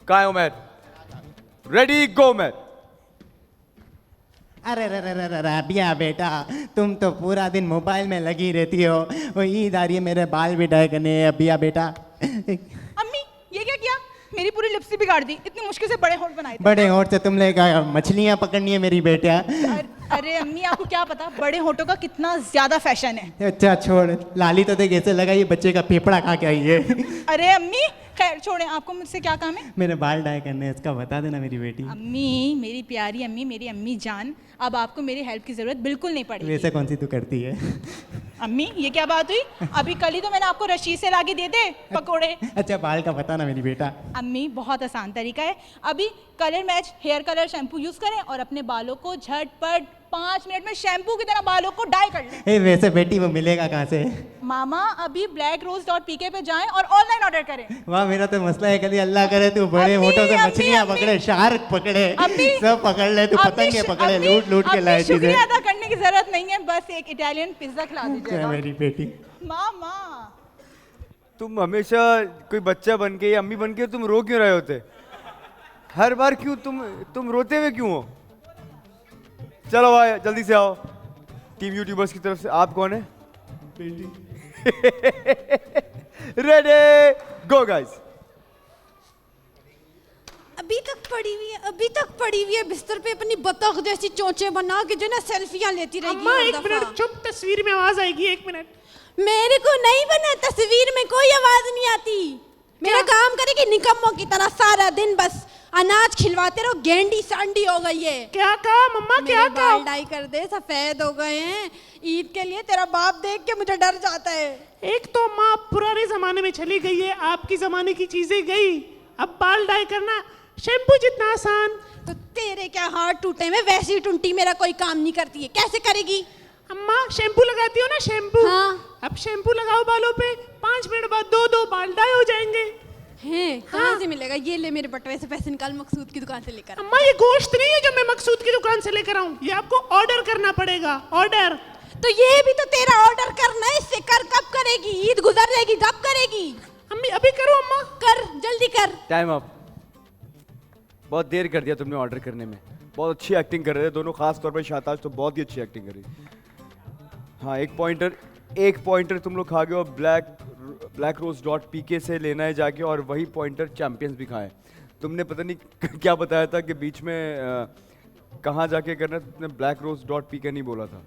कहाँ है उमर? Ready go Umar. अरे रबिया बेटा, तुम तो पूरा दिन मोबाइल में लगी रहती हो। वो ईद आ रही है, मेरे बाल भी डाई करने हैं। अबिया बेटा। अम्मी ये क्या किया? मेरी पूरी लिपस्टिक बिगाड़ दी। इतनी मुश्किल से बड़े होंठ बनाए थे। बड़े होंठ से तुमने कहा मछलियां पकड़नी है मेरी बेटा। अरे अम्मी आपको क्या पता बड़े होठों का कितना ज्यादा फैशन है। अच्छा छोड़, लाली तो देख ऐसे लगा ये बच्चे का फेफड़ा खा के आई है। अरे अम्मी खैर छोड़े, आपको मुझसे क्या काम है? मेरे बाल डाई करने हैं, इसका बता देना मेरी बेटी। अम्मी मेरी प्यारी अम्मी, मेरी अम्मी जान, अब आपको मेरी हेल्प की जरूरत बिल्कुल नहीं पड़ेगी। वैसे कौन सी तू करती है? अम्मी ये क्या बात हुई? अभी कल ही तो मैंने आपको रशीद से लाके दिए थे पकोड़े। अच्छा बाल का बता ना मेरी बेटा। अम्मी बहुत आसान तरीका है। अभी colour match hair colour shampoo use करें और अपने बालों को झटपट 5 मिनट में शैम्पू की तरह बालों को डाई कर लें। वैसे बेटी वो मिलेगा कहाँ से? मामा अभी blackroose.pk पे जाएं और ऑनलाइन ऑर्डर करें। वाह मेरा तो मसला है, कभी अल्लाह करे तू बड़े होठों से मछलियां पकड़े, शार्क पकड़े, सब पकड़ ले, तू पतंगे पकड़े, लूट के लाए चीजें। शुक्रिया अदा करने की जरूरत नहीं है, बस एक इटालियन पिज्जा खिला दीजिएगा। मेरी बेटी। मामा तुम हमेशा कोई बच्चा बन के या अम्मी बन के तुम रो क्यों रहे होते? हर बार क्यों तुम रोते हुए क्यों हो? चलो भाई जल्दी से आओ। टीम यूट्यूबर्स की तरफ से आप कौन है? Ready go guys. अभी तक पड़ी हुई है बिस्तर पे अपनी बतख जैसी चोंचे बना के जो ना सेल्फियां लेती रहेगी। अम्मा 1 मिनट चुप, तस्वीर में आवाज आएगी। 1 मिनट। मेरे को नहीं बना, तस्वीर में कोई आवाज नहीं आती। मेरा काम करेगी निकम्मों की तरह सारा दिन बस अनाज खिलवाते रहो। गेंडी सांडी हो गई है। क्या कहा मम्मा? क्या कहा? बाल डाई कर दे, सफेद हो गए हैं। ईद के लिए तेरा बाप देख के मुझे डर जाता है। एक तो माँ पुराने जमाने में चली गई है, आपकी जमाने की चीजें गई। अब बाल डाई करना शैम्पू जितना आसान। तो तेरे क्या हाथ टूटे में वैसी टुंटी मेरा कोई काम नहीं करती है, कैसे करेगी? अम्मा शैम्पू लगाती हो ना? शैम्पू। हाँ। अब शैम्पू लगाओ बालों पे, 5 मिनट बाद 2 बाल डाई हो जाएंगे। हैं कहाँ से मिलेगा? ये ले मेरे बटवे से पैसे निकाल, मकसूद की दुकान से लेकर। अम्मा ये गोश्त नहीं है जो मैं मकसूद की दुकान से लेकर आऊं, ये आपको ऑर्डर करना पड़ेगा। ऑर्डर। तो ये भी तो तेरा ऑर्डर करना है, इससे कर कब करेगी? ईद गुजर जाएगी तब करेगी। अम्मी अभी करो अम्मा। कर जल्दी कर। Time up. बहुत देर कर दिया तुमने ऑर्डर करने में। बहुत अच्छी एक्टिंग कर रहे थे दोनों, खास तौर पर शाहताज तो बहुत ही अच्छी एक्टिंग करी। हाँ, एक पॉइंटर तुम लोग खा गए और blackrose.pk से लेना है जाके, और वही पॉइंटर चैंपियंस भी खाए। तुमने पता नहीं क्या बताया था कि बीच में कहाँ जाके करना, तुमने blackrose.pk नहीं बोला था।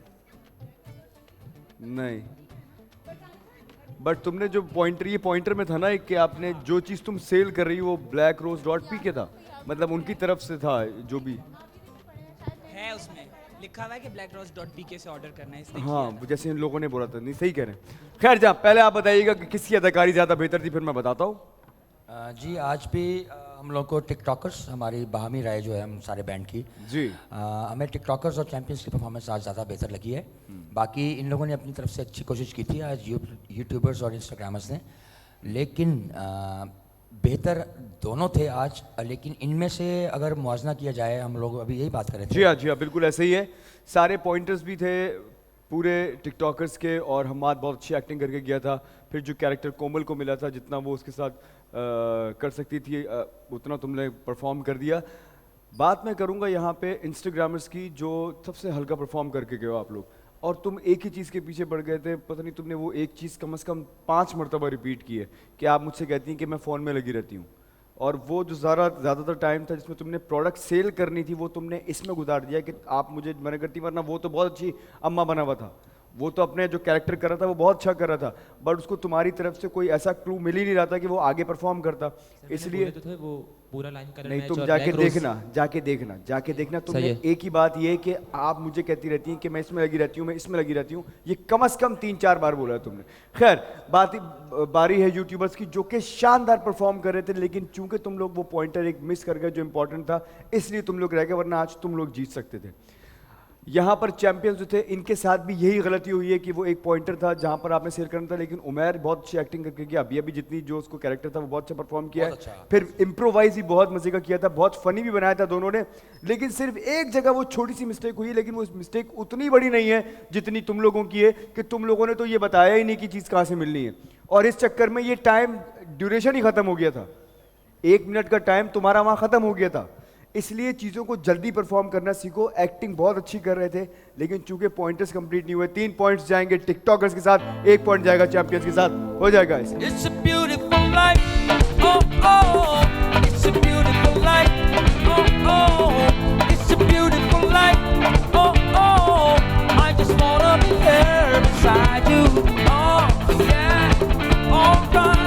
नहीं, बट तुमने जो ये पॉइंटर में था ना कि आपने जो चीज़ तुम सेल कर रही हो वो blackrose.pk था, मतलब उनकी तरफ से था जो भी है उसमें लिखा हुआ है कि blackrose.pk से ऑर्डर करना है, इसलिए हाँ, जैसे इन लोगों ने बोला था। नहीं, सही कह रहे हैं। खैर जा, पहले आप बताइएगा कि किसकी अदाकारी ज़्यादा बेहतर थी, फिर मैं बताता हूँ। जी, आज भी हम लोग को टिकटॉकर्स, हमारी बाहमी राय जो है हम सारे बैंड की जी, हमें टिकटॉकर्स और चैंपियंस की परफॉर्मेंस आज ज़्यादा बेहतर लगी है। बाकी इन लोगों ने अपनी तरफ से अच्छी कोशिश की थी आज, यूट्यूबर्स और इंस्टाग्रामर्स ने, लेकिन बेहतर दोनों थे आज। लेकिन इनमें से अगर मुआवजा किया जाए, हम लोग अभी यही बात कर रहे थे। जी हाँ, बिल्कुल ऐसे ही है। सारे पॉइंटर्स भी थे पूरे टिकटॉकर्स के, और हमाद बहुत अच्छी एक्टिंग करके गया था। फिर जो कैरेक्टर कोमल को मिला था, जितना वो उसके साथ कर सकती थी उतना तुमने परफॉर्म कर दिया। बात मैं करूँगा यहाँ पे इंस्टाग्रामर्स की, जो सबसे हल्का परफॉर्म करके गए हो आप लोग, और तुम एक ही चीज़ के पीछे बढ़ गए थे। पता नहीं तुमने वो एक चीज़ कम से कम 5 मरतबा रिपीट की है कि आप मुझसे कहती हैं कि मैं फ़ोन में लगी रहती हूँ, और वो जो ज़्यादातर टाइम था जिसमें तुमने प्रोडक्ट सेल करनी थी वो तुमने इसमें गुजार दिया कि आप मुझे मना करती, वरना वो तो बहुत अच्छी अम्मा बना हुआ था, वो तो अपने जो कैरेक्टर कर रहा था वो बहुत अच्छा कर रहा था, बट उसको तुम्हारी तरफ से कोई ऐसा क्लू मिल ही नहीं रहा था कि वो आगे परफॉर्म करता। इसलिए तो थे वो पूरा लाइन कलर नहीं, मैच तुम और जाके Black Rose- जाके देखना तुमने सही है। एक ही बात ये है कि आप मुझे कहती रहती हैं कि मैं इसमें लगी रहती हूँ, मैं इसमें लगी रहती हूँ, ये कम से कम 3-4 बार बोला है तुमने। खैर, बारी है यूट्यूबर्स की, जो कि शानदार परफॉर्म कर रहे थे, लेकिन चूंकि तुम लोग वो पॉइंटर एक मिस कर गए जो इंपॉर्टेंट था, इसलिए तुम लोग रह गए, वरना आज तुम लोग जीत सकते थे। यहाँ पर चैंपियंस जो थे, इनके साथ भी यही गलती हुई है कि वो एक पॉइंटर था जहाँ पर आपने सेल करना था, लेकिन उमैर बहुत अच्छी एक्टिंग करके गया। अभी जितनी जो उसको कैरेक्टर था वो बहुत अच्छा परफॉर्म किया है। फिर इम्प्रोवाइज भी बहुत मजे का किया था, बहुत फनी भी बनाया था दोनों ने, लेकिन सिर्फ एक जगह वो छोटी सी मिस्टेक हुई, लेकिन वो मिस्टेक उतनी बड़ी नहीं है जितनी तुम लोगों की है, कि तुम लोगों ने तो ये बताया ही नहीं कि चीज़ कहाँ से मिलनी है, और इस चक्कर में ये टाइम ड्यूरेशन ही खत्म हो गया था। 1 मिनट का टाइम तुम्हारा वहाँ खत्म हो गया था। इसलिए चीज़ों को जल्दी परफॉर्म करना सीखो। एक्टिंग बहुत अच्छी कर रहे थे, लेकिन चूंकि पॉइंटर्स कंप्लीट नहीं हुए, 3 पॉइंट्स जाएंगे टिकटॉकर्स के साथ, 1 पॉइंट जाएगा चैंपियंस के साथ, हो जाएगा इसे। It's a beautiful life, oh oh. It's a beautiful life, oh oh. It's a beautiful life, oh oh. I just wanna be here beside you, oh yeah, alright.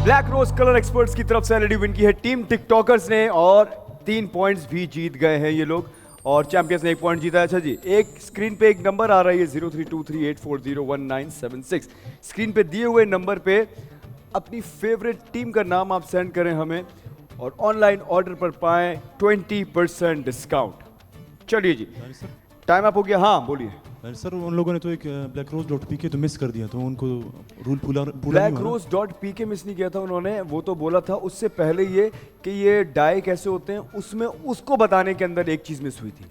Black rose colour experts की तरफ से LED win की है team TikTokers ने, और 3 points भी जीत गए हैं ये लोग, और चैंपियंस ने 1 पॉइंट जीता है। अच्छा जी, एक स्क्रीन पे एक नंबर आ रही है 0323840196। स्क्रीन पे दिए हुए नंबर पे अपनी फेवरेट टीम का नाम आप सेंड करें हमें, और ऑनलाइन ऑर्डर पर पाएं 20% डिस्काउंट। चलिए जी, टाइम अप हो गया। हाँ बोलिए। सर, उन लोगों ने तो एक blackrose.pk तो मिस कर दिया, तो उनको रूल पूरा blackrose.pk मिस नहीं किया था उन्होंने, वो तो बोला था उससे पहले ये कि ये डाई कैसे होते हैं, उसमें उसको बताने के अंदर एक चीज मिस हुई थी।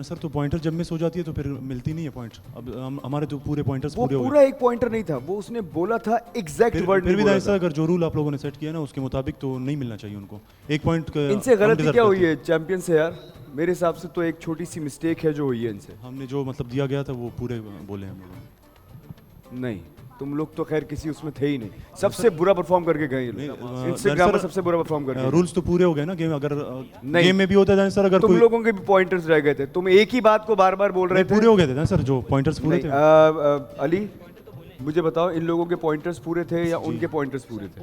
सर, तो पॉइंटर जब मिस हो जाती है तो फिर मिलती नहीं है पॉइंट। अब हमारे तो पूरे पॉइंटर्स वो पूरे हो गए। पूरा एक पॉइंटर नहीं था, वो उसने बोला था एग्जैक्ट वर्ड फिर नहीं भी बोला सर, था। अगर जो रूल आप लोगों ने सेट किया ना उसके मुताबिक तो नहीं मिलना चाहिए उनको 1 पॉइंट। इनसे गलती क्या हुई है चैंपियन से यार? मेरे हिसाब से तो एक छोटी सी मिस्टेक है जो हुई है इनसे। हमने जो मतलब दिया गया था वो पूरे बोले हम लोगों। नहीं, तुम लोग तो खैर किसी उसमें थे ही नहीं, सबसे बुरा परफॉर्म करके गए इंस्टाग्राम पर, सबसे बुरा परफॉर्म करके। रूल्स तो पूरे हो गए ना गेम, अगर गेम में भी होता है सर, अगर तुम लोगों के भी पॉइंटर्स रह गए थे, तुम एक ही बात को बार बार बोल रहे थे। पूरे हो गए थे ना सर, जो पॉइंटर्स पूरे थे। अली मुझे बताओ, इन लोगों के पॉइंटर्स पूरे थे या उनके पॉइंटर्स पूरे थे?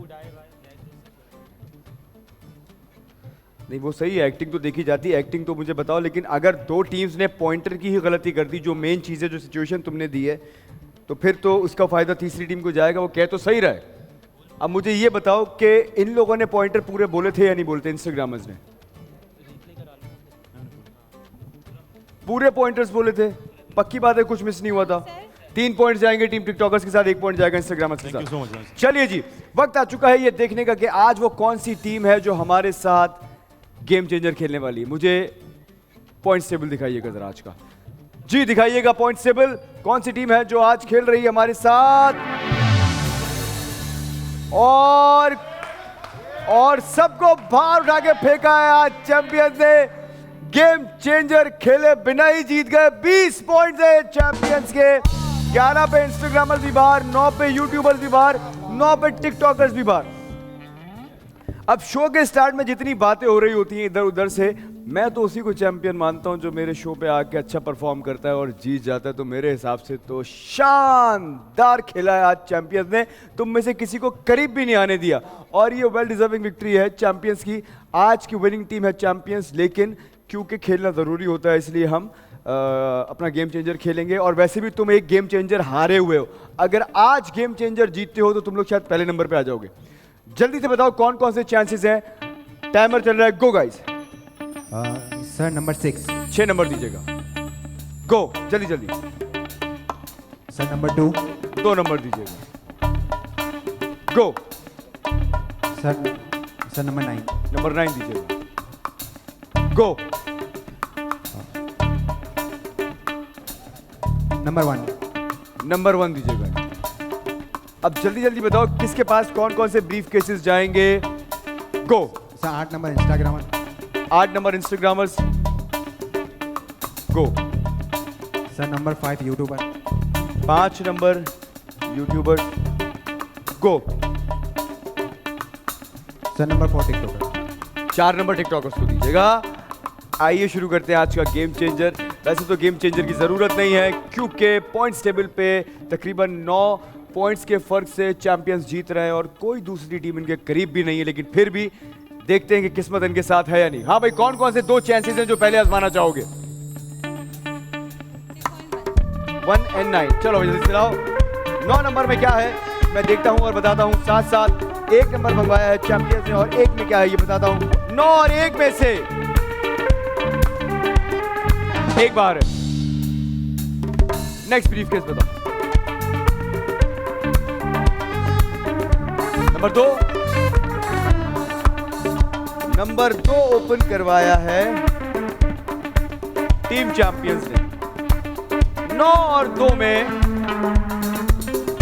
नहीं, वो सही है, एक्टिंग तो देखी जाती है, एक्टिंग तो मुझे बताओ। लेकिन अगर 2 टीम्स ने पॉइंटर की ही गलती कर दी, जो मेन चीज़ है, जो सिचुएशन तुमने दी है, तो फिर तो उसका फायदा तीसरी टीम को जाएगा। वो कह तो सही रहा है। अब मुझे ये बताओ कि इन लोगों ने पॉइंटर पूरे बोले थे या नहीं बोलते? इंस्टाग्रामर्स ने पूरे पॉइंटर्स बोले थे, पक्की बात है, कुछ मिस नहीं हुआ था। 3 पॉइंट जाएंगे टीम टिकटॉकर्स के साथ, 1 पॉइंट जाएगा इंस्टाग्रामर्स के साथ। चलिए जी, वक्त आ चुका है ये देखने का कि आज वो कौन सी टीम है जो हमारे साथ गेम चेंजर खेलने वाली है। मुझे पॉइंट्स टेबल दिखाइएगा जरा आज का। जी दिखाइएगा पॉइंट्स टेबल, कौन सी टीम है जो आज खेल रही है हमारे साथ। और सबको बाहर उठा के फेंका है आज चैंपियंस ने। गेम चेंजर खेले बिना ही जीत गए। 20 पॉइंट्स है चैंपियंस के। 11 पे इंस्टाग्रामर्स भी बाहर, 9 पे यूट्यूबर्स भी बाहर, 9 पे टिकटॉकर्स भी बाहर। अब शो के स्टार्ट में जितनी बातें हो रही होती हैं इधर उधर से, मैं तो उसी को चैंपियन मानता हूं जो मेरे शो पे आके अच्छा परफॉर्म करता है और जीत जाता है। तो मेरे हिसाब से तो शानदार खेला है आज चैंपियंस ने। तुम में से किसी को करीब भी नहीं आने दिया और ये वेल डिजर्विंग विक्ट्री है चैंपियंस की। आज की विनिंग टीम है चैंपियंस, लेकिन क्योंकि खेलना ज़रूरी होता है इसलिए हम अपना गेम चेंजर खेलेंगे। और वैसे भी तुम एक गेम चेंजर हारे हुए हो। अगर आज गेम चेंजर जीतते हो तो तुम लोग शायद पहले नंबर पे आ जाओगे। जल्दी से बताओ कौन कौन से चांसेस हैं। टाइमर चल रहा है, go guys. Sir number 6। 6 number दीजिएगा, गो जल्दी जल्दी। Sir number 2। 2 नंबर दीजिएगा, गो। Sir number 9। नंबर 9 दीजिएगा, गो। नंबर 1। नंबर 1 दीजिएगा। अब जल्दी जल्दी बताओ किसके पास कौन कौन से ब्रीफ केसेस जाएंगे, go. Sir 8 number instagrammer. 8 number instagrammers, go. Sir number 5 youtuber. 5 number youtuber, go. Sir number 4 tiktoker. 4 number tiktokers को दीजिएगा। आइए शुरू करते हैं आज का गेम चेंजर। वैसे तो गेम चेंजर की ज़रूरत नहीं है क्योंकि पॉइंट्स टेबल पे तकरीबन 9 पॉइंट्स के फर्क से चैंपियंस जीत रहे हैं और कोई दूसरी टीम इनके करीब भी नहीं है। लेकिन फिर भी देखते हैं कि किस्मत इनके साथ है या नहीं। हाँ भाई, कौन कौन से 2 चांसेस हैं जो पहले आजमाना चाहोगे? 1 और 9। चलो भाई जल्दी चलाओ। 9 नंबर में क्या है मैं देखता हूं और बताता हूं। साथ साथ 1 नंबर मंगवाया है चैंपियंस ने और 1 में क्या है ये बताता हूं। 9 और 1 में से एक बार है। नेक्स्ट ब्रीफकेस बताओ। नंबर 2। नंबर 2 ओपन करवाया है टीम चैंपियंस ने। 9 और 2 में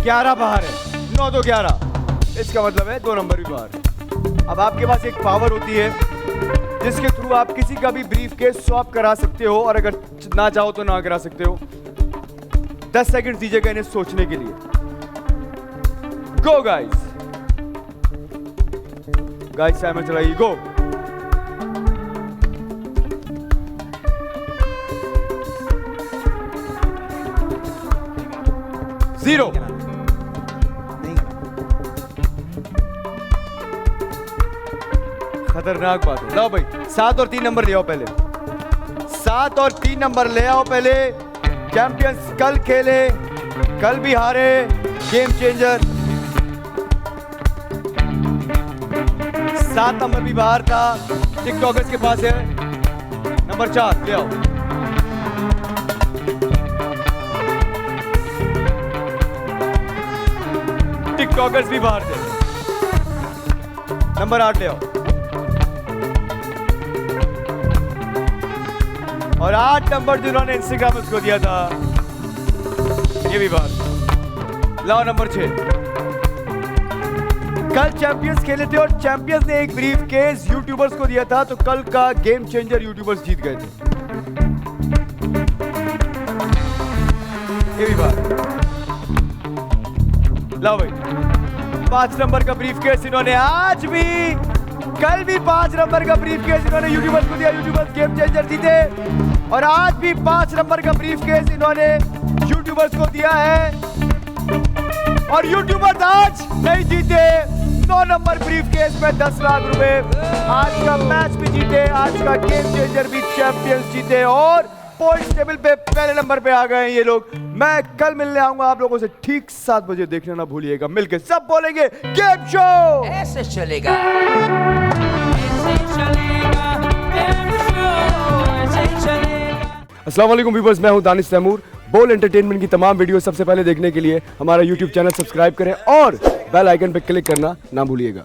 11 बाहर है। 9 तो 11, इसका मतलब है 2 नंबर भी बाहर। अब आपके पास एक पावर होती है जिसके थ्रू आप किसी का भी ब्रीफ केस स्वैप करा सकते हो और अगर ना चाहो तो ना करा सकते हो। 10 सेकंड दीजिएगा इन्हें सोचने के लिए। Go guys. गाइस टाइमर चलाइए, गो। जीरो। खतरनाक बात है। लाओ भाई 7 और 3 नंबर ले आओ पहले। 7 और 3 नंबर ले आओ पहले। चैंपियंस कल खेले, कल भी हारे। गेम चेंजर 7 नंबर भी बाहर था। टिकटॉकर्स के पास है नंबर 4, ले आओ। टिकटॉकर्स भी बाहर थे। नंबर 8 ले आओ। और 8 नंबर जिन्होंने इंस्टाग्राम को दिया था ये भी बाहर। लाओ नंबर 6। कल चैंपियंस खेले थे और चैंपियंस ने एक ब्रीफ केस यूट्यूबर्स को दिया था तो कल का गेम चेंजर यूट्यूबर्स जीत गए थे। ये भी बात। लाओ भाई 5 नंबर का ब्रीफ केस इन्होंने आज भी, कल भी 5 नंबर का ब्रीफ केस इन्होंने यूट्यूबर्स को दिया। यूट्यूबर्स गेम चेंजर जीते और आज भी 5 नंबर का ब्रीफ केस इन्होंने यूट्यूबर्स को दिया है और यूट्यूबर्स आज नहीं जीते। 9 नंबर ब्रीफ केस में 10 लाख रुपए। आज का मैच भी जीते, आज का गेम चेंजर भी चैंपियंस जीते और पॉइंट्स टेबल पे पहले नंबर पे आ गए हैं ये लोग। मैं कल मिलने आऊंगा आप लोगों से ठीक 7 बजे। देखना ना भूलिएगा। मिलके सब बोलेंगे गेम शो ऐसे चलेगा। अस्सलाम वालेकुम व्यूअर्स, मैं हूं दानिश तैमूर। बोल एंटरटेनमेंट की तमाम वीडियो सबसे पहले देखने के लिए हमारा यूट्यूब चैनल सब्सक्राइब करें और बेल आइकन पर क्लिक करना ना भूलिएगा।